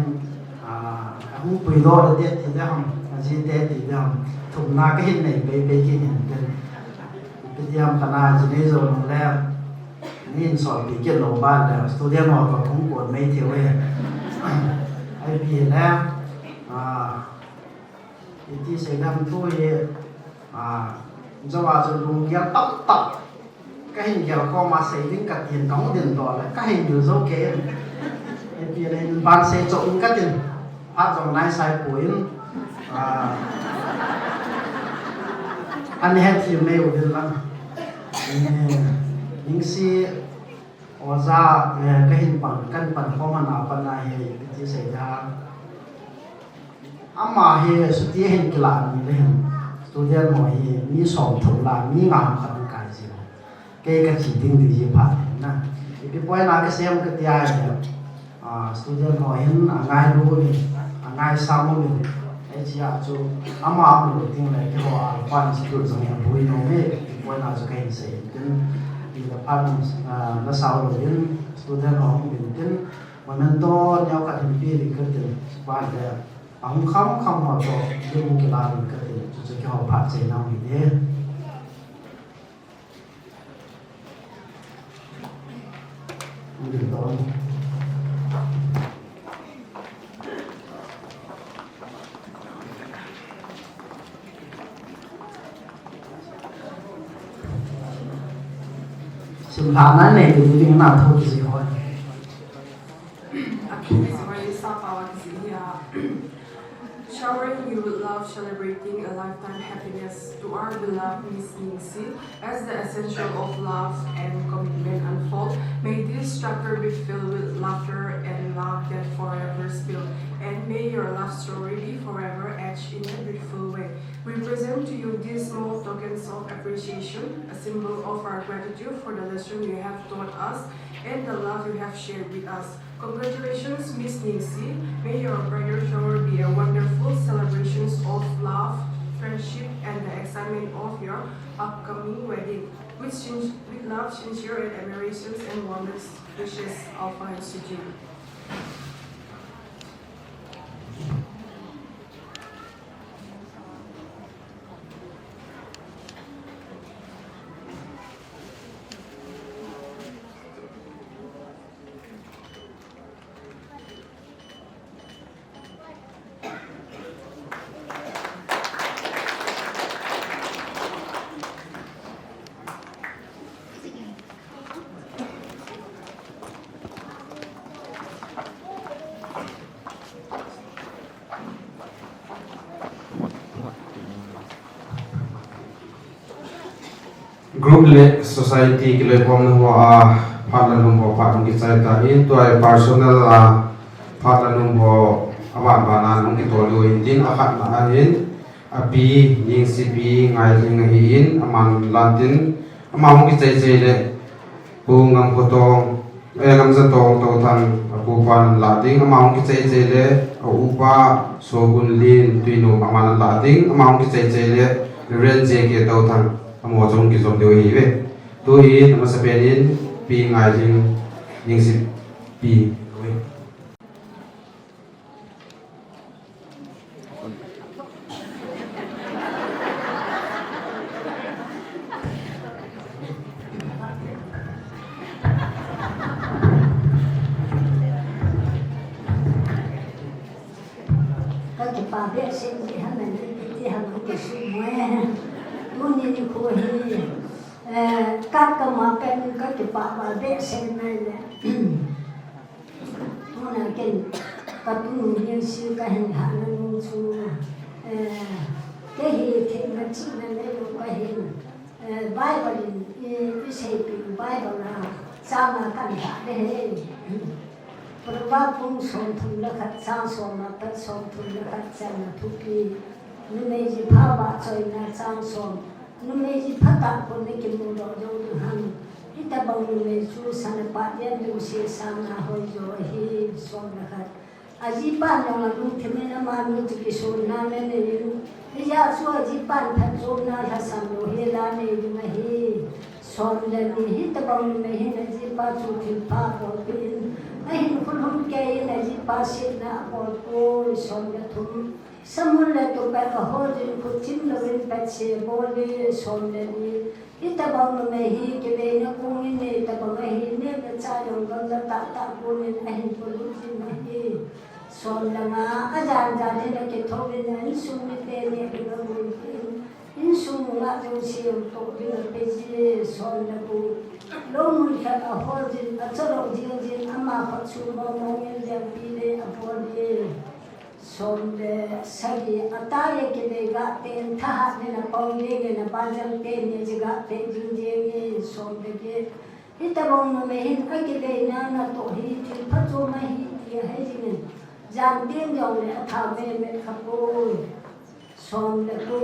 không bồi đó để thì để không gì để thì để không thùng na cái hình này về cái hình cái diam kana gì này rồi là nên soi bị kết lộ ban là student họ có cũng cuốn mấy thiếu ấy ai bị là thì sẽ làm thôi do vào rồi dùng kia tóc cái hình kiểu con mà xây đến cả tiền đóng tiền đỏ là cái hình được dấu kế ai bị này ban sẽ trộn các tiền phát dòng này sai cuối anh hết thì mail được lắm những si oza cái hình bằng căn bản không mà nào phần này thì xảy ra mà he sự tiết hình cái là như thế student hỏi mi sòng thủ là mi ngàm khăn cái gì cái chỉ tin từ gì phải na cái point là cái xem cái tia student hỏi hin ngay đôi ngay sau mình ấy chỉ là cho mà mình đầu tiên là cái họ quan chỉ được rằng là bồi nó mới cái point là cho cái hình xảy di depan na saulo yun student hong bintin mananto nyaw ka himpili katin pada ang kham ho to yung kilarin katin chu chu ho phat che nang ni de mudin to Chúng ta nói này thì chúng nào thôi gì thôi.
Showering you with love, celebrating a lifetime happiness to our beloved Miss Ningxi. As the essential of love and commitment unfold, may this chapter be filled with laughter and love that forever spill. And may your love story be forever etched in a beautiful way. We present to you these small tokens of appreciation, a symbol of our gratitude for the lesson you have taught us and the love you have shared with us. Congratulations, Miss Ningxi. May your bridal shower be a wonderful celebration of love, friendship, and the excitement of your upcoming wedding. With love, sincere and admiration and warmest wishes of our institute.
group le society ke le pom no a phatla num bo phatung ki chai ta in to ai personal a phatla num bo awan bana nung ki to lo in din a khat na in a pi ning si pi ngai ling hi in aman lantin ama hung ki chai chai le pu ngam ko to ngam za to than pu pan la ding ama hung ki chai chai le a upa sogun lin tuinu aman la ding ama hung ki chai chai le ren je ke to than amo jong ki jom deu hi ve tu hi nama sapenin pi ngai ling ning si pi
bà bé sẽ gì hắn là đi hàng cái sự mẹ luôn như cô hi các cái mà bên các cái bà bé sẽ này nè là cái tụi mình siêu cái hình hạng nó su cái gì thì nó chỉ là lấy được cái hình Bible cái gì từ Bible là sao mà cần cả đấyเพราะว่าปุ่งสมทุนและขัดสร้างสมมาตัดสมทุนและขัดสร้างทุกปีนุ่มเมจิภาวะใจนะสร้างสมนุ่มเมจิพัฒนาคนในกิจมุดยงดูหันที่ตะบังนุ่มเมจูสันปัจเจนดูเสียสามนาหอยโยฮีสมและขัดอาจีปันยังลุงเทมินามามีจุกิโซนาเมเนยินที่ยาชัวจีปันพันโซนาทัศน์โลเฮลาเนยิมาฮีสมและมีที่ตะบังนุ่มเมหินจีปัจจุทิพาโอปินAhin kulhum kaya na ji pasit na ako som na tum samul na to pa kahodin kutin lawin pa siya boli som na ni itabang na mahi kibay na kungin na itabang mahi na natsayong ganda tatapunin ahin kulhum mahi som na nga ajan-jani na kitobin na insumite niya pinagulpin insumu nga yung siyang tokbin na pezi som na po Lomul kat ahojin acarok jin ama patsuba mongin yang pile apode somde sagi ataye kile ga ten tha ne na pongye ne na panjang ten ne jiga ten jinje somde ke itabong no mehin akile na na to hi til phacho ma hi ti hai jin jan ten jong le tha me khapo somde ko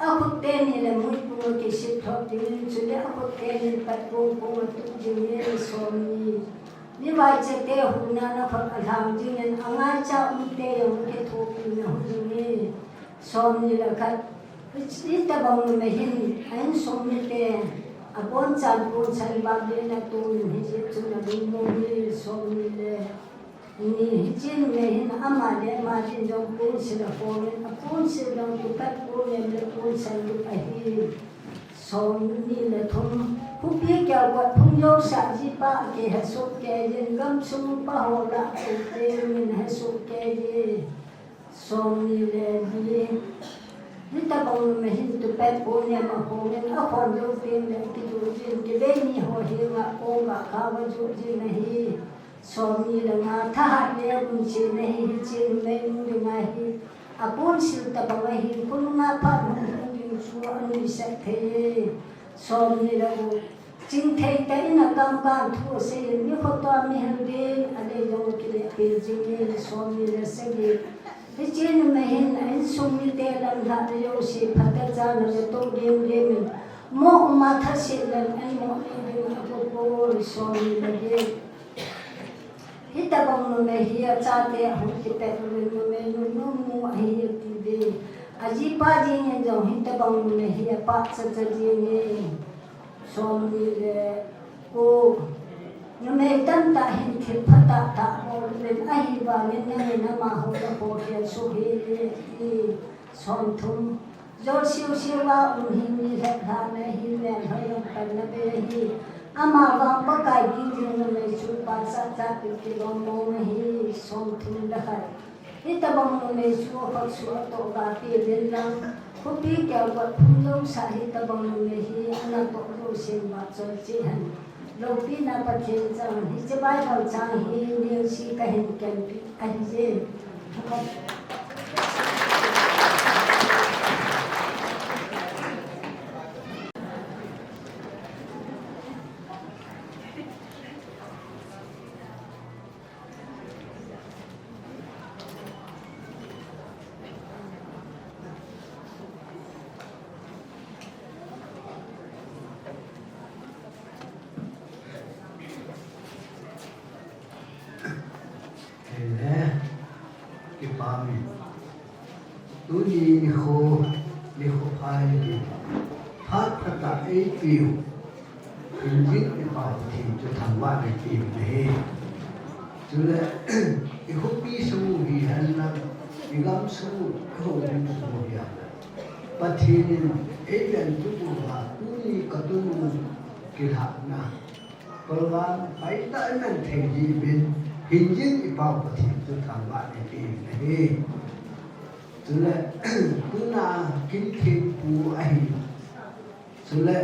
aku teni le muy pungo ke shit thok din chule aku teni pat pungo pungo tu jine somi ni vai che te huna na phak alam jine anga cha te yong ke thopi na hune somi la khat ita bang me hin an somi te abon chan ba de na tu ni je tu na bu mo ni somi le ni jin me hin ama de ma jin jong pun sila foren apun sila tu pat pun le pun san lu ahi som ni le thum hu pi kya wat thum yo sa ji pa ke ha so ke yin gam sum pa ho la tu te min ha so ke ye som ni le ni ni ta bang me hin tu pat pun ne ma ho ne a phon yo tin le ki tu jin ke be ni ho hi nga ko nga ka wa ju ji nahi Somi langa thahat le bunchi nahi chin me mu ngahi apun sil ta bawahi kunna pha mu su anu sa the somi lagu chin thei ta ina kam kan thu se ni kho to mi hande ade jong ki le pil jing ni somi le se gi chin me hin an somi te lam ha yo se phata cha na le to dem dem mo ma tha se le an mo ni ko ko somi le ge Hita bang no me hiya chate hum kita no me no mu hiya ti de aji pa ji ne jo hita bang no me hiya pa cha cha ji ne som ni le ko no me tan ta hin thil phata ta ho le ahi ba me ne na ma ho la ho ke so he le ti som thum jo siu siu ba hi ni le tha ne hi le ha yo kan na be hi ama ga pa kai ki jin no me chu pa sa cha ki lo mo me hi som thun la khai ita bang no me chu pa chu to ga pi den lang ko pi kya wa phun lo sa hi ta bang no me hi ana to lo sin ba cho chi han lo pi na pa chen chang hi che bai thau chang hi ni si ka hin ken pi a hi je
Phiêu Hình viết cái bài thì cho thằng qua này tìm về Chứ là cái khúc bí sâu vì hắn là cái gắm sâu cái hồn hình sâu vì hắn Và thì nên ấy lần chú bộ là tú ni có tu cái hạng nào Còn là phải đợi mình thành gì bên hình viết cái bài thì cho thằng qua này tìm về Sule kuna kinti pu ahi. Sule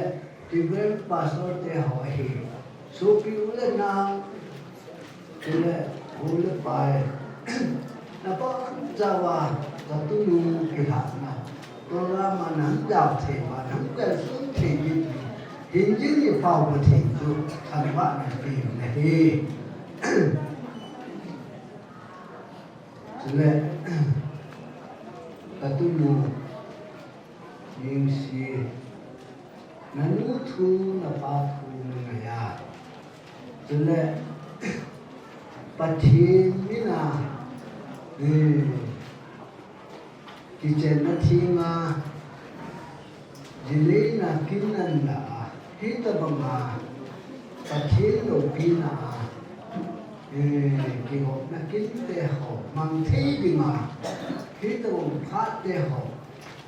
tibe pasor te ho ahi. So pi ule na sule ule pai. Napa Jawa satu lu kihat na. Tola manang jauh te manang bersun te gitu. Hinji ni pau berting tu tanpa nanti nahi. Sule satu lu yang si nanu tu napa tu ngaya. Sule patin ni na. Kitchen na thima jili na kinan la hita banga pathin lo pina ki ho na kin te ho mang thi bi ma hita bo pha te ho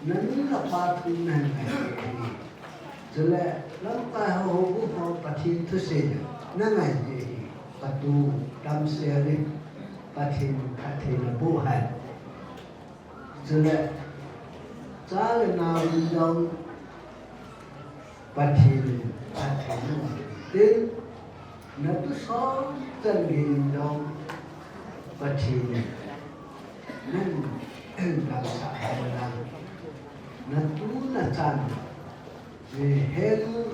nan la pa thu nan na jile lam ta ho bu ho pathin thu se na ngai ji patu dam se ri pathin pathin bu hai Sule Sale na windong Patin Tin Na tu so Tan windong Patin Nan Lang sa halang Na tu na chan Helu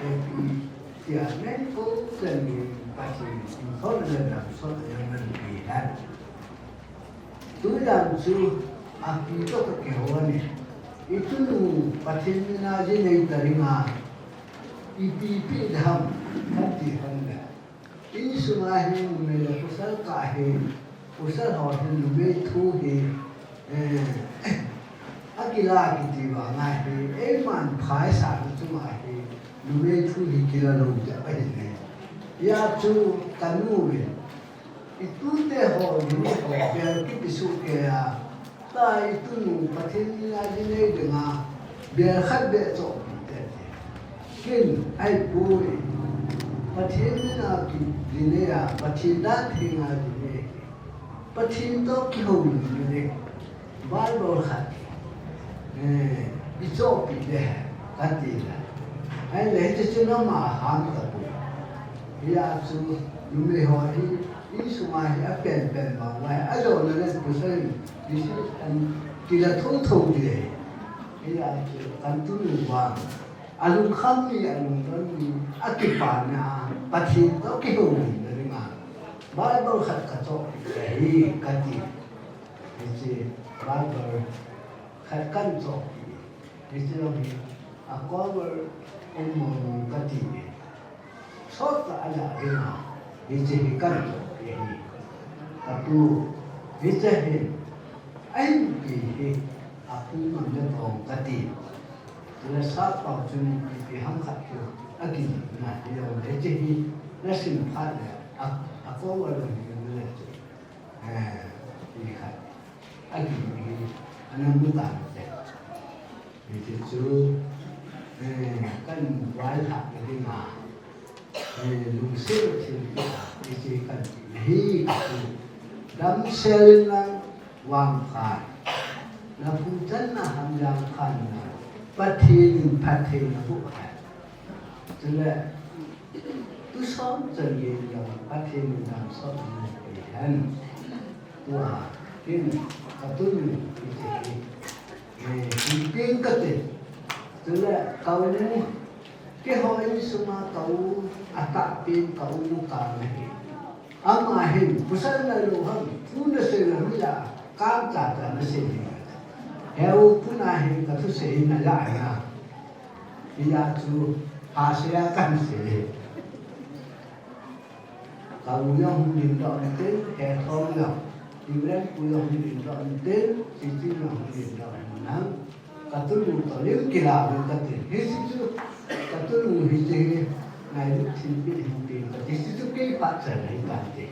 Epi Tia Nen ko Tan windong Patin Son na lang Son na lang Pihan Tu lang su Api itu kekehuan itu nu patin na jenai taringa ipi dham hati handa ini sumahi mela pusal kahe pusal hotel lube thu he akila kiti wa ngahe man phai sa sumahi lube thu hi kila lo ja ne ya chu kanu itu te ho ni ho ber ki bisu ke ya ta itu nu pathin na jine denga ber khat be cho kin ai pui pathin na ki jine ya pathin dan thinga jine pathin to ki ho ni bal bol khat bi cho pi de ka ti la ai le che che no ma han ta pu ya chu nu me ho hi sumai a pen ba wai a lo na le pu sai This is an tidak thong dia. Ia kan tu luang. Alung kami alung kami akipana pathin to kihu ni ma. Bible khat kato hi kati. Isi Bible khat kan to. Isi ni akover umum kati. Sota ala ina. Isi kan to hi. Tapi isi anh vì aku menjadi orang kati, jadi saat waktu di hamkat tu, lagi nak dia orang jadi nasi empat aku orang yang tu, ini kan, lagi ini anak muda itu tu, kan wajah jadi mah, lungsir itu kan hi aku, dalam sel Wang khai là phụ chân là ham yang khai là phát thiên là phụ khai cho nên tôi sống dần dần là phát thiên làm sống để hành của thiên cả tôi thì tiên cái gì cho nên cầu nên cái hỏi như suma cầu atak pin cầu muka này ama hin pusat na luham puna se la काम चाहता है नशे है वो पुनः है कथु से ही न जाएगा या चु आशया कम से काउयों दिन तो अंते है थोड़ा दिवरें कुयों दिन तो अंते सिचियों दिन तो नंग कथु तो लिम किला कथु हे सिचु कथु हिजे नाइट सिंपल हिंदी कथु सिचु के बात चल रही बातें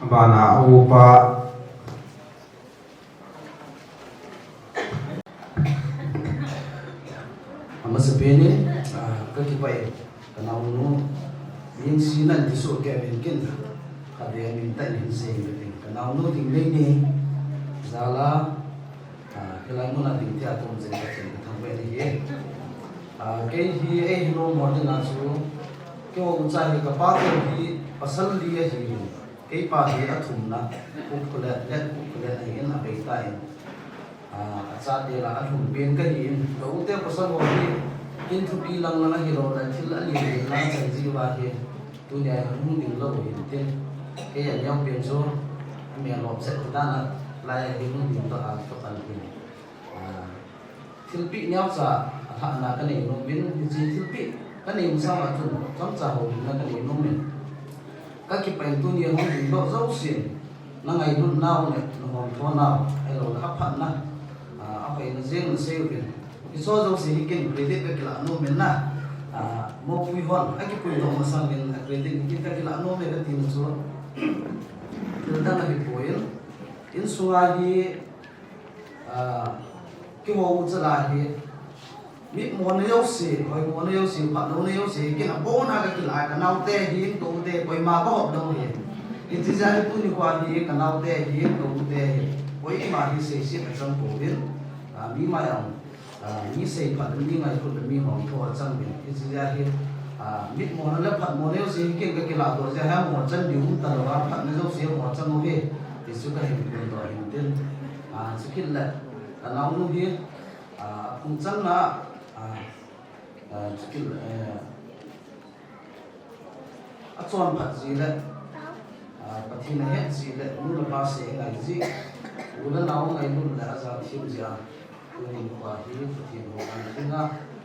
Bana upa
Amasapeni kakipai kanau nu yin sinan tisu Kevin kin kade minta yin sing kanau nu tinglei ni zala kelang nu na ting tia tom zen ka chen thang be ni ye ke hi no modern na su ke o cha hi ka pa ke hi asal li hi ke pa hi athum na ukule hi na be ta sa de la athum pen ka hi lo te pasal ho hi in thu pi lang lang hi ro la thil ali la sang ji wa hi tu ne hu ding lo hi te ke ya nyong pen so me lo se ta na la hi hu ding to a to kan pi thil pi nyao sa tha na ka ne no bin ji thil pi ka ne sa ma thun chom cha ho na ka ne no me ka ki pen tu ne hu ding lo zo sin na ngai nun nao ne no hom tho nao ai lo la phat na a pai na zeng na se pen so zo si kin credit ka kila no men na mo pui hon aki pui no masang men credit ki ka kila no me ka tin so da na bi poil in suwa hi ki mo u zala hi mi mo ne yo si hoi mo ne yo si pa no ne yo si ki na bo na ka kila ka nau te hi to te poi ma ba hop no hi in ti ja pu ni kwa hi ka nau te hi to te poi ma hi se si ka sang ko bin mi ma yang ni sei phat ni ngai ko mi hom tho chang bin ki ja hi mit mo na la phat mo ne si ke ka kila to ja ha mo chan diu ta wa phat ne zo si mo chang mo he ti su ka hin ko to hin tin sikil la na nu hi kum chang na sikil a chon phat ji la pathina he ji la nu la pa se ngai ji u la naw ngai nu la za thim ja Kuning kuah hi putih bukan tinga,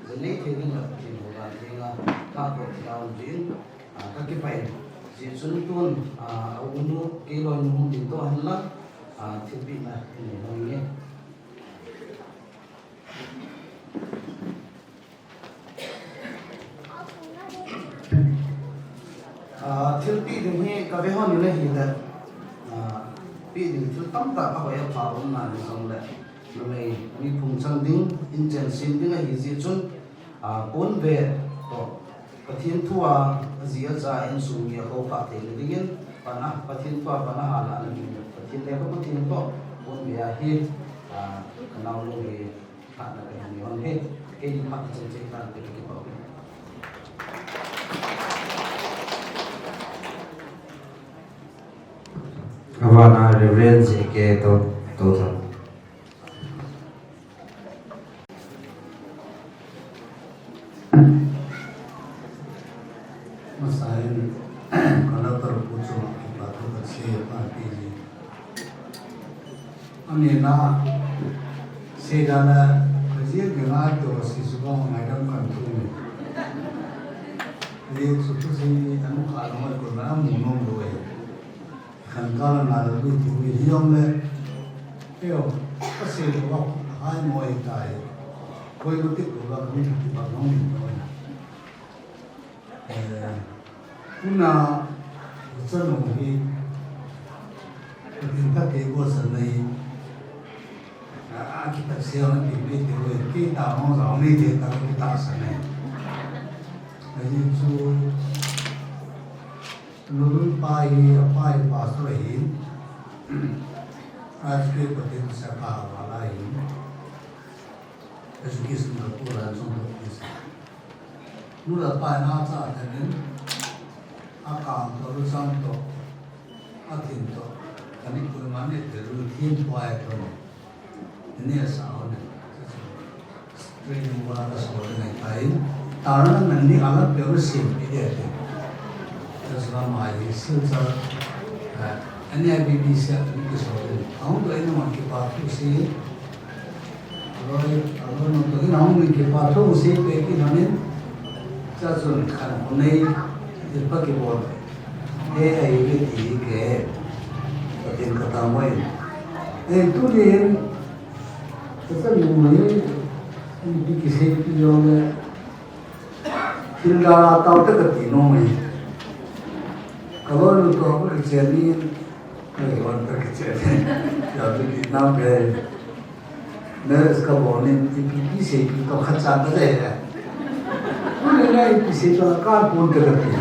jelek ini nggak putih bukan tinga, takut tahun jin, kaki pain, jin suntun, unu kilo nung itu hanla, tipi nah ini namanya. Tipi ini kabehon ini hilang, pi ini tu tampak apa ya tahun nanti sampai. Rồi mi phùng sang đinh in chen sim đinh hi ji chun kon ve to pathin thua ji cha in su nge ho pa te le dingin pana pathin thua pana hala na ni pathin le ko pathin to kon ve hi kanau lo hi ka na ka ni on he ke ni pa chen chen ta ke ki pa
Avana reverence ke to tho
Masain kalau terpucuk kita tu kecil pagi ni. Amina segala kecil dengan tu siswa mengajar kantung. Jadi suatu si anu kalau mau kerana munong doa. Kan kalau nak lebih tinggi hilang le, yo kecil waktu hai mau ikai. Kau itu kalau kami di bawah ni. Una usaha mungkin kita kego senai kita siapa kita itu kita mau zaman ini kita senai jadi tu lulus pai pasal ini आज के पति सका वाला ही एजुकेशन का पूरा जोड़ किसी नूला पाना चाहते हैं आकाम तो रुसान तो अतिन तो कभी कोई माने तेरे तीन पाए तो इन्हें सावन ट्रेनिंग वाला का सोच नहीं पाई तारण नन्ही अलग व्यवस्थित भी है
selama ini silsilah ini BBC itu soalnya. Aku tu ini mungkin patut sih. Kalau nonton ini aku mungkin patut sih pergi mana. Jadi kan ini dipakai buat AI itu ke paten ketamuan. Itu dia. Sesuatu yang ini kisah itu juga. Hingga tahu terketino ni. Kalau itu aku kecilin, kalau terkecilin, jadi nampak. Ners kabonin itu kisah itu kacang saja. Mana kisah itu kan pun terketino.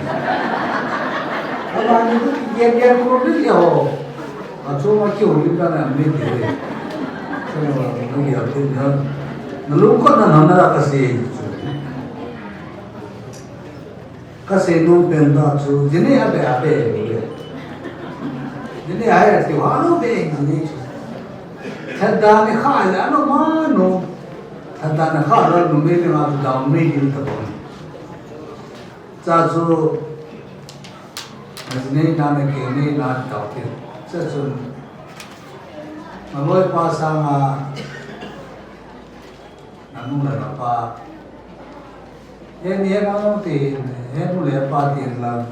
Kalau itu yang problem dia ho. Cuma kau ni kan ambil dia. Saya lagi ada ni. Nalukot na hamara kasi. Kasi nung benda tu, jadi apa? Jadi ayat tu, anu beng jadi. Thada ni khal, anu mano. Thada ni khal, lalu mungkin aku dah mungkin itu pun. Jadi, jadi nana kini nana tahu tu. Jadi, malu pasang anu apa? Ini yang ti, ini boleh apa ti lah.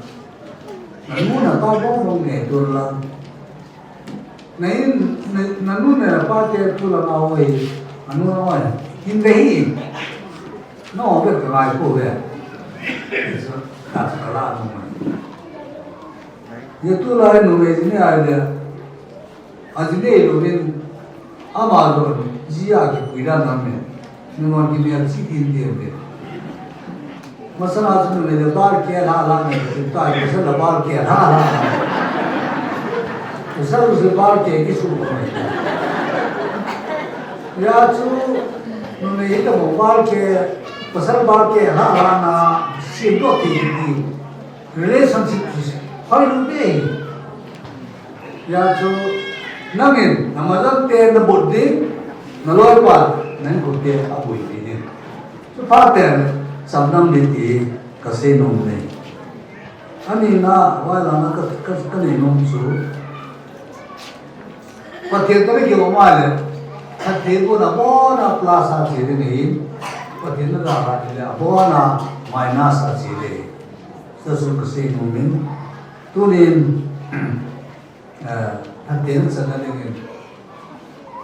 Anu nak apa pun tu lah. Nanu nak apa ti tu lah awal. Anu awal. Hindi. No, betul lah itu ya. Itu tak salah tu. Itu lah anu ini ada. Aziz itu ni Amazon Zia ke kuiran namanya. Memang dia cikin dia. Masalah tu ni lebar ke hala ni, kita ini masalah lebar ke hala. Masalah lebar ke kisu boleh. Ya tu, ni itu lebar ke, masalah lebar ke hala na siapa kiri, relationship hal lebih. Ya tu, namin, namajan te na body, naloi pa, nan body abu ini. So pattern. Sabnam liti kasi nom ni. Ani na wala na kasi nom su. Patir tadi kau malah. Patir pun apa na plus aja ni. Patir na dah ada apa na minus aja ni. Sesuatu kasi nom ni. Tunin patir sana ni.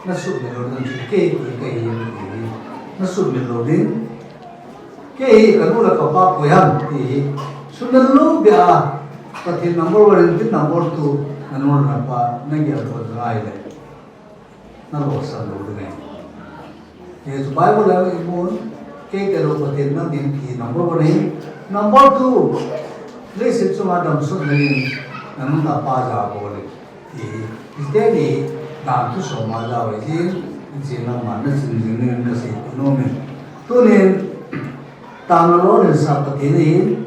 Nasib melodin ke nasib melodin. Kei kanula kapap koyam ti sunan lu bia pati number 1 and number 2 nanul napa nagyar ko dai le nalo sa lu de ye so bible la ibon kei kero pati na din ti number 1 number 2 le sit so adam so ne nanun ta pa ja bo le ti isdeni dam tu so ma ja we ji na ma na sin ne na se no me to ne Tangan ni seperti ini,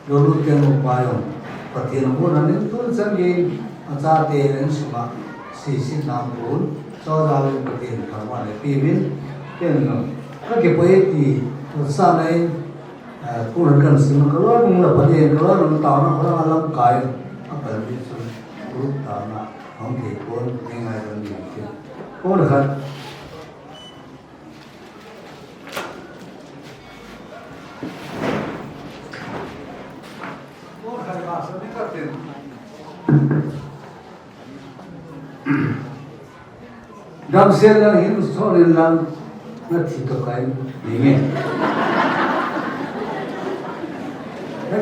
dulu yang upayong, seperti itu nanti tu jangan ajar teren semua sisi nampun, saudara seperti kawan pimin, kan? Kalau poeti sana ini, kurang semua kalau mula pada kalau tanah orang alam kaya, apa itu kurang tanah, orang pun engai orang itu, kurang kan? Dam selang ini soal lang nanti tu kaya ini.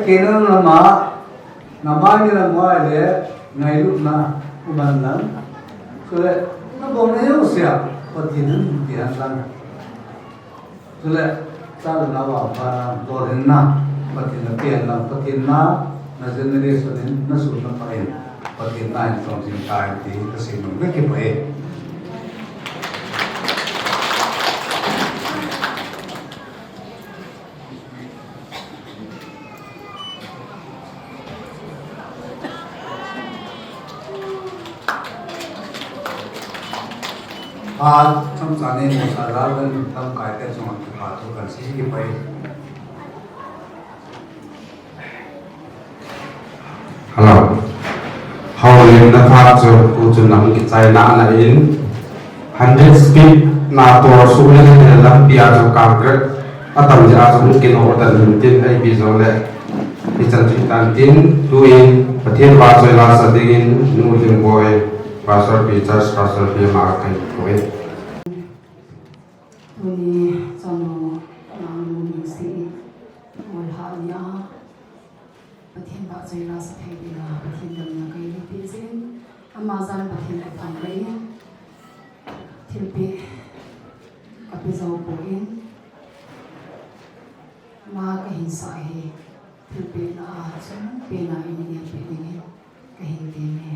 Kena nama ni nama ada ngairu na umanlang. So na boleh usia patinan dia lang. So cara nawa para boleh na patinan dia lang patinan na generation ni na sudah pakai patinan from time di kesini mereka pakai. Trong जाने में सारा दिन तब कायदे से हम बातों कर सीख के पाए
hello hầu lên đã phát cho cô chun nằm cái trái nã là in 100 speed na to su lên làm bia cho cam cái atam ja cho mungkin order hintin ai bi zo le bi chan chi tan tin tuin pathian ba choi la sa dingin nu lim boy pastor bi church pastor bi ma kai ko
Tuni chano nang si mol ha ya pathian ba chai la sa thai bi la pathian dam na kai ni pi sin amazan pathian la thang kai thil pi kapi zo po in ma ka hin sa hi thil pi na chun pi na in ni pi ni ka hin ti ne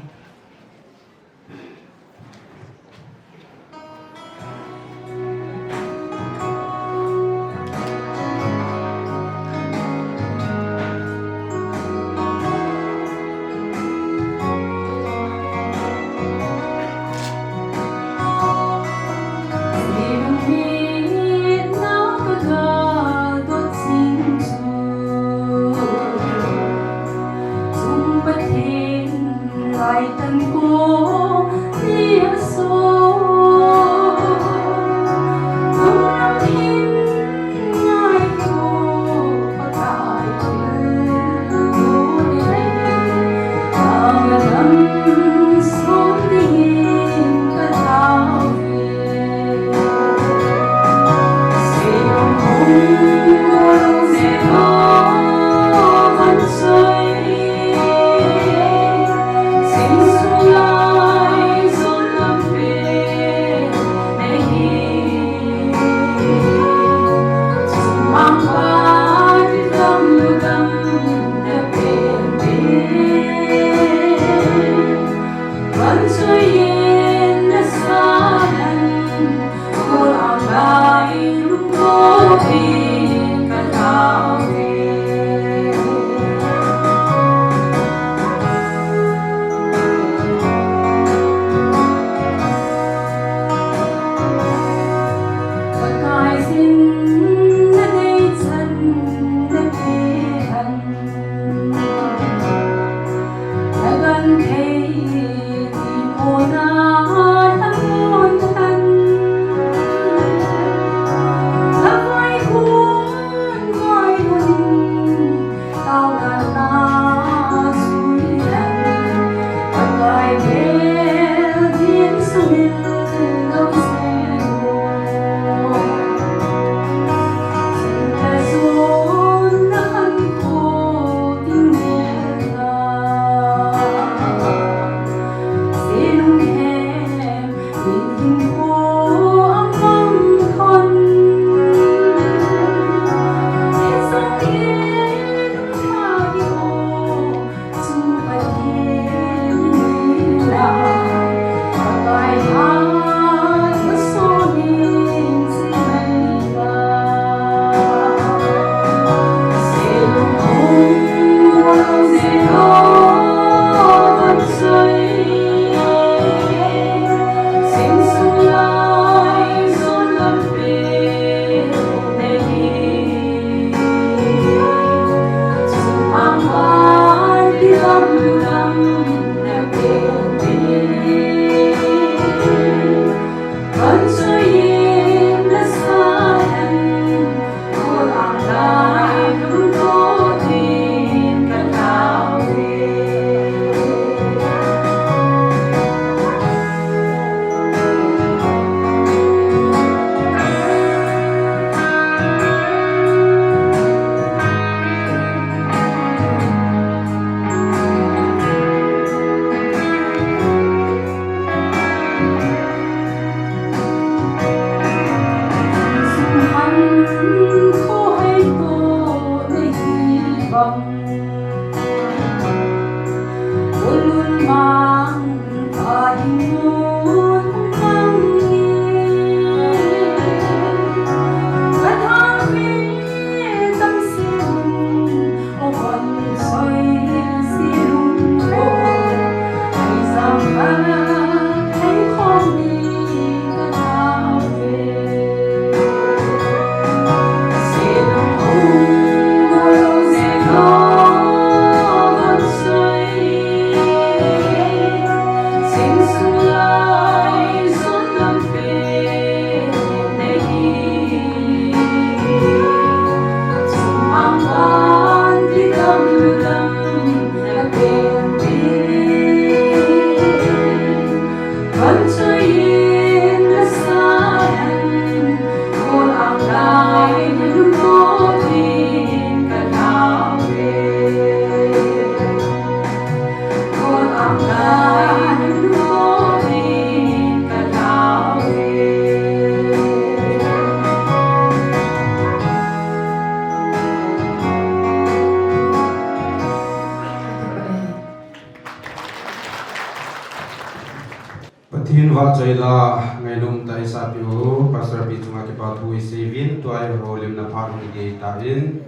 Pathin va chaila ngailum tai sa piu pastor bi chunga ke pa thui sevin tuai holim na phang ni ge ta in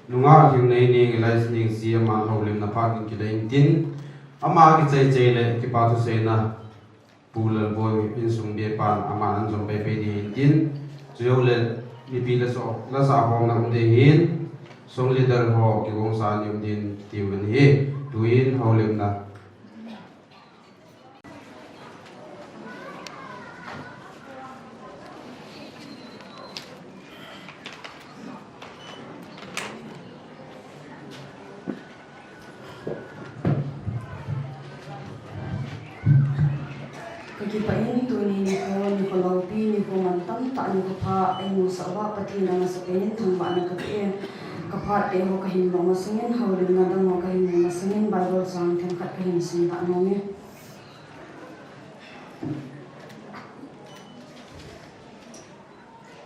nunga king nei ning lais ning si ma holim na phang ki lein tin ama ki chai chai le ki pa tu se na pulal boy in sung be pan ama an jom pe pe di tin jo le ni pi la so la sa hom na de hin song leader ho ki gong sa ni din ti wen he tuin holim na
Kipain tu ni ko laupi ni ko mantam ta ni ko pha ai mu sawa pati na sa pein thum ba na ka pe ka pha te ho ka hin ma singin ho rin na da mo ka hin ma singin bible sang them khat ka hin sin da no me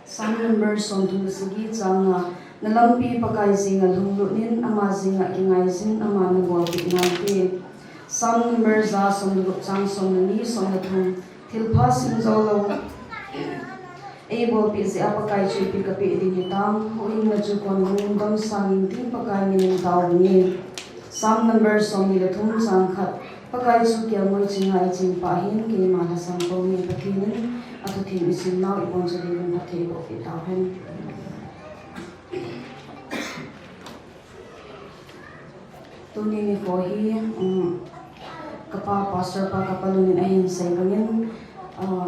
sang number song tu sigi changa na lampi pakai singa lunglu nin ama singa kingai sin ama na bo ki na pe Sam Mirza som lu chang som ni som na thum thil pha sim zo lo able pi se apakai chu pi ka pe ding ni tam ho in na chu kon ngun dam sang in tin pakai ni taw ni sam number som ni la thum sang khat pakai chu kya moi chingai chin pa hin ke ma la sam ko ni pathin atu thi mi sim naw ipon se ni na the ko fi taw hen tu ni ko hi kapa pastor pa kapalunin ahin sa ibangin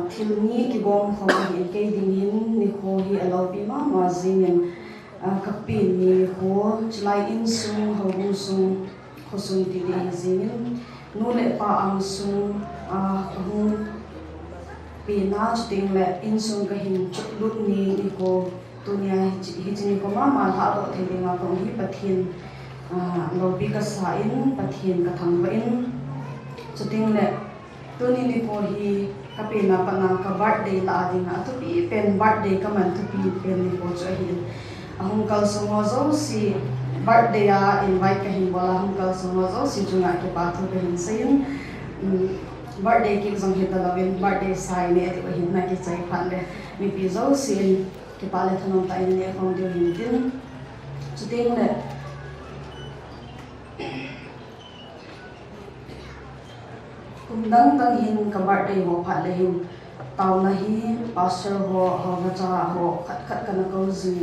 thilni ki bom kho hi ke dingin ni kho hi alaw pi ma zingin kapi ni kho chlai in sung ho bu sung kho sung ti di zingin nu le pa ang sung hu pi na ting le in sung ka hin lut ni ko tunya hi ni ko ma ha ro the ma ko hi pathin lo pi ka sa in pathin ka thang ba in Chuting le tuni ni ko hi kapina pa na ka birthday la ading atu pi pen birthday ka man tu pi pen ni ko cha hi ahung kal songo zo si birthday a invite ka hin wala ahung kal songo zo si junga ke pa thu ka hin sayin birthday ki zong hi talawin birthday sai ne ati hin na ki chai phan le mi pi zo si ke pa le thanom ta in ne khong dio hin tin chuting le Kundang tang hin ka birthday ho phat le hin taw na hi pastor ho na cha ho khat khat kana ko zin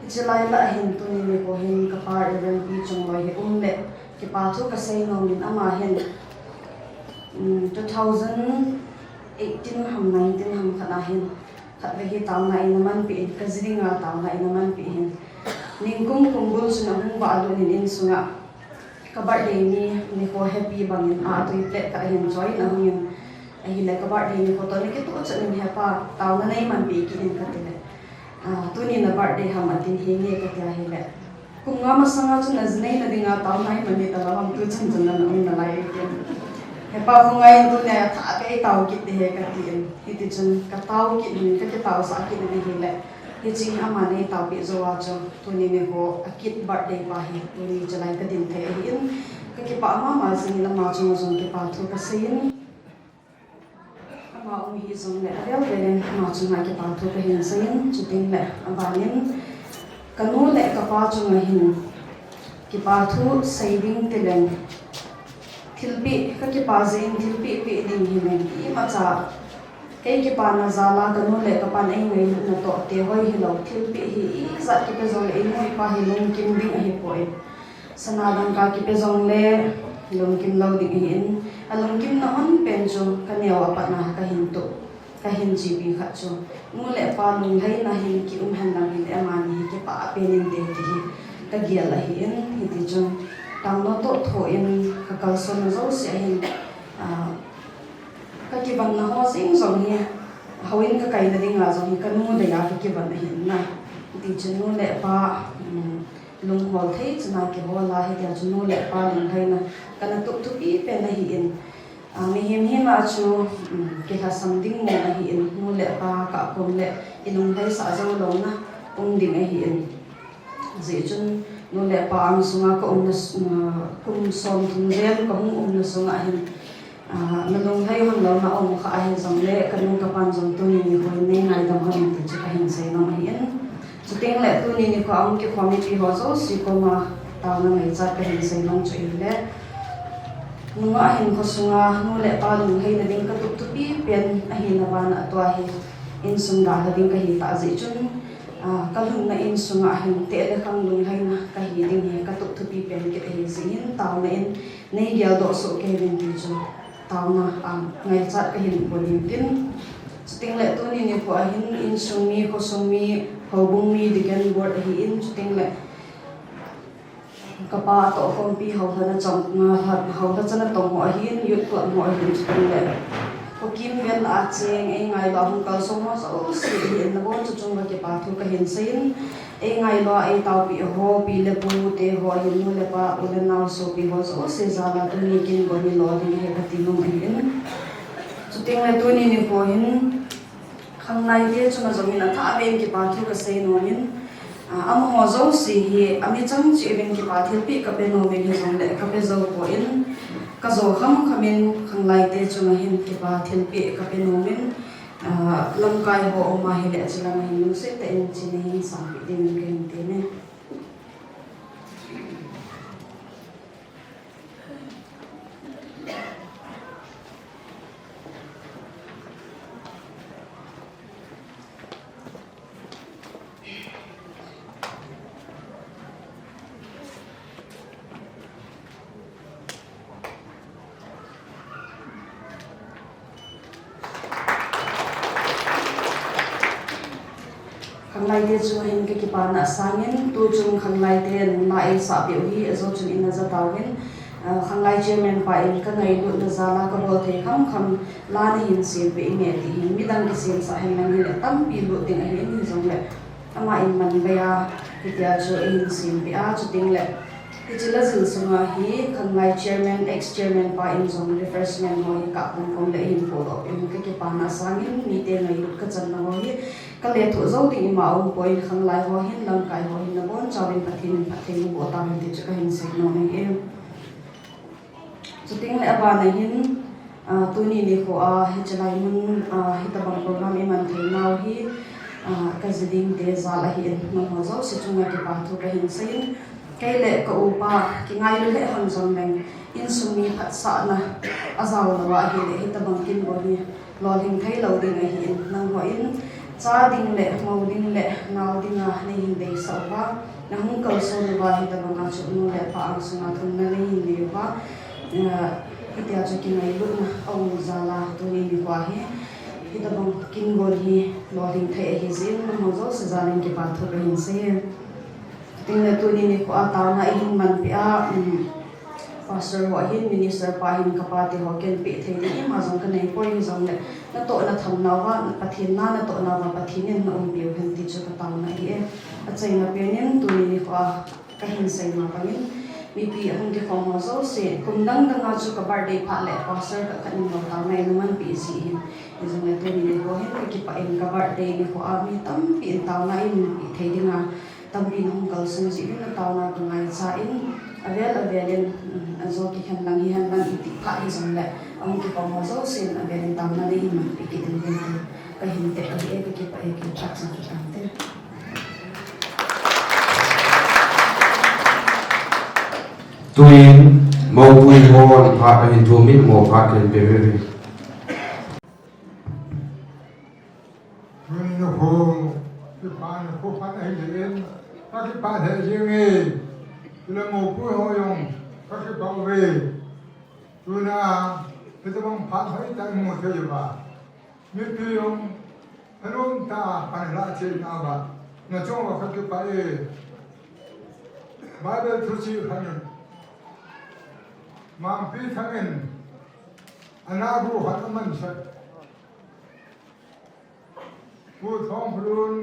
ichilai la hin tu ni ko hin ka par event pi chung loi he le ki pa thu ka sei no min ama hin 2018 ham 19 ham khana hin khat ve hi taw na in man pi ka ziringa taw na in man pi hin ningkung kumbul suna hung ba lu nin in sunga ka birthday ni ko happy bangin tu plate ka hin joy na hun ai le ka birthday ni ko to ni ke to chanin he pa taw na nei man pi ki in ka tele tu ni na birthday ha ma tin he nge ka kya he le kum nga ma sanga chu na znei na dinga taw nai man ni ta lam tu chan chan na un na lai ke he pa fu ngai tu ne tha ke taw ki te he ka tin hi ti chun ka taw ki ni ka taw sa ki ni he le hi ching ama nei taw pi zo wa chu tu ni me ko akit birthday pa hi tu ni chalai ka din the hin ka ki pa ma sin na ma chu zo ki pa thu ka sin ama hi zong le arial le ma chu ma ki pa thu ka hin sin chu tin le abanin kanu le ka pa chu ma hin ki pa thu saving tilen thilpi ka ki pa zain thilpi pi ding hi me ki ma cha cái pa na zala kanu le ka pa nei ngai na to te hoi hi lo thil pi hi za ki pe zong le moi pa hi lung kim ding hi poi sana dang ka ki pe zong le lung kim lo ding hi in alung kim na hon pen jo ka ne wa pa na ka hin to ka hin ji bi kha cho mu le pa lung hai na hi ki han dang hi ama ni ki pa pe nin de ti hi ka gia la hi in hi ti jo tang no to tho in ka kal son zo se hin ka ki ban na ho sing zong hi hawin ka kai na ding a zong hi ka nu de ya ki ban na hin na ti chnu le pa lung hol thei chna ki ho la hi ya chnu le pa lung thai na kana tuk tu pi pe na hi in mi him him a chu ki ha sam ding mo na hi in nu le pa ka kom le ilung thai sa zong lo na ding a hi in ji chun nu le pa ang sunga ko na kum som thum rem ko na sunga hin Nalung hay hang lo na om kha ai zong le kanung ka pan zong tu ni hoi nei ngai dam han ti chu ka hin sei no mai en chu teng le tu ni ko am ki committee ho zo si ko ma ta na ngai cha ka hin sei long chu le nunga hin ko sunga nu le pa lung hei na ding ka tu tu pi pen a hin na ban a to hi in sung da ding ka hi ta zi chun ka lung na in sunga hin te le khang lung hei na ka hi ding hi ka tu tu pi pen ki hi zi hin ta na in nei gyal do so ke vin ti chu tauna ngai chat ka hin bolim tin ting le tu ni ko hin in sumi ko sumi ho bung mi dikan board hi in ting le kapa to khom pi ho hana chong nga hat ho ta chana tong ho hin yut ko mo hin ting le ko kim vel a cheng e ngai ba hung kal so mo so si hin na bon chu chung ba ke pa thu ka hin sein e ngai lo e tau pi ho pi le bu te ho hin nu le pa u le nau so pi ho so se za la tu ni kin bo ni lo di he ka ti no hin chu ting le tu ni ko hin khang nai te chu na zomin a tha ben ki pa thu ka sei no hin am ho zo si hi ami chang chi ben ki pa thil pi ka pe no me hi zong le ka pe zo ko in ka zo kham khamin khang lai te chu na hin ki pa thil pi ka pe no min lam kai ho ma hi le chila na hin se te in chi ne hin sa pi din ke hin te ne khang lai te chu hin ke ki pa na sangin tu chung khang lai te na e sa pi hi azo chun in za tawin khang lai chairman pa in ka ngai lu na za la ka bol the kham kham la ni hin se pe me ti hin mi dang ki sem sa hin nang le tam pi lu ting a hin ni zong le ama in man ba ya ki tia chu in sim pi a chu ting le ki chila zil sunga hi khang lai chairman ex chairman pa in zong refreshment mo ka kom le hin po do in ke ki pa na sangin mi te ngai lu ka chan na ho hi ka le thu zo ti ma ong point khang lai ho hin lam kai ho hin na bon chawin pathin bo ta hin ti chu ka hin se no ne e chu ting le aba na hin tu ni ni ko a he chalai mun hi ta bang program e man thei nau hi ka ziding te za la hi no ho zo se chunga ki pa thu ka hin sein kai le ka u pa ki ngai le han zong neng in sumi phat sa na azaw na wa hi le hi ta bang kin bo ni lo ling thei lo ding a hi nang ho in cha ding le mau ding le nau ding a nei hin dei sa wa na hung kal so na wa hi ta bang a chu nu le pa ang sunga thun na nei hin le wa iti a chu ki ngai lu na ong za la tu ni ni wa hi hi ta bang kin bo hi lo ling thei hi zin na mo zo se za ling ki pa thu ka hin se ting le tu ni ko a taw na in man pi a pastor ho hin minister pa hin ka pa ti ho ken pi thei ni ma jong ka nei poi jong le na to na tham na wa pathin na to na wa pathin na pi hen ti chu ka taw na hi a chai na pe nen tu ni ko ka hin sai ma pa min mi pi hang ki khom ho zo se kum dang dang a chu ka birthday pha le pastor ka khanin no taw na no man pi si hin jong le tu ni ko hin ki pa in ka birthday ni ko a mi tam pi taw na in pi thei dinga tam pi hong kal sung ji na taw na ka ngai cha in avel avelin azo ki khan lang hi han lang iti pha hi jong le ang ki pom zo sin avelin tam na nei man pi ki tin den ka hin te a e ki pa e ki chak sa ta te
tuin mau pui hon pha hin thu min mo pha ken pe ve
tuin no ho ki pa no ko pa ai den ta ki pa the jing e le mo pui ho yong ka ki pa ve tu na te te bang pha hai ta mo the yo ba mi pi yong anong ta pa la che na ba na chong wa ka ki pa e Bible thu chi hanin mang pi thangin anabu hat man sat pu thong hrun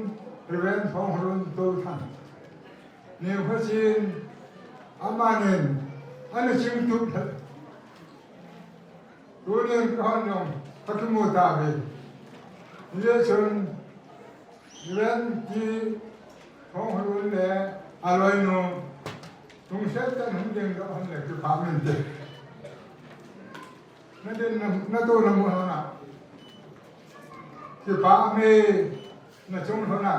reven thong hrun to than ne phachin amanen ane chim tu tha tunen kan yong thakmu ta be ye chun reven ki thong hrun le aloi no tung set tan hum jeng da han le ki pa men de na din na to na mo na ki pa me na chung na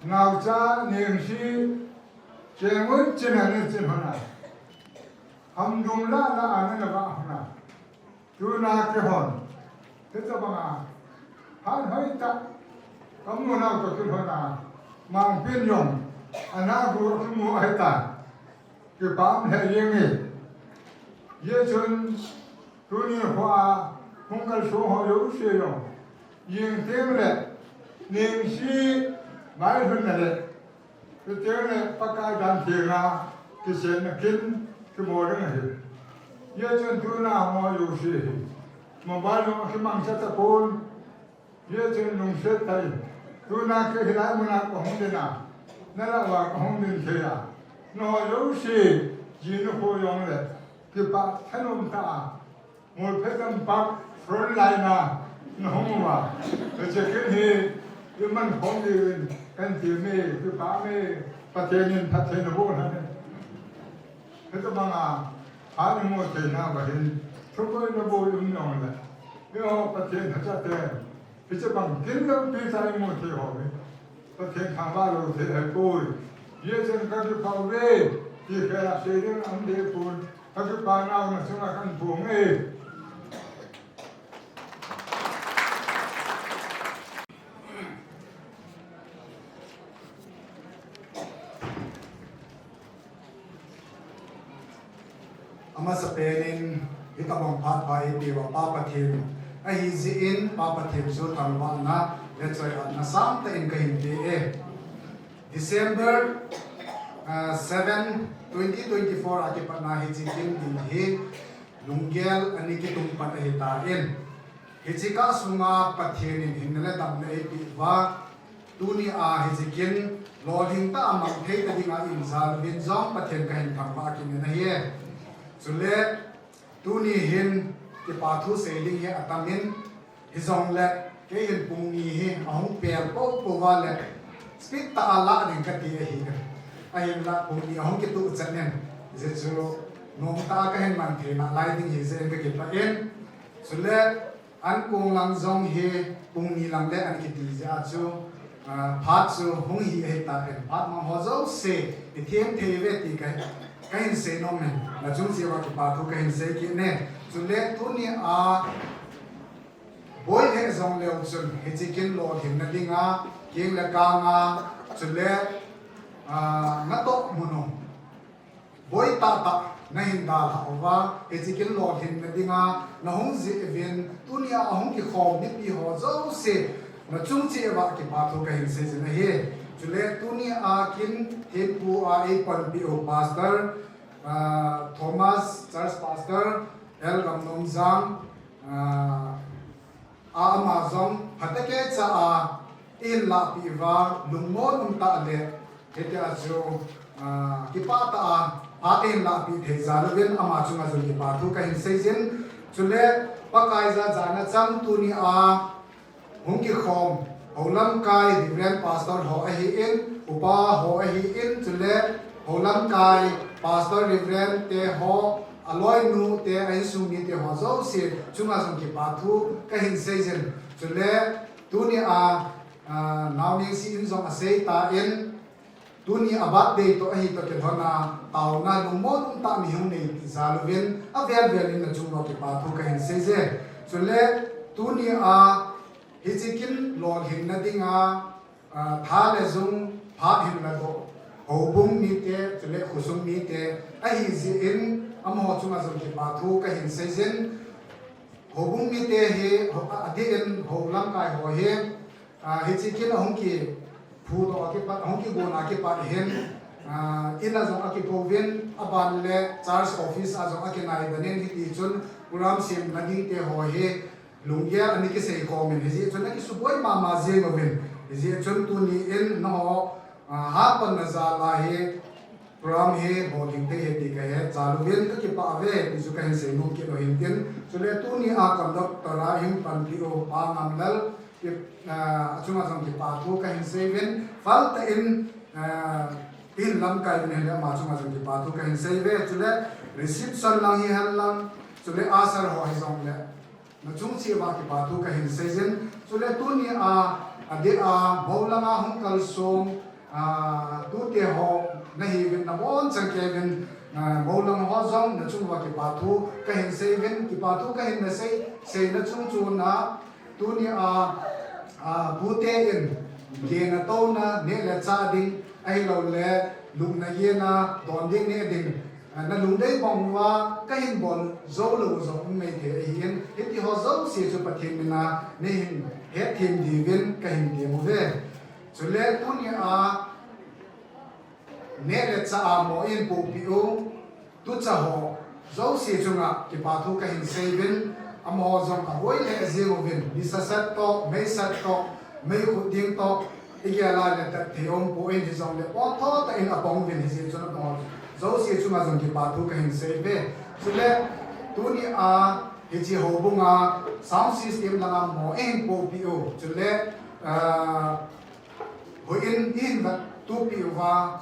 ngau cha niệm si cheng un chen na chen na ham dung la la an na ba na tu na ke hon thế cho bằng hắn hơi ta có mua nào có chút hơn mang phiên dùng anh na vừa cũng mua hết ta cái bám hệ riêng này dễ chân tôi nhìn qua không cần số họ yếu sử dụng riêng thêm là niềm si mãi hơn là đấy cái tiếng này bắt cái đàn thiền cái chuyện là kín cái mồ đó này dễ chân tôi nào họ yếu sử mà bao nhiêu cái mang chất tập ôn dễ chân nông xét tay tôi na cái lại muốn ăn cũng không được nào nên là vào cũng không được thế à nó yếu sử gì nó khôi用đấy cái bát thanh ông ta một cái tấm bát front line nó không vào rồi chỉ cái gì cái mình không gì cái gì mê cái bát mê phát triển phát triển nó vô này thế cho bằng những một thế nào vậy chúng tôi nó vô dụng nhau này nếu họ phát triển thật ra thì chỉ bằng kiến thức bí sai một thế họ phát triển thằng ba rồi thế hệ côi dễ chân các cái phao về thì cái là xây dựng âm địa phun các cái bà nào là chúng ta cần phun nghề ama Spainin itabang phat bai piwa papa thim a hi zi in papa thim zo tangwa na le choi an na sam ta in kahin de December 7 2024 ati patna hi chi tin din hi lunggel ani ki tum pat hi ta in hi chi ka sunga pathin in hin le tam le pi wa tuni a hi chi kin lo ding ta amang thei ta dinga in zal bin zong pathin ka hin thang ba kin na hi Sule tuni hin ke pathu sailing he atamin hizong le ke hin pungi he ahong per po wa le speak ta ala ning ka ti hi ayim la pungi ahong ke tu chanen je chu nom ta ka hen man the na lai ding hi ze ke pa en sule an kong lang zong he pungi lang le an ki ti ja chu phat chu hong hi he ta en phat ma ho zo se ti them the ve ti ka cái hình sẽ nông này là chúng ta vào cái thu cái hình sẽ kia nè chúng lẽ tu ni bôi hệ dòng lều chúng hệ chỉ kiến lo thì nó đi ngã kiến là ca ngã chúng lẽ ngắt tóc mù nông bôi ta ngay hình đà hậu và hệ chỉ kiến lo thì nó đi ngã nó không dễ viên tu ni không cái khom nếp đi họ dấu sẽ nó chúng ta vào cái thu cái hình sẽ này hết Chule tuni akin hipu a ipan bio pastor Thomas church pastor El Gamnom Zang Amazon hatake cha a in la piwa lungmon ta le hete ajo kipata a atin la pi thezalwen ama chunga zo ki pathu ka hin season chule pakai za jana chang tuni a hungki khom Holam kai different pastor ho ahi in upa ho ahi in chule holam kai pastor different te ho aloi nu te ai su ni te ho zo si chunga song ki pathu ka hin season chule tuni a now ni si in zong asei ta in tuni abat de to ahi to ke thona taw na lu mo tum ta mi hu nei zaluvin a vel in na chunga ki pathu ka hin season chule tuni a Hichikin lol hin na dinga tha le zung pha hin na do hobung mi te chule khusum mi te a hi zi in amho chunga zung ki pathu ka hin season hobung mi te he adi in holam kai ho he hichikin ahong ki phu do ki pat ahong ki gona ki pat hen ina zong aki povin aban le church office a zong aki nai danen hi ti chun puram sim nadi te ho he lungia ani ke sei komen hezi chon ki suboi mama je moven hezi chon tu ni in no ha pan na za la he program he boarding te he ti ka he chalu ben ka ki pa ve ti su ka he sei no ke no hin tin so le tu ni a conductor a him pan ti o pa nam dal ki chunga sam ki pa thu ka hin sei ven fal ta in lam ka ne ma chunga sam ki pa thu ka hin sei ve chule reception lang hi han lang chule asar ho hi zong le na chung chi wa ki pa thu ka hin season chule tu ni a ade a bolanga hung kal som tu te ho na hi vin na bon chang ke vin bolang ho zong na chung wa ki pa thu ka hin se vin ki pa thu ka hin na se na chung chu na tu ni a bu te in ke na to na ne le cha ding ai lo le lung na ye na don ding ne ding na lung dei bong wa ka hin bon zo lo zo me the hin ti ho zo si chu pathin na ne hin he thim di vin ka hin di mu ve chule tu ni a ne le cha a mo in pu pi u tu cha ho zo si chu nga ki pa thu ka hin se vin amo zong ka boi le zero vin bi sa sat to me sat to me khu ding to igala le ta the ong po in hi zong le po tho ta in a pong vin hi si chu na to zo si chu ma zong ki pa thu ka hin se ve chule tu ni a hi chi ho bunga sound system la mo in po pi u chule ho in va tu pi wa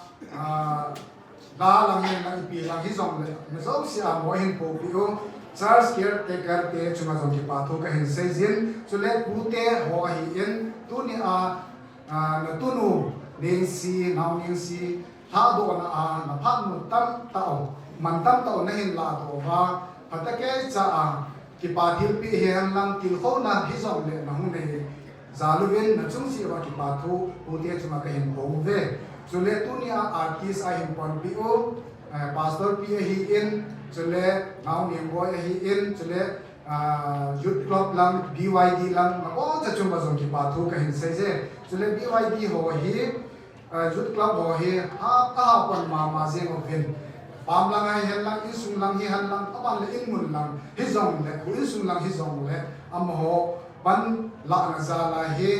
la lang ne na pi lang hi zong le na zo si a mo in po pi u Charles caretaker te chuma zong ki pa thu ka hin se zin chule pu te ho hi in tu ni a na tu nu ning si naw ning si tha do na a na phat mu tam tao man tam tao na hin la do wa patake cha a ki pa thil pi hian lang til kho na hi zong le na hu ne zaluvin na chung si wa ki pa thu pu te chuma ka hin ho ve chule tu ni a artist a hin pon pi o pastor pi hi in chule now ning boy hi in chule youth club lang BYD lang na ko cha chuma zong ki pa thu ka hin se je chule BYD ho hi youth club ho hi ha pon ma je ngo vin pam lang ai hen lang in sung lang hi han lang aban le in mun lang hi zong le ku in sung lang hi zong le am ho ban la na za la hi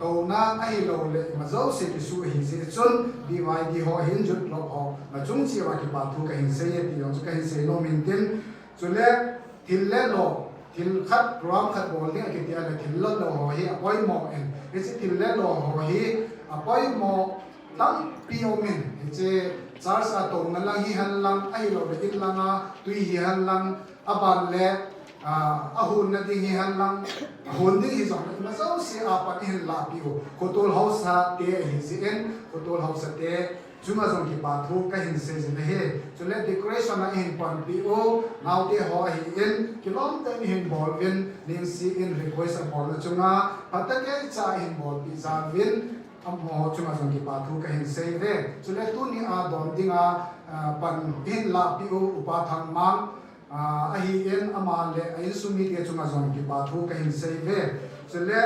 to na ai lo le ma zo se ki su hi se chun BYD ho hin jut lo ho ma chung chi wa ki pa thu ka hin se ye ti yong ka hin se no min tin chule til le lo til khat ram khat bol ne ki ti ala til lo ho hi apoi mo en e chi til le lo ho hi apoi mo tam pi o min e che char sa to na lang hi han lang ai lo le in langa tui hi han lang aban le ahun na ding hi han lang ahun ding hi zong na zo si apa in la pi ho kotol house ha te hi si en kotol house te chuma zong ki pa thu ka hin se je he chule decoration na in pan pi o now te ho hi in kilom te hin bol win ning si in request a bol chunga patake cha in bol pi za win am ho chuma zong ki pa thu ka hin se ve chule tu ni a don dinga pan in la pi o upa thang mang ahi en ama le ai sumi te chuma zong ki pa thu ka hin se ve chule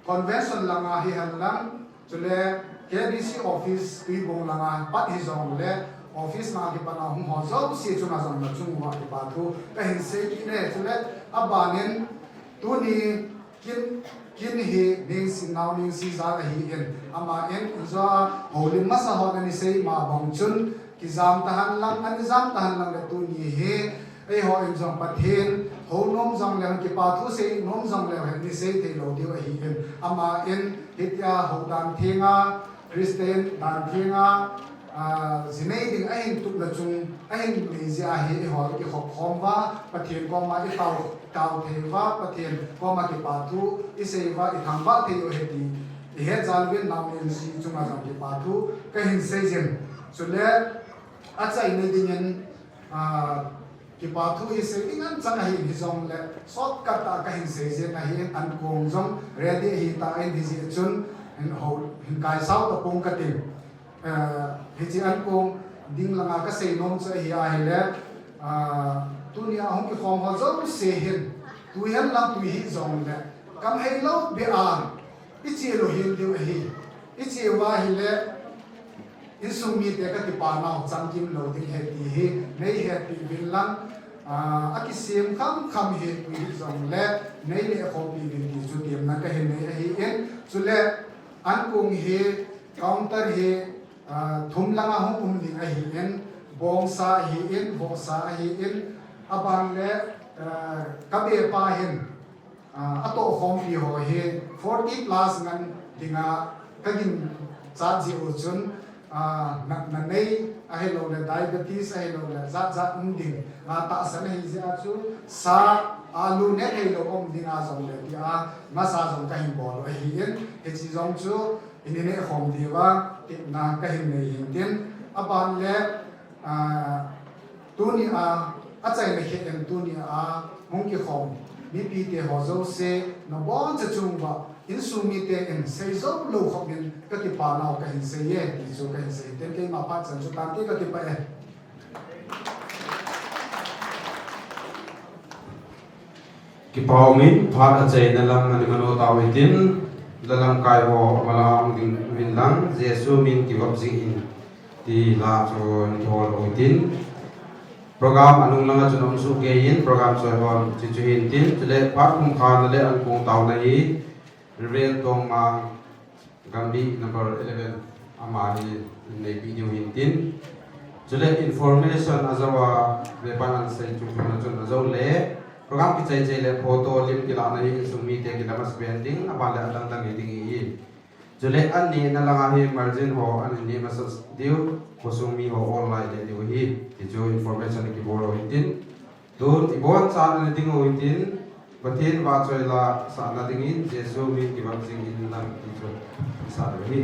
convention langa hi han lang chule KBC office tui bong langa pat hi zong le office na ki pana hum ho zo si chuma zong na chung wa ki pa thu ka hin se ki ne chule abanin tu ni kin hi ning si naw ning si za hi en ama en za holin masa ho ni sei ma bong chun ki zam tahan lang an zam tahan lang le tu ni he ai ho en zong pathin ho nom zong le ki pa thu se nom zong le ni sei te lo dio hi en ama en hitya ho dan thinga Christian dan thinga zinei ding ahin tuk la chung ahin leja hi ho ki khop khom wa pathin ko ma ki tau the wa pathin ko ma ki pa thu i sei wa i thang ba the yo he ti he jalwin nam in si chunga jam ki pa thu ka hin sei jen chule achai ne dingen ki pa thu hi sei ding an chang hi hi zong le short cut ta ka hin sei jen na hi an kong jong ready hi ta in di ji chun en ho hin kai sau ta pong ka tim hi chi an kong ding langa ka sei nom cha hi a hi le tu ni a hong ki khom ho zo se hin tu yan lam tu hi zong le kam hei lo be an i chi lo hin de hi i chi wa hi le in sung mi te ka ti pa na chang kim lo ding he ti hi nei he ti bin lang a ki sim kham he tu hi zong le nei le kho pi bin ti chu tim na ka he nei hi en chu le an kong he counter he thum langa hong ding a hi en bong sa hi en bo sa hi en abang le kabe pa hin ato khom pi ho he 40 plus ngan dinga kagin cha ji u chun na nei ai lo le diabetes ai lo le zat ding nga ta san hi ja chu sa alu ne ai lo om ding a zong le dia ma sa zong ka hin bol ai hi en e chi zong chu ini ne khom di wa ti na ka hin ne yin tin aban le tu ni a chai le he en tu ni a mong ki khom mi pi te ho zo se na bon cha chung ba in su mi te en sei zo lo khom min ka ti pa na ka hin se ye ti zo ka hin se ten ke ma pa chan chu tan ti ka ti pa e
ki pau min phat a chei na lam mani mano taw itin dalam kai ho malang ding min lang jesu min ki wap jing in ti la chon ki hol itin program anung langa chunom su ke in program choi hon chi chu hin tin chule phat kum khan le an kong taw na hi real tong ma gambi number 11 ama hi nei video hin tin chule information azawa le panan sai chu na chun azaw le program ki chai chai le photo lim ki la na hi sumi te ki damas pending aba le adang dang ding hi chule an ni na langa hi margin ho an ni masas diu kosumi ho online le diu hi ki jo information ki boro hin don ibon chan na ding ho hin pathin wa choi la sa na ding in jesu mi ki bang sing in lam ki jo sa hi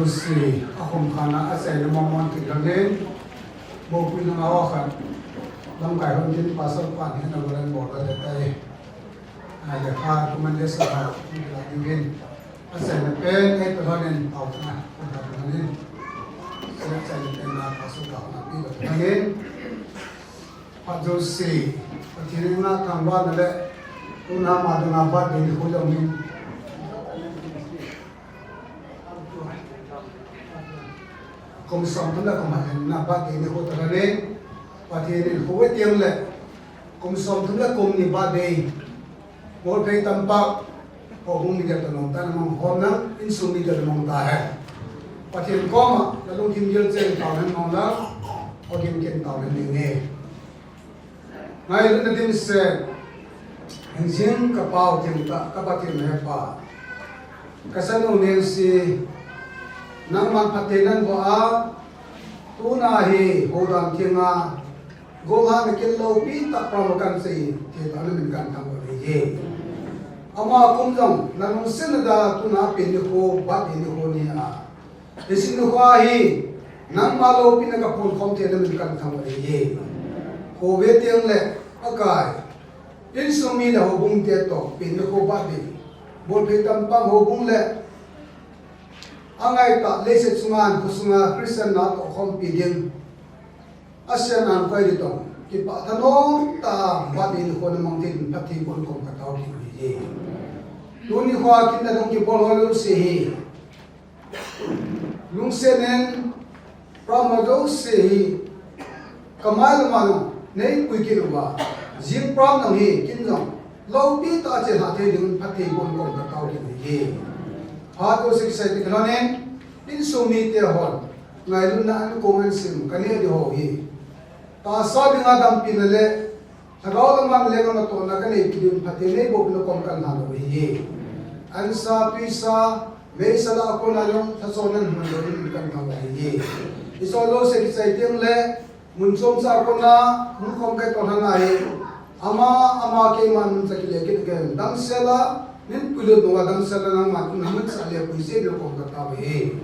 si akhom khana asai le momon ti lagen bo pui na awa khan dam kai hon tin pasal pan he na bolan bo da tai ai le kha kuman le sa ha la dingin asai le pen e to honen au na da lagen se sai le pen na pasal ka na pi da lagen pa jo si ti na tham ba na le una ma da na ba de ko lo min Komisyon tunda kumain na pati ni ko tagare pati ni ko tiang le komisyon tunda kum ni ba day mo pay tampak o kung mi gato nong tan mong hona insumi gato nong tahe pati ni koma lalong kim yel chen tawen nong la o kim ken tawen ni ne ngayon na din se hensing kapaw tim ta kapati me pa kasano ne si nang manpatenan ko tunahi hodang tinga goha na kilo pita pramakan say kita namin kan tangwaliye ama kumjong nanong sinada tunapin ni ko bat ni ko niya isinu ko ahi nang malo pinagapul komte namin kan tangwaliye ko wetiang le akay insumi na hubung teto pin ko bati bol pitam pang hubung le angai ta leset sungan kusunga Christian na to khom piding asya nan kai ditong ki pa thanong ta badin ko namang tin pati kon kom ka taw ki ji tuni ho kin na dong ki bol holo se hi lung senen pramado se hi kamal mano nei kui ki ba jing pram nang hi kin jong lo pi ta che ha the ding phat the bon kon ka tau ki hi ha to sik sai ti klonen in sumi te hon ngai lu na an ko ngan sim kani di ho hi ta sa bi nga dam pin le thagao dam mang le ma to na kani ki ding phat nei bo no kom kan ha lo hi an sa pi sa me sala ko na long tha so nan man lo ni kan ha hi iso lo sik sai ting le mun som sa ko na mun kom kai to na hi ama ke man sakile ke ke dang sela nin pulo do dang sela nang ma kun hamat sa le pui se lo kom ka ta be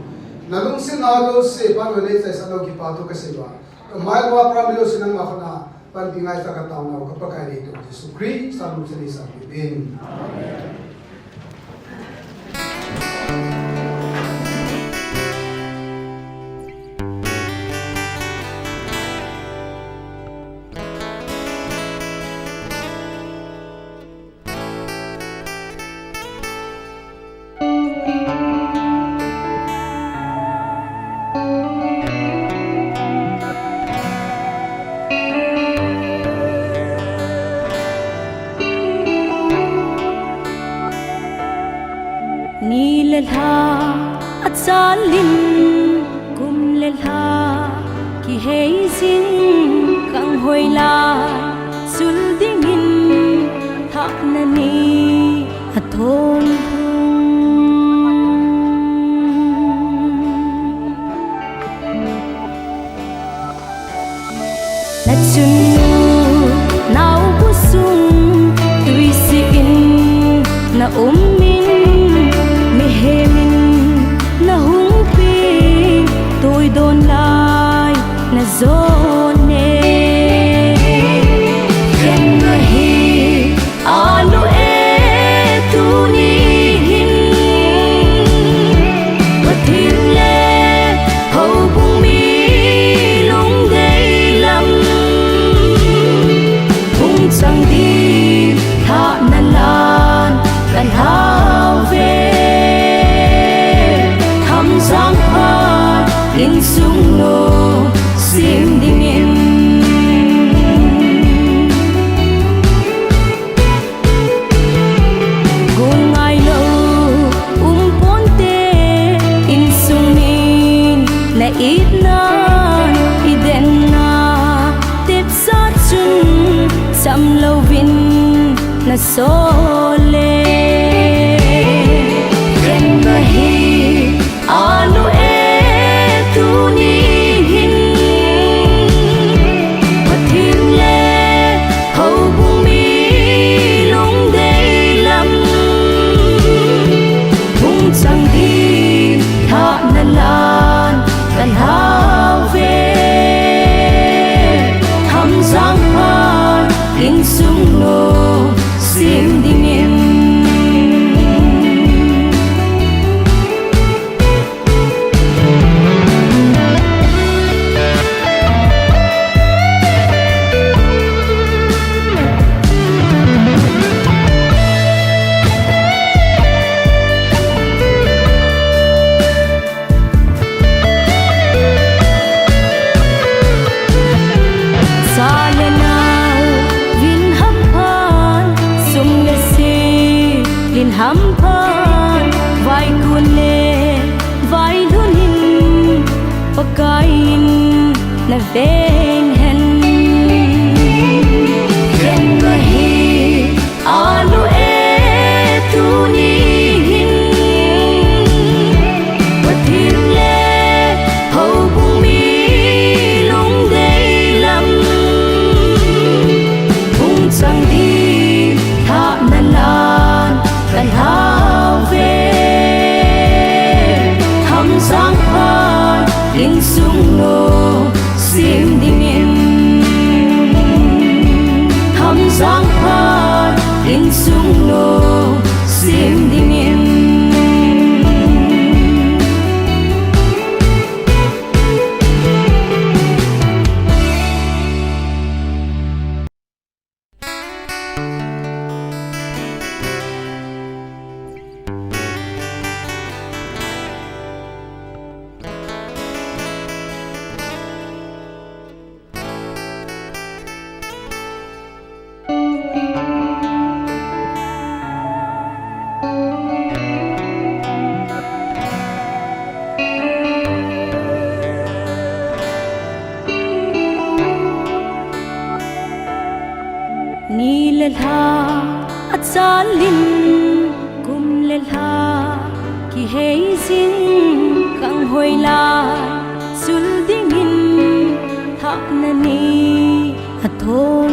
na lung se na do se pa lo le sai sa lo ki pa to ka se ba mai wa pramilo sinang ma khona pan tingai sa ka ta na ka pa kai ni to su kri sa lu se ni sa bin amen.
le la at salin kum le la ki hei sin kang hoi la sul dingin tha na ni athon